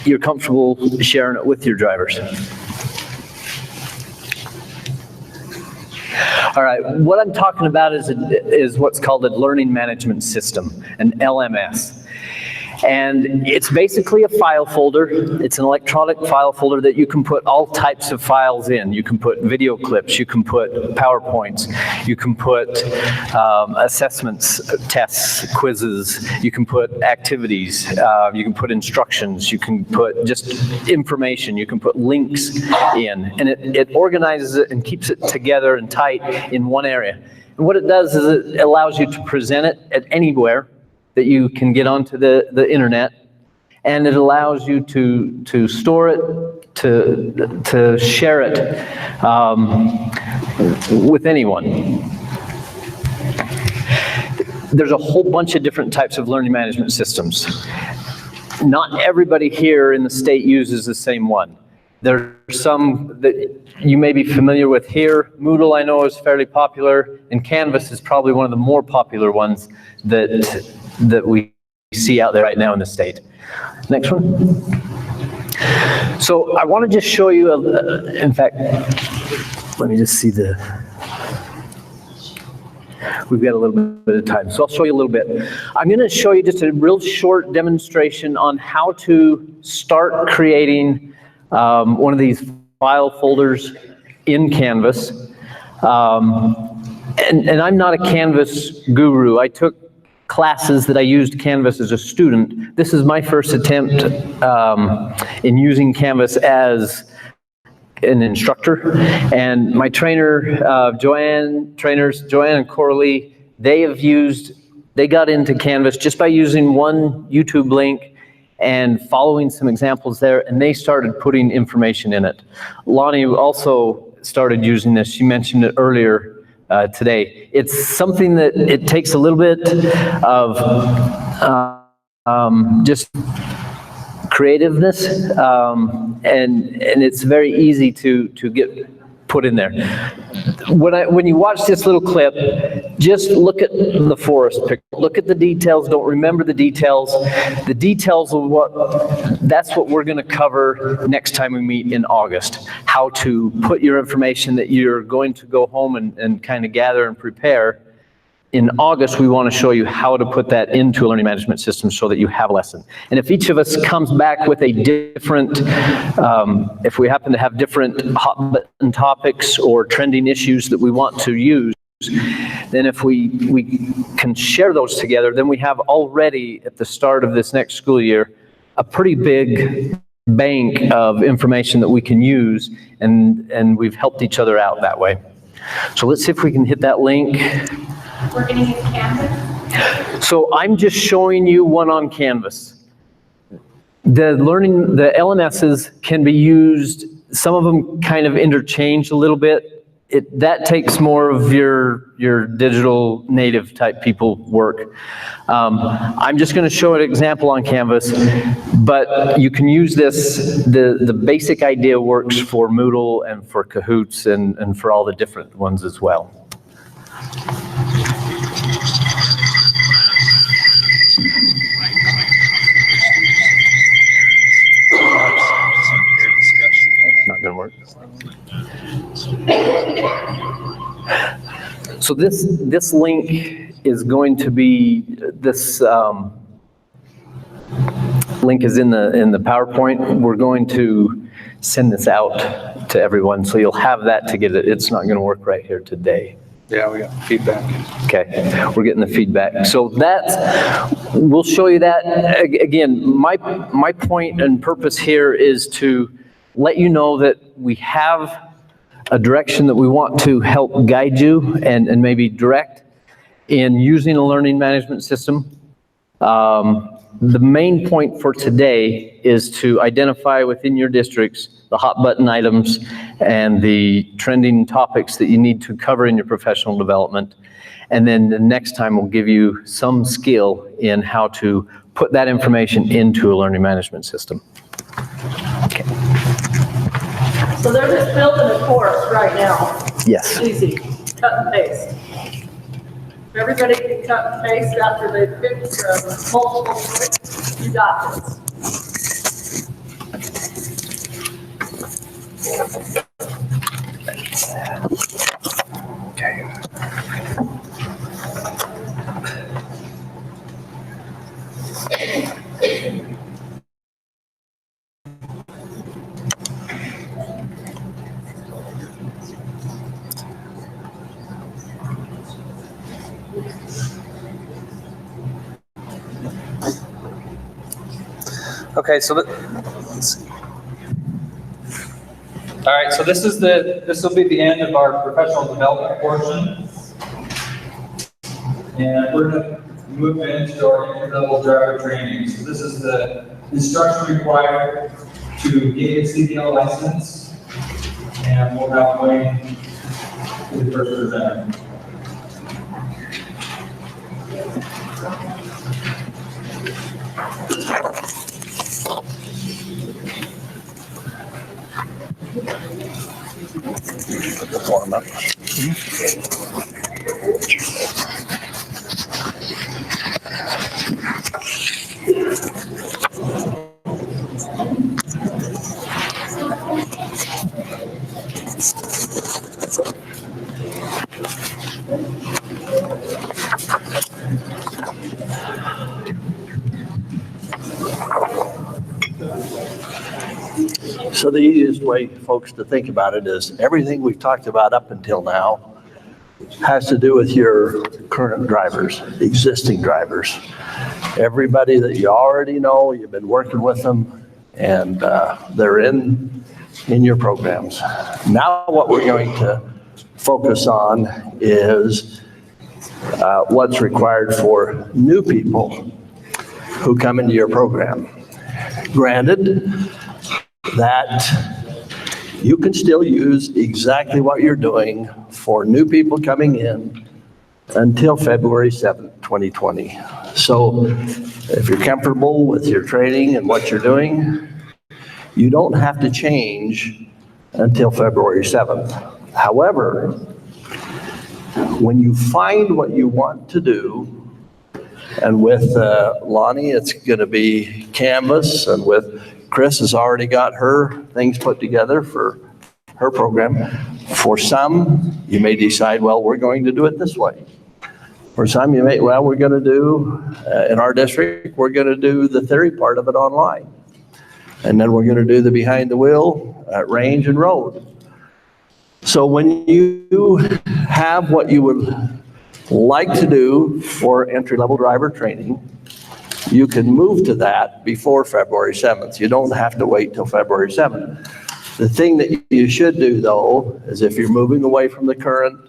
you're comfortable sharing it with your drivers. All right, what I'm talking about is what's called a learning management system, an LMS. And it's basically a file folder. It's an electronic file folder that you can put all types of files in. You can put video clips, you can put PowerPoints, you can put assessments, tests, quizzes, you can put activities, you can put instructions, you can put just information, you can put links in. And it organizes it and keeps it together and tight in one area. And what it does is it allows you to present it at anywhere that you can get onto the internet, and it allows you to store it, to share it with anyone. There's a whole bunch of different types of learning management systems. Not everybody here in the state uses the same one. There's some that you may be familiar with here. Moodle, I know, is fairly popular, and Canvas is probably one of the more popular ones that we see out there right now in the state. Next one. So I want to just show you, in fact, let me just see we've got a little bit of time, so I'll show you a little bit. I'm going to show you just a real short demonstration on how to start creating one of these file folders in Canvas. And I'm not a Canvas guru. I took classes that I used Canvas as a student. This is my first attempt in using Canvas as an instructor. And my trainer, Joanne and Coralie, they got into Canvas just by using one YouTube link and following some examples there, and they started putting information in it. Lonnie also started using this. She mentioned it earlier today. It's something that it takes a little bit of just creativeness, and it's very easy to get put in there. When you watch this little clip, just look at the forest picture. Look at the details. Don't remember the details. The details of that's what we're going to cover next time we meet in August. How to put your information that you're going to go home and kind of gather and prepare. In August, we want to show you how to put that into a learning management system so that you have a lesson. And if each of us comes back with a different, if we happen to have different hot button topics or trending issues that we want to use, then if we can share those together, then we have already at the start of this next school year a pretty big bank of information that we can use, and we've helped each other out that way. So let's see if we can hit that link. We're going to use Canvas? So I'm just showing you one on Canvas. The LMSs can be used, some of them kind of interchange a little bit. That takes more of your digital native type people work. I'm just going to show an example on Canvas, but you can use this, the basic idea works for Moodle and for Kahoots and for all the different ones as well. Not going to work. So this link is going to be, this link is in the PowerPoint. We're going to send this out to everyone, so you'll have that to get it. It's not going to work right here today. Yeah, we got feedback. Okay, we're getting the feedback. So we'll show you that. Again, my point and purpose here is to let you know that we have a direction that we want to help guide you and maybe direct in using a learning management system. The main point for today is to identify within your districts the hot button items and the trending topics that you need to cover in your professional development. And then the next time we'll give you some skill in how to put that information into a learning management system. Okay. So they're just building a course right now. Yes. Easy, cut and paste. Everybody can cut and paste after they fix multiple clicks. You got this. Okay, so let's see. All right, so this will be the end of our professional development portion. And we're gonna move into our entry-level driver training. So this is the instruction required to get a CDL license. And we'll have Wayne be the first presenter. Warm up. So the easiest way, folks, to think about it is everything we've talked about up until now has to do with your current drivers, existing drivers. Everybody that you already know, you've been working with them, and they're in your programs. Now what we're going to focus on is what's required for new people who come into your program. Granted, that you can still use exactly what you're doing for new people coming in until February 7th, 2020. So if you're comfortable with your training and what you're doing, you don't have to change until February 7th. However, when you find what you want to do, and with Lonnie, it's going to be Canvas, and with Chris has already got her things put together for her program. For some, you may decide, well, we're going to do it this way. For some, you may, well, we're going to do, in our district, we're going to do the theory part of it online. And then we're going to do the behind the wheel, range and road. So when you have what you would like to do for entry-level driver training, you can move to that before February 7th. You don't have to wait till February 7th. The thing that you should do, though, is if you're moving away from the current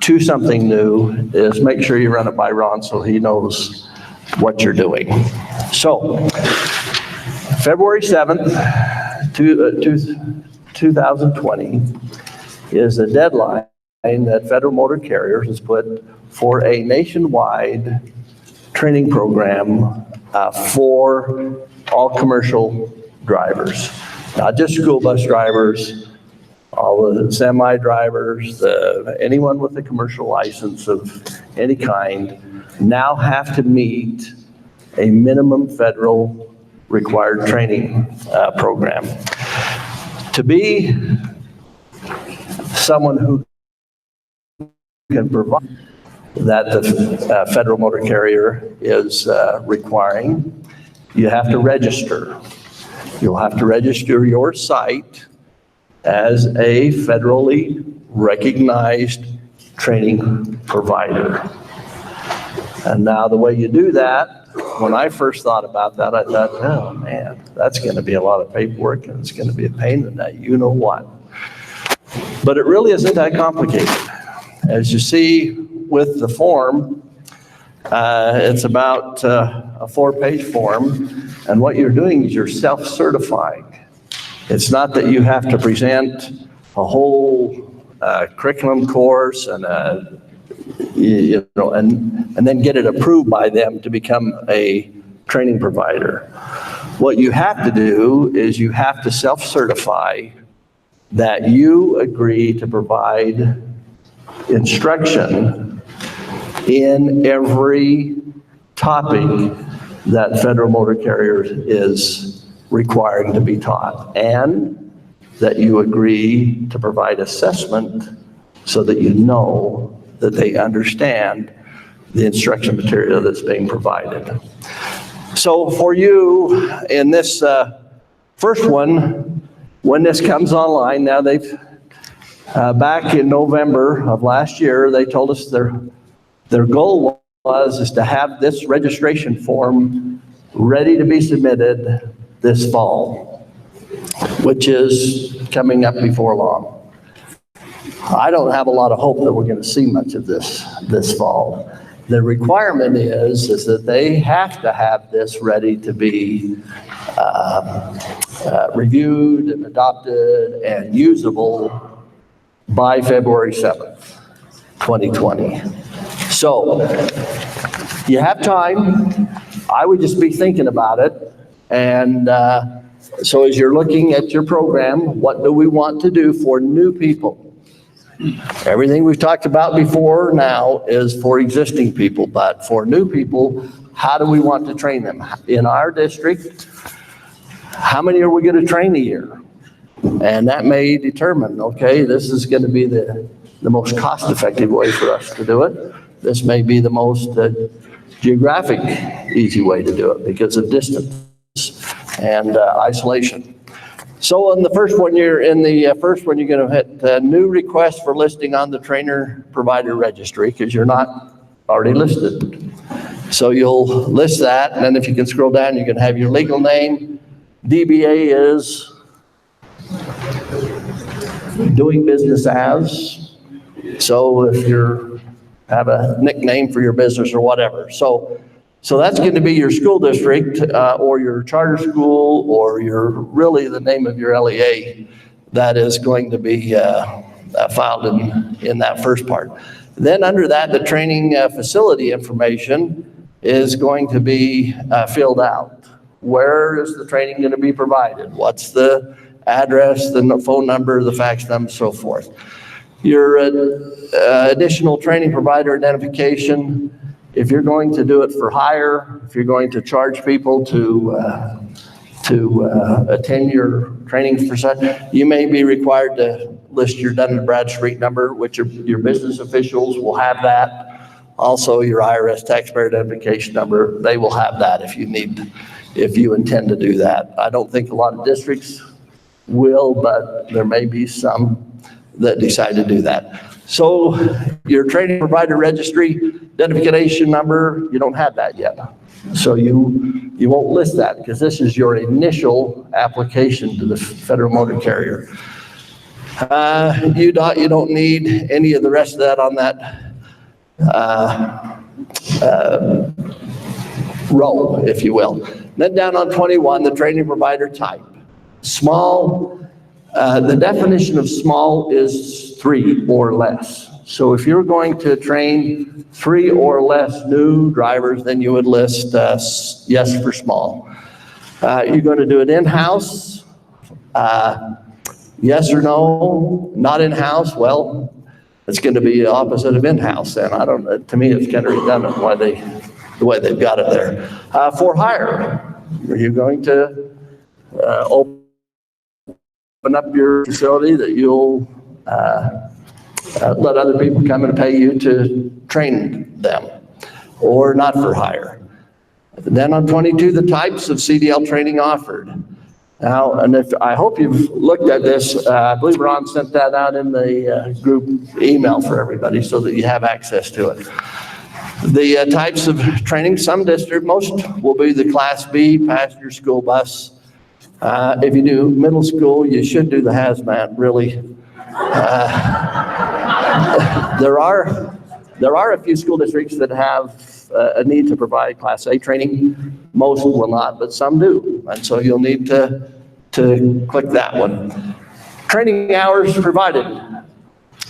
to something new, is make sure you run it by Ron so he knows what you're doing. So, February 7th, 2020 is the deadline that Federal Motor Carriers has put for a nationwide training program for all commercial drivers, not just school bus drivers, all the semi drivers, anyone with a commercial license of any kind now have to meet a minimum federal required training program. To be someone who can provide that the Federal Motor Carrier is requiring, you have to register. You'll have to register your site as a federally recognized training provider. And now the way you do that, when I first thought about that, I thought, oh man, that's going to be a lot of paperwork and it's going to be a pain in that you know what. But it really isn't that complicated. As you see with the form, it's about a 4-page form, and what you're doing is you're self-certifying. It's not that you have to present a whole curriculum course and and then get it approved by them to become a training provider. What you have to do is you have to self-certify that you agree to provide instruction in every topic that Federal Motor Carriers is requiring to be taught. And that you agree to provide assessment so that you know that they understand the instruction material that's being provided. So for you in this first one, when this comes online, now they've, back in November of last year, they told us their goal is to have this registration form ready to be submitted this fall, which is coming up before long. I don't have a lot of hope that we're going to see much of this fall. The requirement is that they have to have this ready to be reviewed and adopted and usable by February 7th, 2020. So you have time. I would just be thinking about it. And so as you're looking at your program, what do we want to do for new people? Everything we've talked about before now is for existing people, but for new people, how do we want to train them? In our district, how many are we going to train a year? And that may determine, okay, this is going to be the most cost-effective way for us to do it. This may be the most geographic easy way to do it because of distance and isolation. So in the first one, you're going to hit new request for listing on the trainer provider registry because you're not already listed. So you'll list that, and then if you can scroll down, you can have your legal name. DBA is doing business as. So if you have a nickname for your business or whatever. So that's going to be your school district or your charter school or really the name of your LEA that is going to be filed in that first part. Then under that, the training facility information is going to be filled out. Where is the training going to be provided? What's the address, the phone number, the fax number, so forth. Your additional training provider identification. If you're going to do it for hire, if you're going to charge people to attend your training for such, you may be required to list your Dun & Bradstreet number, which your business officials will have that. Also, your IRS taxpayer identification number, they will have that if you intend to do that. I don't think a lot of districts will, but there may be some that decide to do that. So your training provider registry identification number, you don't have that yet. So you won't list that because this is your initial application to the federal motor carrier. You don't need any of the rest of that on that row, if you will. Then down on 21, the training provider type. Small, the definition of small is 3 or less. So if you're going to train 3 or less new drivers, then you would list yes for small. You're going to do it in-house, yes or no, not in-house. Well, it's going to be the opposite of in-house. And to me, it's kind of redundant the way they've got it there. For hire, are you going to open up your facility that you'll let other people come and pay you to train them, or not for hire? Then on 22, the types of CDL training offered. Now, and I hope you've looked at this. I believe Ron sent that out in the group email for everybody so that you have access to it. The types of training, most will be the Class B passenger school bus. If you do middle school, you should do the hazmat, really. There are a few school districts that have a need to provide Class A training. Most will not, but some do. And so you'll need to click that one. Training hours provided.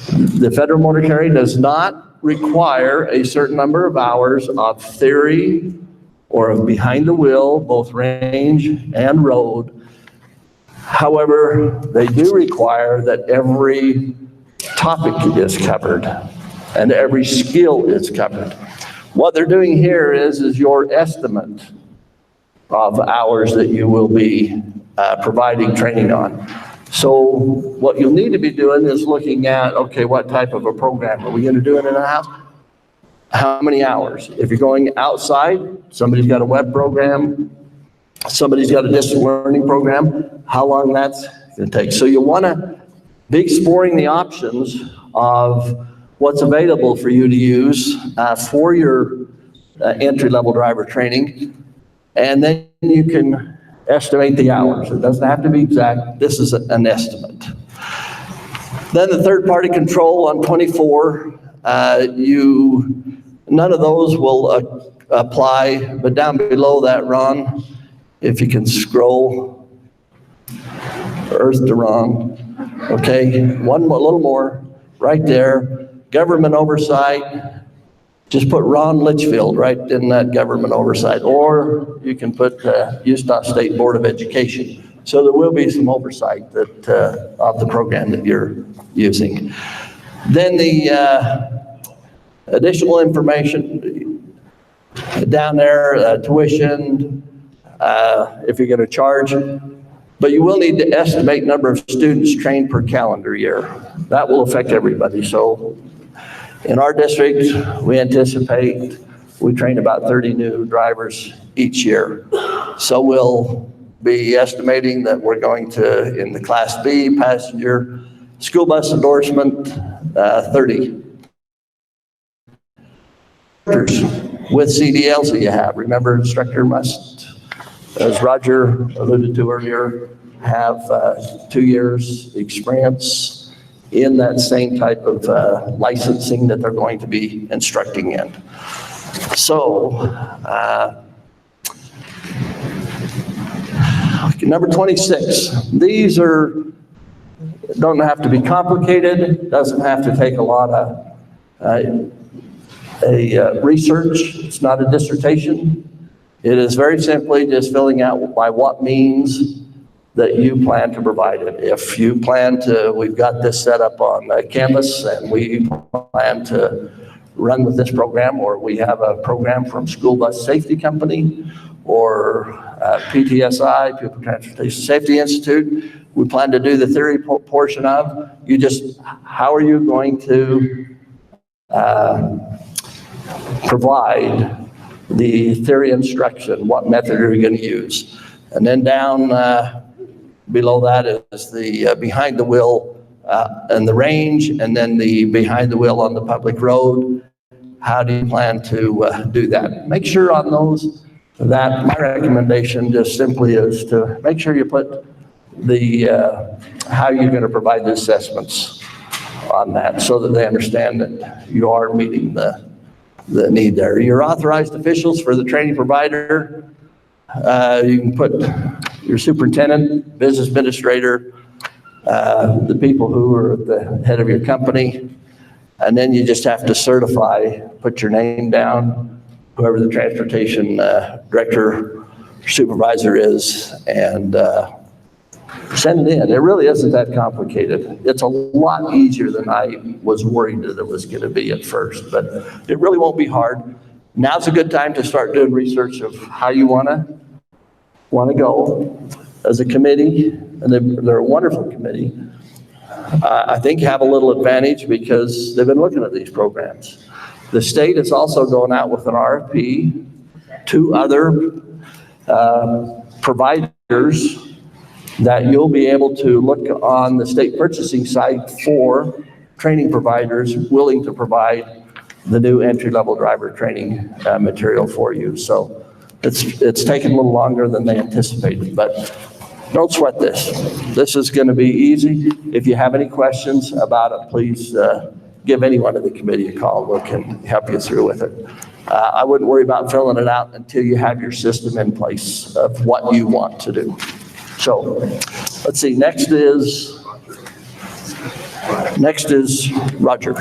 The federal motor carrier does not require a certain number of hours of theory or of behind the wheel, both range and road. However, they do require that every topic is covered and every skill is covered. What they're doing here is your estimate of hours that you will be providing training on. So what you'll need to be doing is looking at, okay, what type of a program? Are we going to do it in a house? How many hours? If you're going outside, somebody's got a web program, somebody's got a distance learning program, how long that's going to take. So you want to be exploring the options of what's available for you to use for your entry-level driver training, and then you can estimate the hours. It doesn't have to be exact. This is an estimate. Then the third-party control on 24, none of those will apply, but down below that, Ron, if you can scroll earth to Ron, okay, a little more, right there, government oversight, just put Ron Litchfield right in that government oversight, or you can put Utah State Board of Education. So there will be some oversight that of the program that you're using. Then the additional information down there, tuition, if you're going to charge, but you will need to estimate number of students trained per calendar year. That will affect everybody. So in our district, we anticipate we train about 30 new drivers each year. So we'll be estimating that we're going to, in the Class B passenger school bus endorsement, 30 with CDLs that you have. Remember, instructor must, as Roger alluded to earlier, have 2 years experience in that same type of licensing that they're going to be instructing in. So, number 26, these don't have to be complicated, doesn't have to take a lot of research. It's not a dissertation. It is very simply just filling out by what means that you plan to provide it. If you plan to, we've got this set up on Canvas and we plan to run with this program, or we have a program from School Bus Safety Company or PTSI, Pupil Transportation Safety Institute, we plan to do the theory portion of, how are you going to provide the theory instruction? What method are you going to use? And then down below that is the behind the wheel and the range, and then the behind the wheel on the public road. How do you plan to do that? Make sure on those that my recommendation just simply is to make sure you put the how you're going to provide the assessments on that so that they understand that you are meeting the need there. Your authorized officials for the training provider, you can put your superintendent, business administrator, the people who are at the head of your company, and then you just have to certify, put your name down, whoever the transportation director, supervisor is, and send it in. It really isn't that complicated. It's a lot easier than I was worried that it was going to be at first, but it really won't be hard. Now's a good time to start doing research of how you want to go as a committee, and they're a wonderful committee. I think have a little advantage because they've been looking at these programs. The state is also going out with an RFP to other providers that you'll be able to look on the state purchasing site for training providers willing to provide the new entry-level driver training material for you. So it's taken a little longer than they anticipated, but don't sweat this. This is going to be easy. If you have any questions about it, please give anyone in the committee a call. We can help you through with it. I wouldn't worry about filling it out until you have your system in place of what you want to do. So let's see, next is Roger.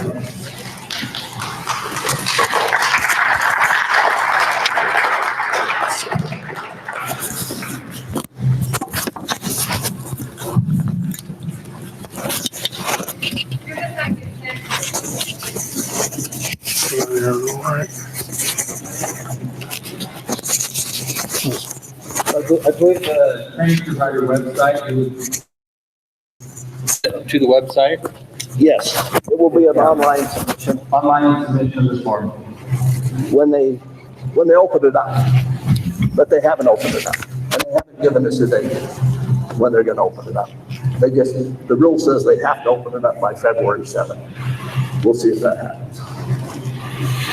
I believe the training provider website, to the website? Yes, it will be an online submission Online submission this morning. when they open it up. But they haven't opened it up, and they haven't given us a date when they're gonna open it up. The rule says they have to open it up by February 7th. We'll see if that happens.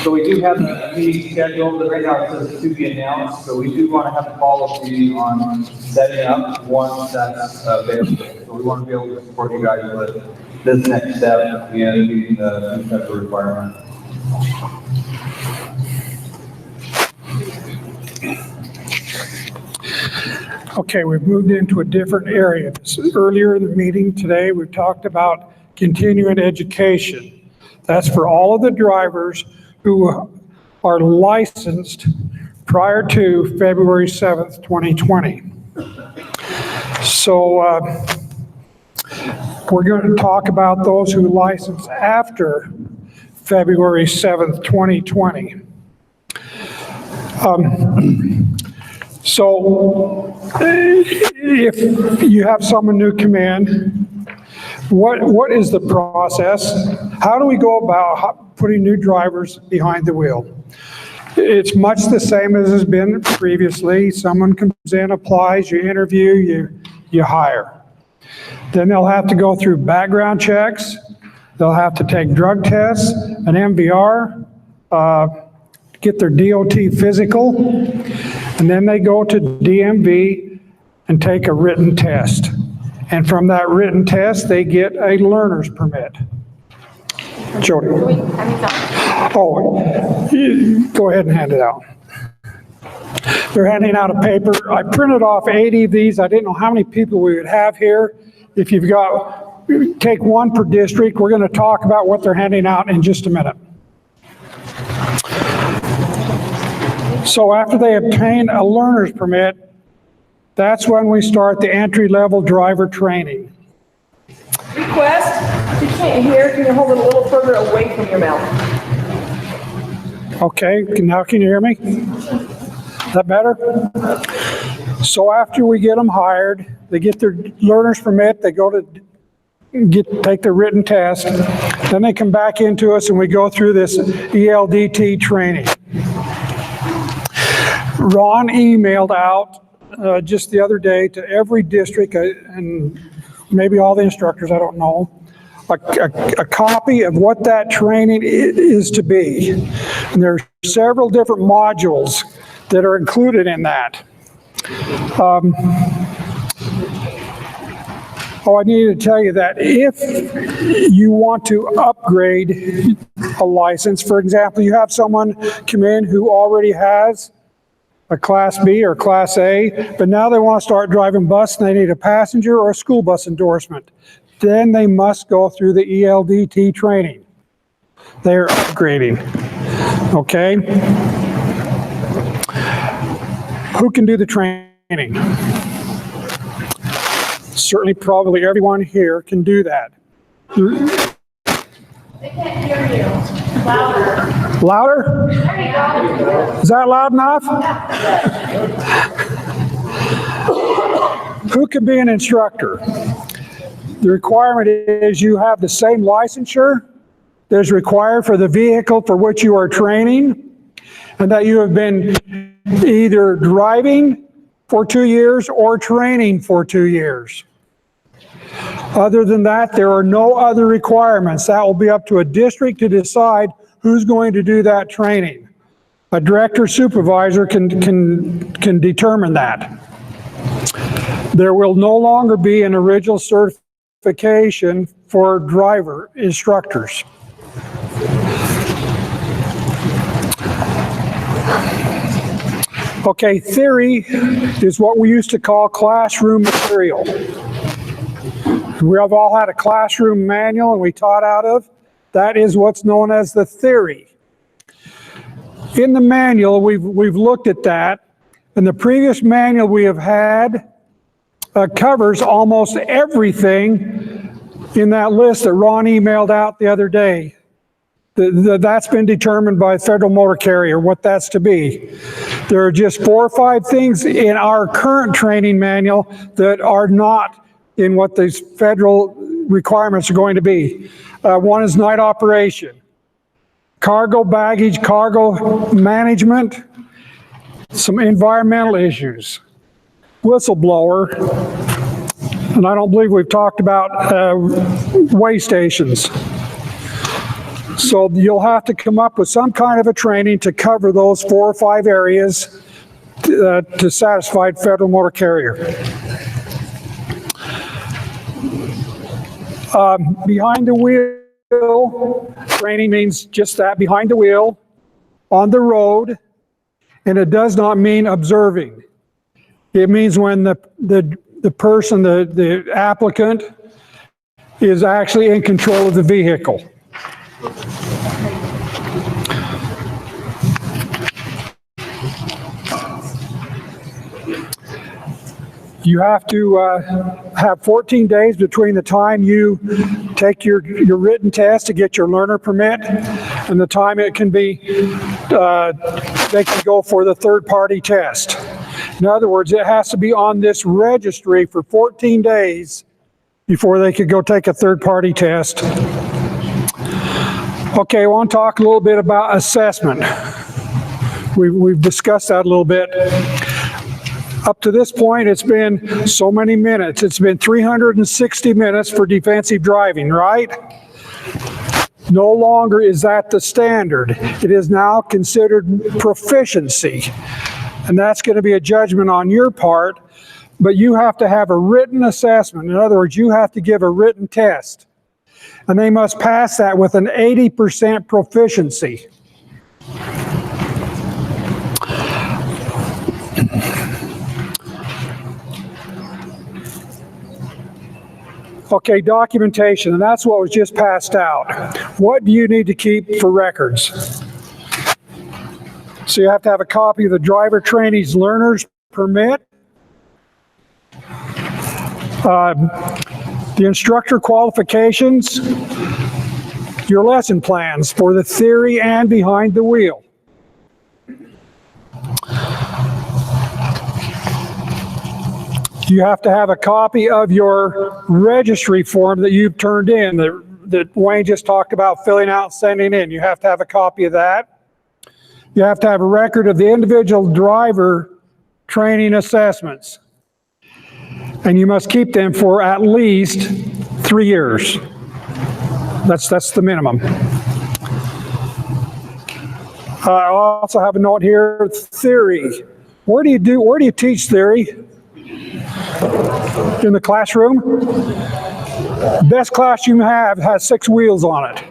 So we do have a meeting scheduled, but right now it says to be announced, so we do want to have a policy on setting up once that's available. So we want to be able to support you guys with this next step in meeting the instructor requirement. Okay, we've moved into a different area. Earlier in the meeting today, we talked about continuing education. That's for all of the drivers who are licensed prior to February 7th, 2020. So we're going to talk about those who license after February 7th, 2020. So if you have someone new come in, what is the process? How do we go about putting new drivers behind the wheel? It's much the same as has been previously. Someone comes in, applies, you interview, you hire. Then they'll have to go through background checks. They'll have to take drug tests, an MVR, get their DOT physical, and then they go to DMV and take a written test. And from that written test, they get a learner's permit. Jody. Oh, go ahead and hand it out. They're handing out a paper. I printed off 80 of these. I didn't know how many people we would have here. If you've got, take one per district. We're going to talk about what they're handing out in just a minute. So after they obtain a learner's permit, that's when we start the entry-level driver training. Request, if you can't hear, can you hold it a little further away from your mouth? Okay, now can you hear me? Is that better? So after we get them hired, they get their learner's permit, they go to take their written test, then they come back into us and we go through this ELDT training. Ron emailed out just the other day to every district and maybe all the instructors, I don't know, a copy of what that training is to be. And there are several different modules that are included in that. I needed to tell you that if you want to upgrade a license, for example, you have someone come in who already has a Class B or Class A, but now they want to start driving bus and they need a passenger or a school bus endorsement. Then they must go through the ELDT training. They're upgrading, okay? Who can do the training? Certainly, probably everyone here can do that. They can't hear you. Louder. Louder? There you go. Is that loud enough? Who can be an instructor? The requirement is you have the same licensure that is required for the vehicle for which you are training, and that you have been either driving for 2 years or training for 2 years. Other than that, there are no other requirements. That will be up to a district to decide who's going to do that training. A director supervisor can determine that. There will no longer be an original certification for driver instructors. Okay, theory is what we used to call classroom material. We have all had a classroom manual and we taught out of. That is what's known as the theory. In the manual, we've looked at that, and the previous manual we have had covers almost everything in that list that Ron emailed out the other day. That's been determined by Federal Motor Carrier, what that's to be. There are just 4 or 5 things in our current training manual that are not in what the federal requirements are going to be. One is night operation, cargo baggage, cargo management, some environmental issues, whistleblower, and I don't believe we've talked about way stations. So you'll have to come up with some kind of a training to cover those 4 or 5 areas to satisfy federal motor carrier. Behind the wheel, training means just that, behind the wheel, on the road, and it does not mean observing. It means when the person, the applicant, is actually in control of the vehicle. You have to have 14 days between the time you take your written test to get your learner permit and the time it can be, they can go for the third-party test. In other words, it has to be on this registry for 14 days before they could go take a third-party test. Okay, I want to talk a little bit about assessment. We've discussed that a little bit. Up to this point, it's been so many minutes. It's been 360 minutes for defensive driving, right? No longer is that the standard. It is now considered proficiency. And that's going to be a judgment on your part, but you have to have a written assessment. In other words, you have to give a written test. And they must pass that with an 80% proficiency. Okay, documentation, and that's what was just passed out. What do you need to keep for records? So you have to have a copy of the driver trainee's learner's permit, the instructor qualifications, your lesson plans for the theory and behind the wheel. You have to have a copy of your registry form that you've turned in, that Wayne just talked about filling out and sending in. You have to have a copy of that. You have to have a record of the individual driver training assessments. And you must keep them for at least 3 years. That's the minimum. I also have a note here, theory. Where do you teach theory? In the classroom? Best class you have has 6 wheels on it.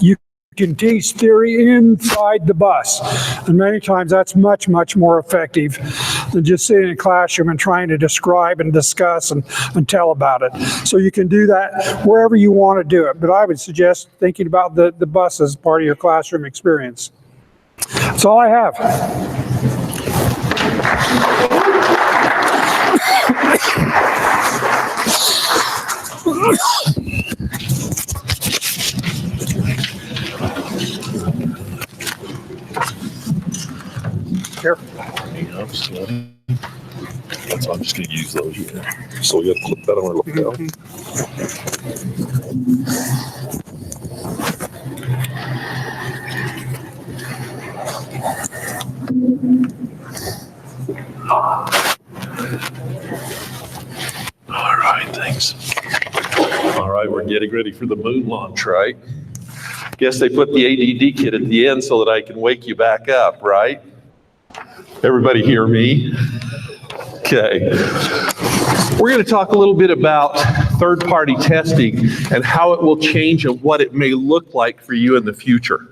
You can teach theory inside the bus. And many times that's much, much more effective than just sitting in a classroom and trying to describe and discuss and tell about it. So you can do that wherever you want to do it. But I would suggest thinking about the bus as part of your classroom experience. That's all I have. Here. So I'm just going to use those here. So we got to clip that on our lapel. All right, thanks. All right, we're getting ready for the moon launch, right? Guess they put the ADD kit at the end so that I can wake you back up, right? Everybody hear me? Okay. We're going to talk a little bit about third-party testing and how it will change and what it may look like for you in the future.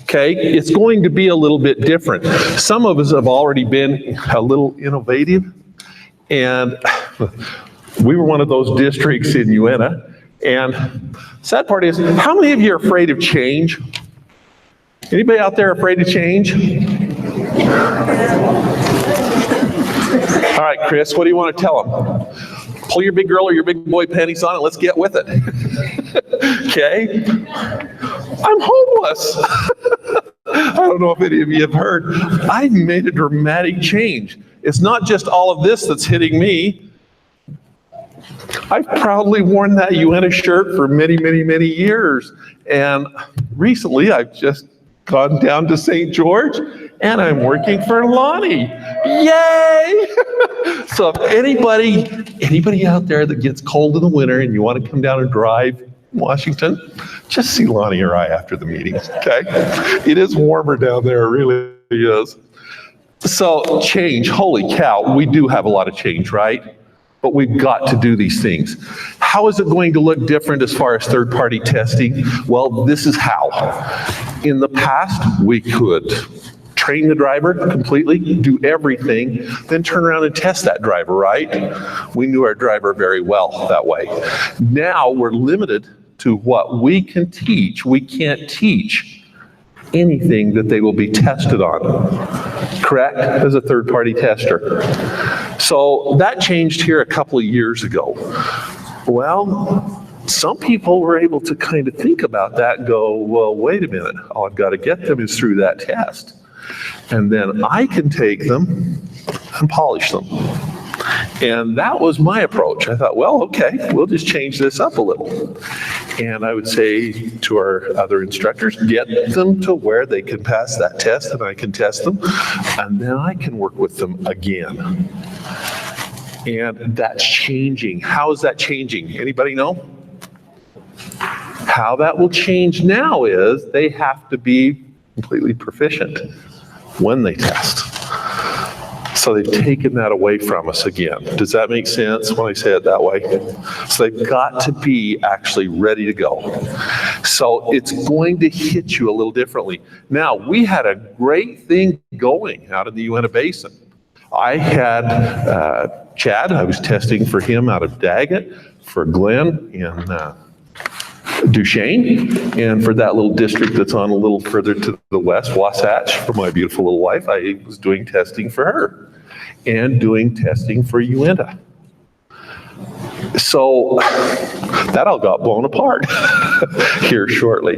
Okay, it's going to be a little bit different. Some of us have already been a little innovative, and we were one of those districts in UNA. And sad part is, how many of you are afraid of change? Anybody out there afraid of change? All right, Chris, what do you want to tell them? Pull your big girl or your big boy panties on and let's get with it. Okay? I'm homeless. I don't know if any of you have heard. I've made a dramatic change. It's not just all of this that's hitting me. I've proudly worn that UNA shirt for many, many, many years. And recently I've just gone down to St. George and I'm working for Lonnie. Yay! So if anybody out there that gets cold in the winter and you want to come down and drive Washington, just see Lonnie or I after the meetings, okay? It is warmer down there, it really is. So change, holy cow, we do have a lot of change, right? But we've got to do these things. How is it going to look different as far as third-party testing? Well, this is how. In the past, we could train the driver completely, do everything, then turn around and test that driver, right? We knew our driver very well that way. Now we're limited to what we can teach. We can't teach anything that they will be tested on, correct, as a third-party tester. So that changed here a couple of years ago. Well, some people were able to kind of think about that and go, well, wait a minute, all I've got to get them is through that test. And then I can take them and polish them. And that was my approach. I thought, well, okay, we'll just change this up a little. And I would say to our other instructors, get them to where they can pass that test and I can test them, and then I can work with them again. And that's changing. How is that changing? Anybody know? How that will change now is they have to be completely proficient when they test. So they've taken that away from us again. Does that make sense when I say it that way? So they've got to be actually ready to go. So it's going to hit you a little differently. Now, we had a great thing going out in the Uinta Basin. I had Chad, I was testing for him out of Daggett, for Glenn in Duchesne, and for that little district that's on a little further to the west, Wasatch, for my beautiful little wife, I was doing testing for her and doing testing for Uinta. So that all got blown apart here shortly.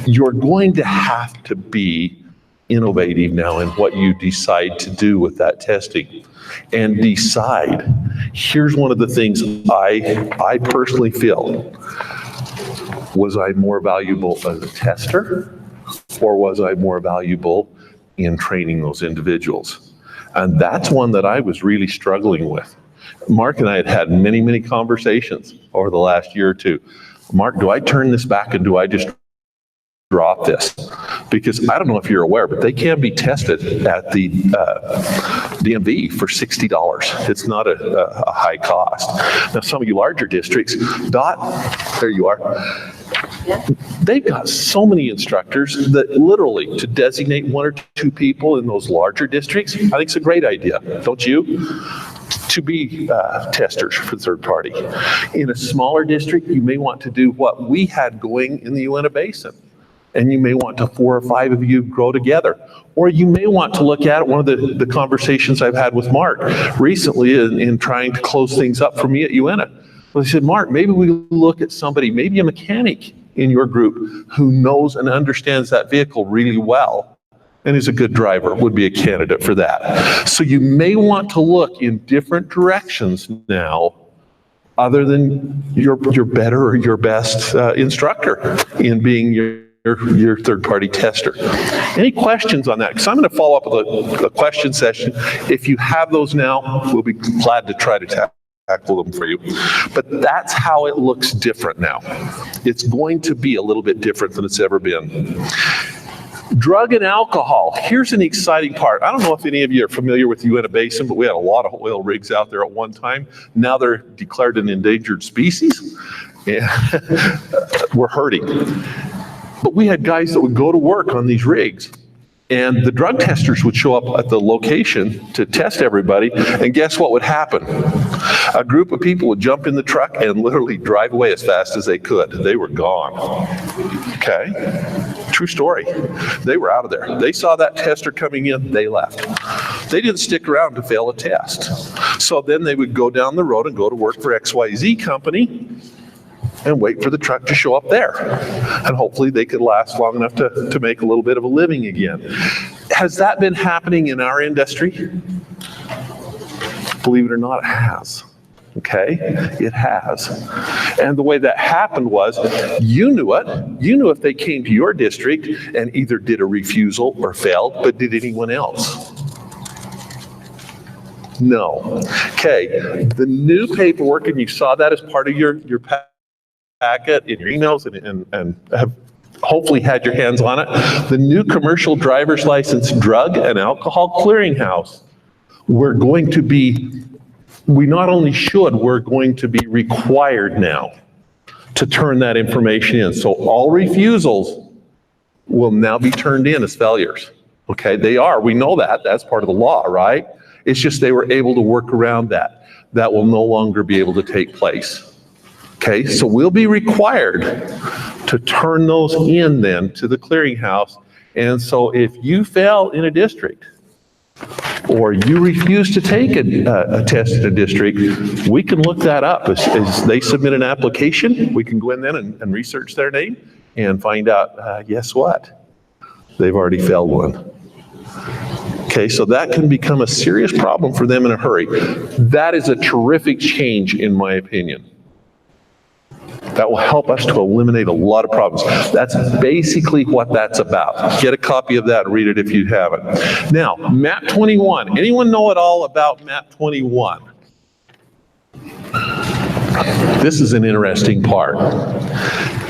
You're going to have to be innovative now in what you decide to do with that testing. And decide, here's one of the things I personally feel. Was I more valuable as a tester, or was I more valuable in training those individuals? And that's one that I was really struggling with. Mark and I had had many, many conversations over the last year or two. Mark, do I turn this back and do I just drop this? Because I don't know if you're aware, but they can be tested at the DMV for $60. It's not a high cost. Now, some of you larger districts, Dot, there you are. They've got so many instructors that literally to designate one or two people in those larger districts, I think it's a great idea, don't you? To be testers for third party. In a smaller district, you may want to do what we had going in the Uinta Basin. And you may want to 4 or 5 of you grow together. Or you may want to look at one of the conversations I've had with Mark recently in trying to close things up for me at Uinta. Well, he said, Mark, maybe we look at somebody, maybe a mechanic in your group who knows and understands that vehicle really well and is a good driver, would be a candidate for that. So you may want to look in different directions now other than your better or your best instructor in being your third-party tester. Any questions on that? Because I'm going to follow up with a question session. If you have those now, we'll be glad to try to tackle them for you. But that's how it looks different now. It's going to be a little bit different than it's ever been. Drug and alcohol. Here's an exciting part. I don't know if any of you are familiar with Uinta Basin, but we had a lot of oil rigs out there at one time. Now they're declared an endangered species. And we're hurting. But we had guys that would go to work on these rigs, and the drug testers would show up at the location to test everybody, and guess what would happen? A group of people would jump in the truck and literally drive away as fast as they could. They were gone. Okay? True story. They were out of there. They saw that tester coming in, they left. They didn't stick around to fail a test. So then they would go down the road and go to work for XYZ company, and wait for the truck to show up there. And hopefully they could last long enough to make a little bit of a living again. Has that been happening in our industry? Believe it or not, it has. Okay, it has. And the way that happened was, you knew it. You knew if they came to your district and either did a refusal or failed, but did anyone else? No. Okay, the new paperwork, and you saw that as part of your packet in your emails and have hopefully had your hands on it. The new commercial driver's license drug and alcohol clearinghouse, we're going to be, we not only should, we're going to be required now to turn that information in. So all refusals will now be turned in as failures. Okay, they are, we know that, that's part of the law, right? It's just they were able to work around that. That will no longer be able to take place. Okay, so we'll be required to turn those in then to the clearinghouse. And so if you fail in a district, or you refuse to take a test in a district, we can look that up. As they submit an application, we can go in then and research their name and find out, guess what? They've already failed one. Okay, so that can become a serious problem for them in a hurry. That is a terrific change, in my opinion. That will help us to eliminate a lot of problems. That's basically what that's about. Get a copy of that and read it if you haven't. Now, MAP 21. Anyone know at all about MAP 21? This is an interesting part.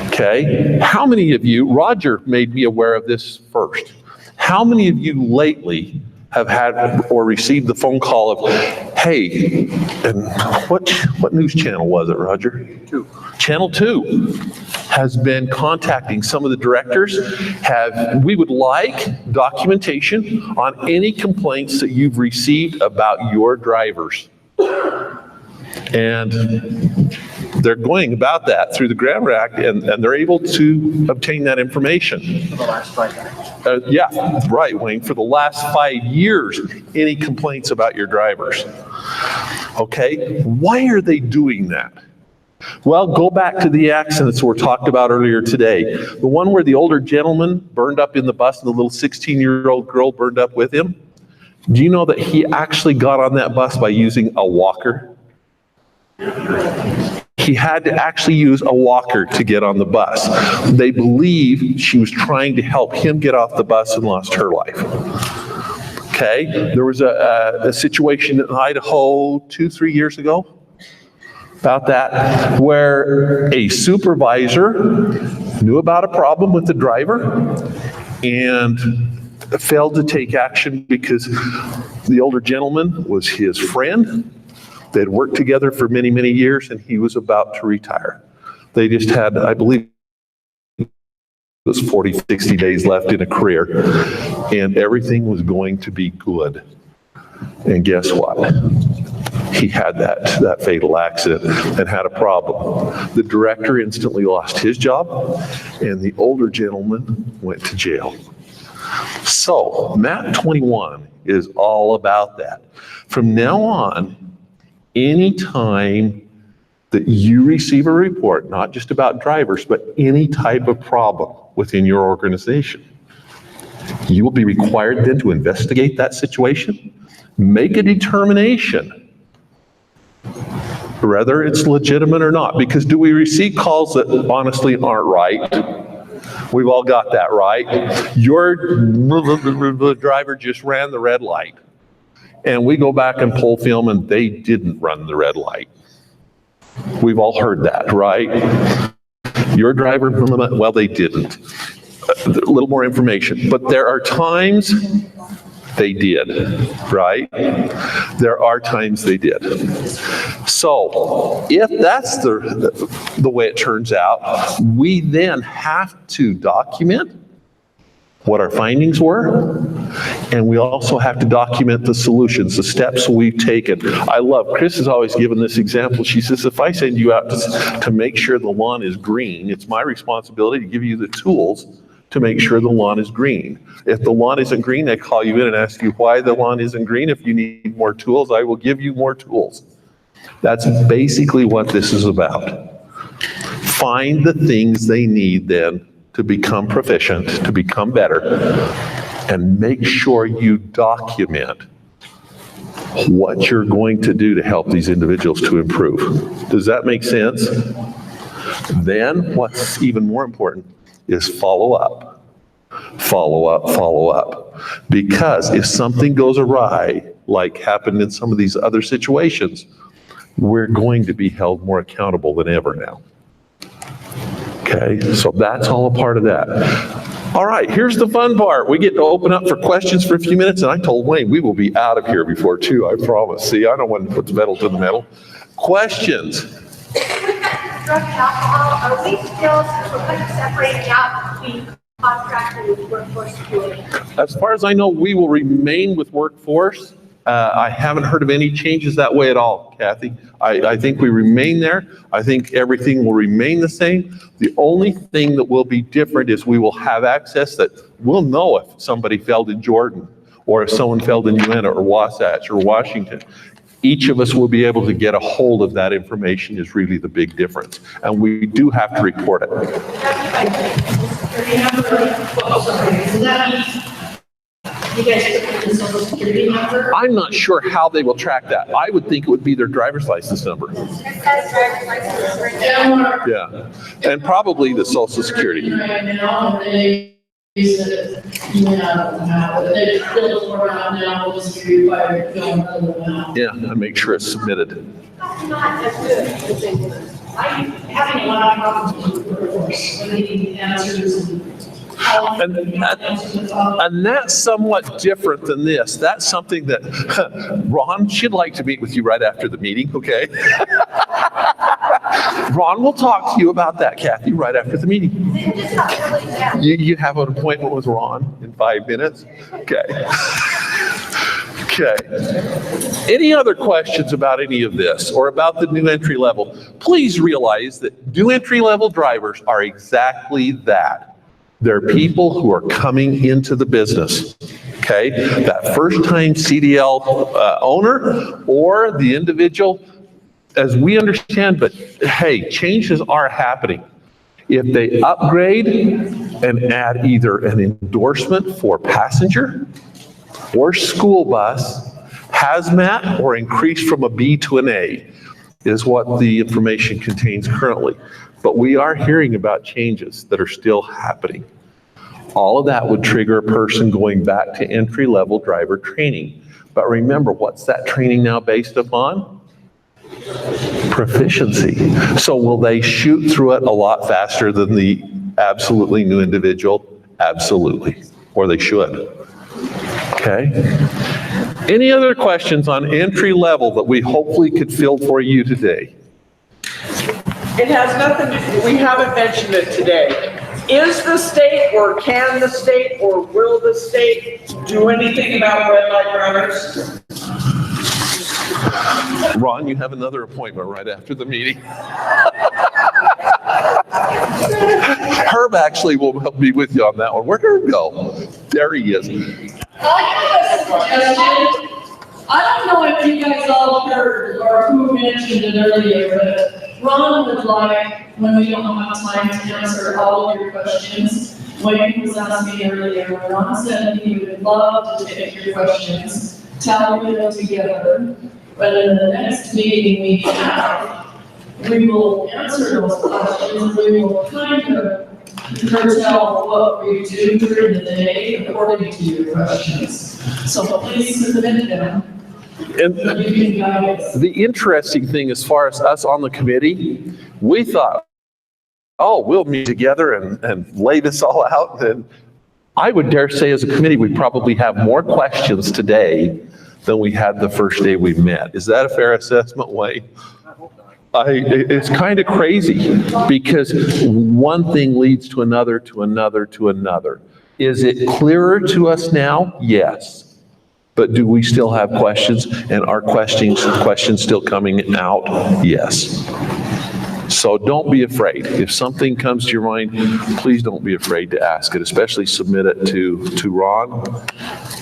Okay, how many of you, Roger made me aware of this first. How many of you lately have had or received the phone call of, hey, and what news channel was it, Roger? Channel 2 has been contacting some of the directors. We would like documentation on any complaints that you've received about your drivers. And they're going about that through the Grammar Act, and they're able to obtain that information. For the last 5 years. Yeah, right, Wayne. For the last 5 years, any complaints about your drivers. Okay, why are they doing that? Well, go back to the accidents we talked about earlier today. The one where the older gentleman burned up in the bus and the little 16-year-old girl burned up with him. Do you know that he actually got on that bus by using a walker? He had to actually use a walker to get on the bus. They believe she was trying to help him get off the bus and lost her life. Okay, there was a situation in Idaho 2-3 years ago about that, where a supervisor knew about a problem with the driver and failed to take action because the older gentleman was his friend. They'd worked together for many, many years, and he was about to retire. They just had, I believe, it was 40, 60 days left in a career, and everything was going to be good. And guess what? He had that fatal accident and had a problem. The director instantly lost his job, and the older gentleman went to jail. So, MAP 21 is all about that. From now on, anytime that you receive a report, not just about drivers, but any type of problem within your organization, you will be required then to investigate that situation, make a determination whether it's legitimate or not. Because do we receive calls that honestly aren't right? We've all got that, right? Your driver just ran the red light. And we go back and pull film and they didn't run the red light. We've all heard that, right? Your driver, well, they didn't. A little more information. But there are times they did, right? There are times they did. So if that's the way it turns out, we then have to document what our findings were, and we also have to document the solutions, the steps we've taken. I love, Chris has always given this example. She says, if I send you out to make sure the lawn is green, it's my responsibility to give you the tools to make sure the lawn is green. If the lawn isn't green, I call you in and ask you why the lawn isn't green. If you need more tools, I will give you more tools. That's basically what this is about. Find the things they need then to become proficient, to become better, and make sure you document what you're going to do to help these individuals to improve. Does that make sense? Then what's even more important is follow up. Follow up, follow up. Because if something goes awry, like happened in some of these other situations, we're going to be held more accountable than ever now. Okay, so that's all a part of that. All right, here's the fun part. We get to open up for questions for a few minutes, and I told Wayne we will be out of here before 2, I promise. See, I don't want to put the metal to the metal. Questions? Drug and alcohol, are we still separating out between contracted and workforce security? As far as I know, we will remain with workforce. I haven't heard of any changes that way at all, Kathy. I think we remain there. I think everything will remain the same. The only thing that will be different is we will have access that we'll know if somebody failed in Jordan, or if someone failed in Uinta or Wasatch or Washington. Each of us will be able to get a hold of that information is really the big difference. And we do have to report it. You guys put the social security number? I'm not sure how they will track that. I would think it would be their driver's license number. Yeah, and probably the social security. Right now, they use it, but they still around now, will just be required to fill another one out. Yeah, and make sure it's submitted. Not as good as they were. I'm having a lot of problems with the workforce, when they need answers And that's somewhat different than this. That's something that, Ron, she'd like to meet with you right after the meeting, okay? Ron will talk to you about that, Kathy, right after the meeting. You have an appointment with Ron in 5 minutes? Okay. Okay. Any other questions about any of this or about the new entry level? Please realize that new entry level drivers are exactly that. They're people who are coming into the business, okay? That first-time CDL owner or the individual, as we understand, but hey, changes are happening. If they upgrade and add either an endorsement for passenger or school bus, hazmat, or increase from a B to an A, is what the information contains currently. But we are hearing about changes that are still happening. All of that would trigger a person going back to entry-level driver training. But remember, what's that training now based upon? Proficiency. So will they shoot through it a lot faster than the absolutely new individual? Absolutely. Or they should. Okay? Any other questions on entry level that we hopefully could fill for you today? It has nothing to do, we haven't mentioned it today. Is the state, or can the state, or will the state do anything about red light drivers? Ron, you have another appointment right after the meeting. Herb actually will be with you on that one. Where'd Herb go? There he is. I have a suggestion. I don't know if you guys all heard or who mentioned it earlier, but Ron would like, when we don't have time to answer all of your questions, Wayne was asking earlier, Ron said he would love to take your questions, tally them together, but in the next meeting we have, we will answer those questions, we will kind of tell what we do during the day according to your questions. So please submit them. And the interesting thing as far as us on the committee, we thought, oh, we'll meet together and lay this all out. And I would dare say as a committee, we probably have more questions today than we had the first day we met. Is that a fair assessment, Wayne? It's kind of crazy because one thing leads to another, to another, to another. Is it clearer to us now? Yes. But do we still have questions? And are questions still coming out? Yes. So don't be afraid. If something comes to your mind, please don't be afraid to ask it, especially submit it to Ron.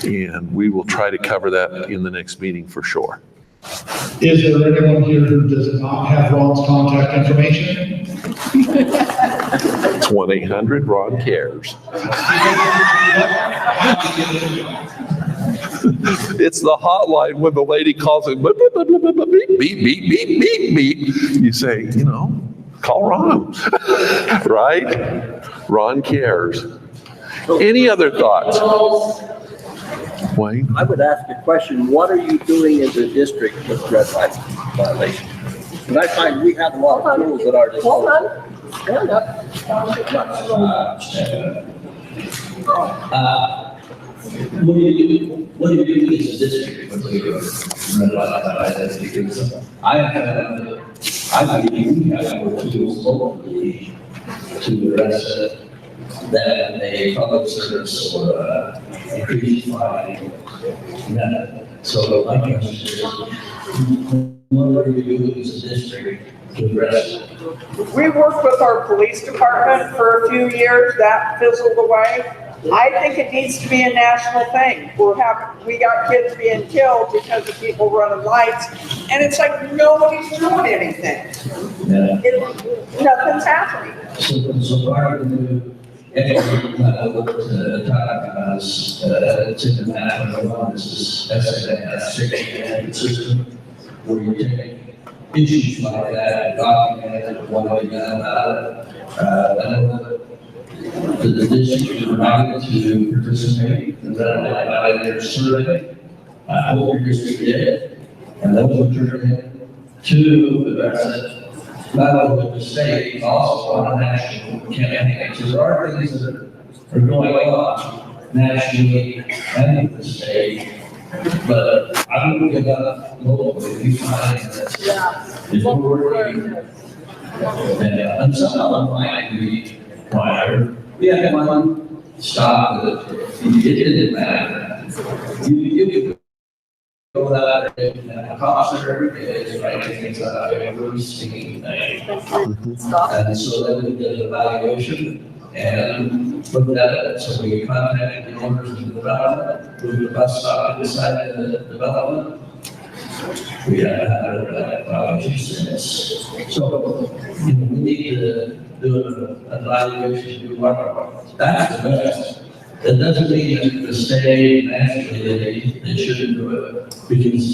And we will try to cover that in the next meeting for sure. Is there anyone here who does not have Ron's contact information? It's 1-800-RON-CARES. It's the hotline when the lady calls it, beep, beep, beep, beep, beep, beep. You say, call Ron, right? Ron cares. Any other thoughts? Wayne? I would ask a question, what are you doing as a district with red light violations? And I find we have a lot of tools at our disposal. Hold on. Stand up. What do you do as a district with the red light violations? Because I believe we have more tools locally to address that a public service or increased fine. So my question is, what are you doing as a district to address it? We worked with our police department for a few years, that fizzled away. I think it needs to be a national thing. We got kids being killed because of people running lights, and it's like nobody's doing anything. Nothing's happening. So part of the effort to talk about is, it's in the map of one, this is SNF system, where you take issues like that, document it, what have you done about it. The district is invited to participate in that their survey. I hope your district did, and those were turned in to address it, not only with the state, but also on a national campaign. So there are things that are going on nationally and with the state, but I wouldn't give up locally. We find that it's working. And some of them might be required. We had one stop that it didn't matter. You could go out there and the cops are every day, it's right, things like every single day. And so then we did an evaluation and looked at it, so we contacted the owners of the development, moved the bus stop inside the development. We haven't had a evaluation since. So, we need to do an evaluation, do our part. That's the best. That doesn't mean that the state nationally, they shouldn't do it, because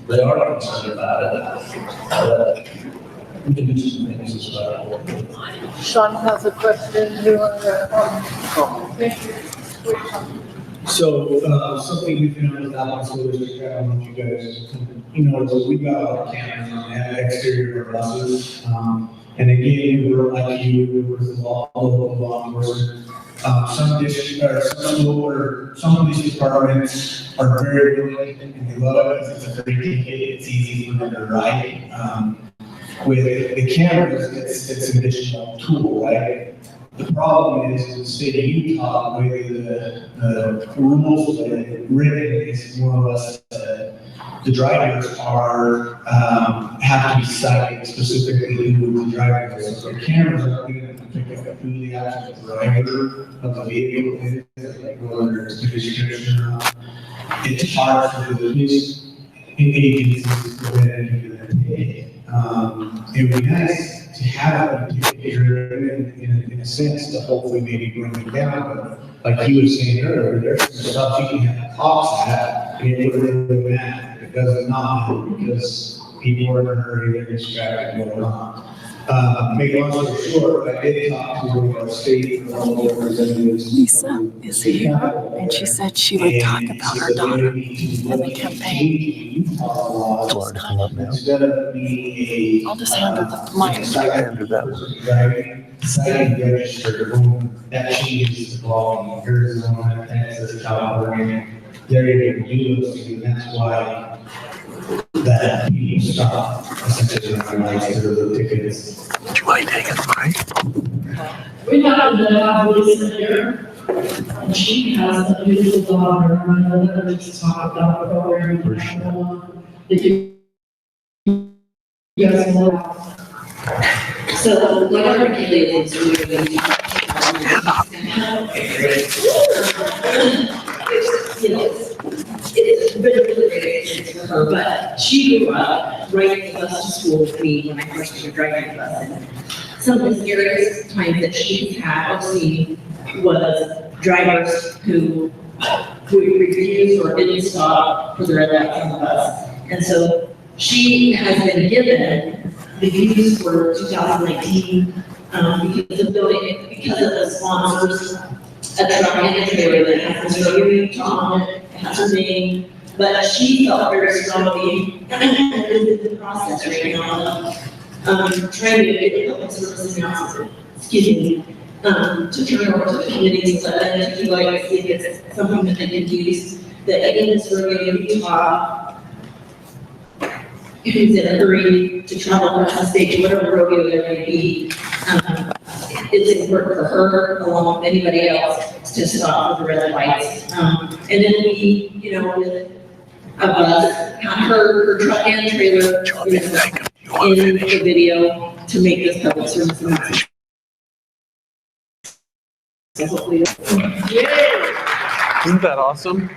they are concerned about it. We can do some things as well. Sean has a question. So, something we found with Alpine School District, I don't know if you guys, is we got a lot of cameras on the exterior of buses. And again, we're like you, we work with local law enforcement. Some police departments are very willing and they love it because it's a free ticket, it's easy for them to ride. With the cameras, it's an additional tool, right? The problem is in the state of Utah, the way the rules that are written is more or less the drivers have to be cited specifically who the driver is. So the cameras are going to pick up who the actual driver of the vehicle is, like whether it's a description or not. It's hard for the police agencies to go ahead and do that. It would be nice to have a picture in a sense to hopefully maybe bring it down, but like you were saying earlier, there's some stuff you can have cops at, and it would really matter. It does not matter because people are in a hurry, they're distracted, whatnot. Make long story short, I did talk to our state representatives. Lisa is here, and she said she would talk about her daughter and the campaign. Florida, come up now. I'll just hand her the mic. I handed that one. Citing registered, that changes the law in Arizona, Texas, California. They're able to do those things, and that's why that people stop essentially on lights or the tickets. Would you mind taking a break? We happen to have Lisa here, and she has a beautiful daughter, and I know that we just talk about the program we have going on. That you guys know about. So, what are regulations we're going to be it's been a really great experience for her, but she grew up riding the bus to school with me when I first started driving the bus. And some of the scariest times that she's had or seen was drivers who who refused or didn't stop for the red lights on the bus. And so she has been given the use for 2019, because of the sponsors, a truck and a trailer that has Mr. O'Leary on it, it has her name, but she felt very strongly, and is in the process right now, trying to get a public service announcement, to turn over to the committee to let them, if you like, see if it's something that they can use, that in this rodeo, Utah, who's in a hurry to travel across the state, whatever rodeo there may be, it's important for her, along with anybody else, to stop with the red lights. And then we, with a bus, her truck and trailer in the video to make this public service announcement. So hopefully, Isn't that awesome?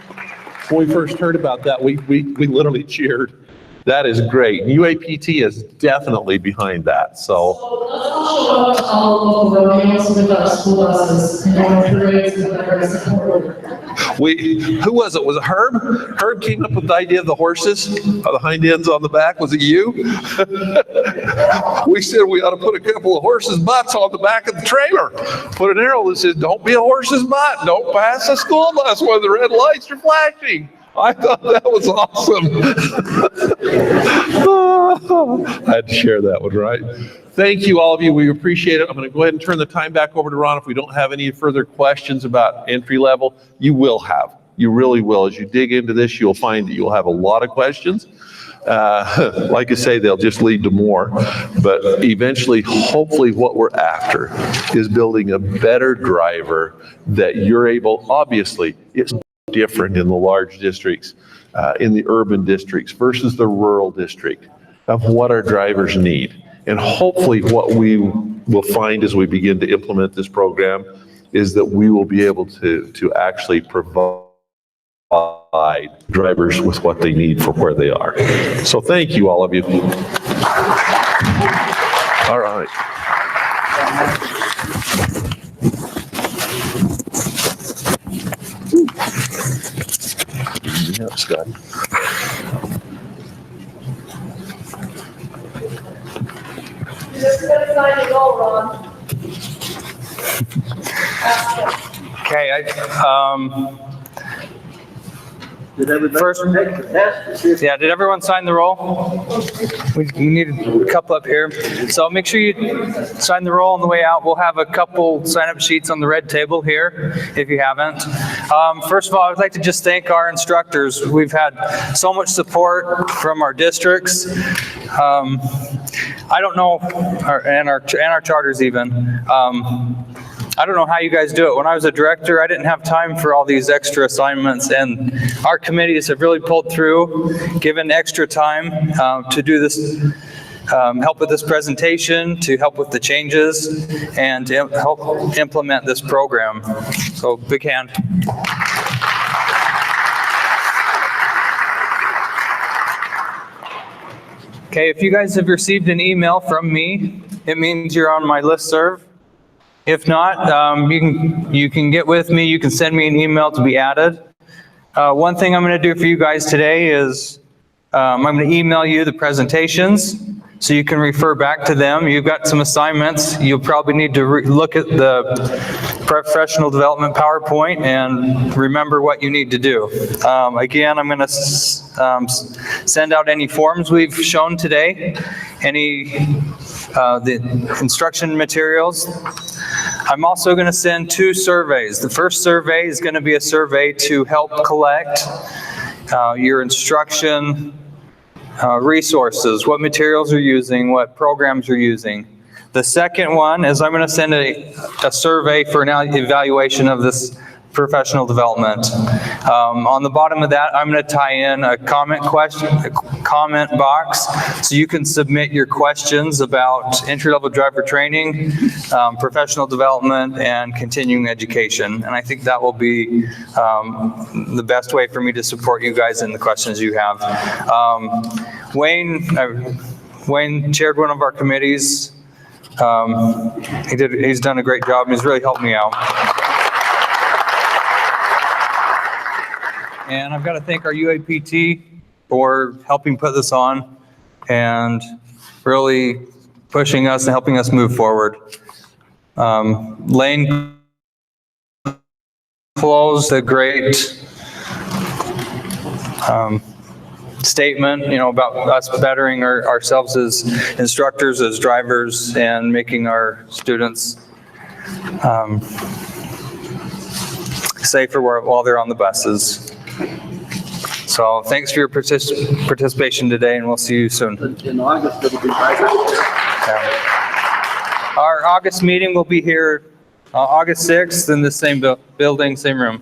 When we first heard about that, we literally cheered. That is great. UAPT is definitely behind that, so. Let's all show up to all local rodeos with our school buses and going parades with our support. Who was it? Was it Herb? Herb came up with the idea of the horses, or the hind ends on the back. Was it you? We said we ought to put a couple of horses' butts on the back of the trailer. Put an arrow that says, "Don't be a horse's butt. Don't pass a school bus where the red lights are flashing." I thought that was awesome. I had to share that one, right? Thank you, all of you. We appreciate it. I'm going to go ahead and turn the time back over to Ron. If we don't have any further questions about entry level, you will have. You really will. As you dig into this, you'll find that you'll have a lot of questions. Like I say, they'll just lead to more. But eventually, hopefully, what we're after is building a better driver that you're able, obviously, it's different in the large districts, in the urban districts versus the rural district, of what our drivers need. And hopefully what we will find as we begin to implement this program is that we will be able to actually provide drivers with what they need for where they are. So thank you, all of you. All right. Yeah, Scott. Just gonna sign it all, Ron. Okay, Did everybody take the test? yeah, did everyone sign the roll? We need a couple up here. So make sure you sign the roll on the way out. We'll have a couple sign-up sheets on the red table here, if you haven't. First of all, I'd like to just thank our instructors. We've had so much support from our districts. I don't know, and our charters even. I don't know how you guys do it. When I was a director, I didn't have time for all these extra assignments, and our committees have really pulled through, given extra time to do this, help with this presentation, to help with the changes, and to help implement this program. So big hand. Okay, if you guys have received an email from me, it means you're on my listserv. If not, you can get with me. You can send me an email to be added. One thing I'm going to do for you guys today is I'm going to email you the presentations so you can refer back to them. You've got some assignments. You'll probably need to look at the professional development PowerPoint and remember what you need to do. Again, I'm going to send out any forms we've shown today, the instruction materials. I'm also going to send 2 surveys. The first survey is going to be a survey to help collect your instruction resources, what materials you're using, what programs you're using. The second one is I'm going to send a survey for an evaluation of this professional development. On the bottom of that, I'm going to tie in a comment box so you can submit your questions about entry-level driver training, professional development, and continuing education. And I think that will be the best way for me to support you guys in the questions you have. Wayne chaired one of our committees. He's done a great job, and he's really helped me out. And I've got to thank our UAPT for helping put this on and really pushing us and helping us move forward. Lane closed a great statement, about us bettering ourselves as instructors, as drivers, and making our students safer while they're on the buses. So thanks for your participation today, and we'll see you soon. In August, it'll be right. Our August meeting will be here August 6th in the same building, same room.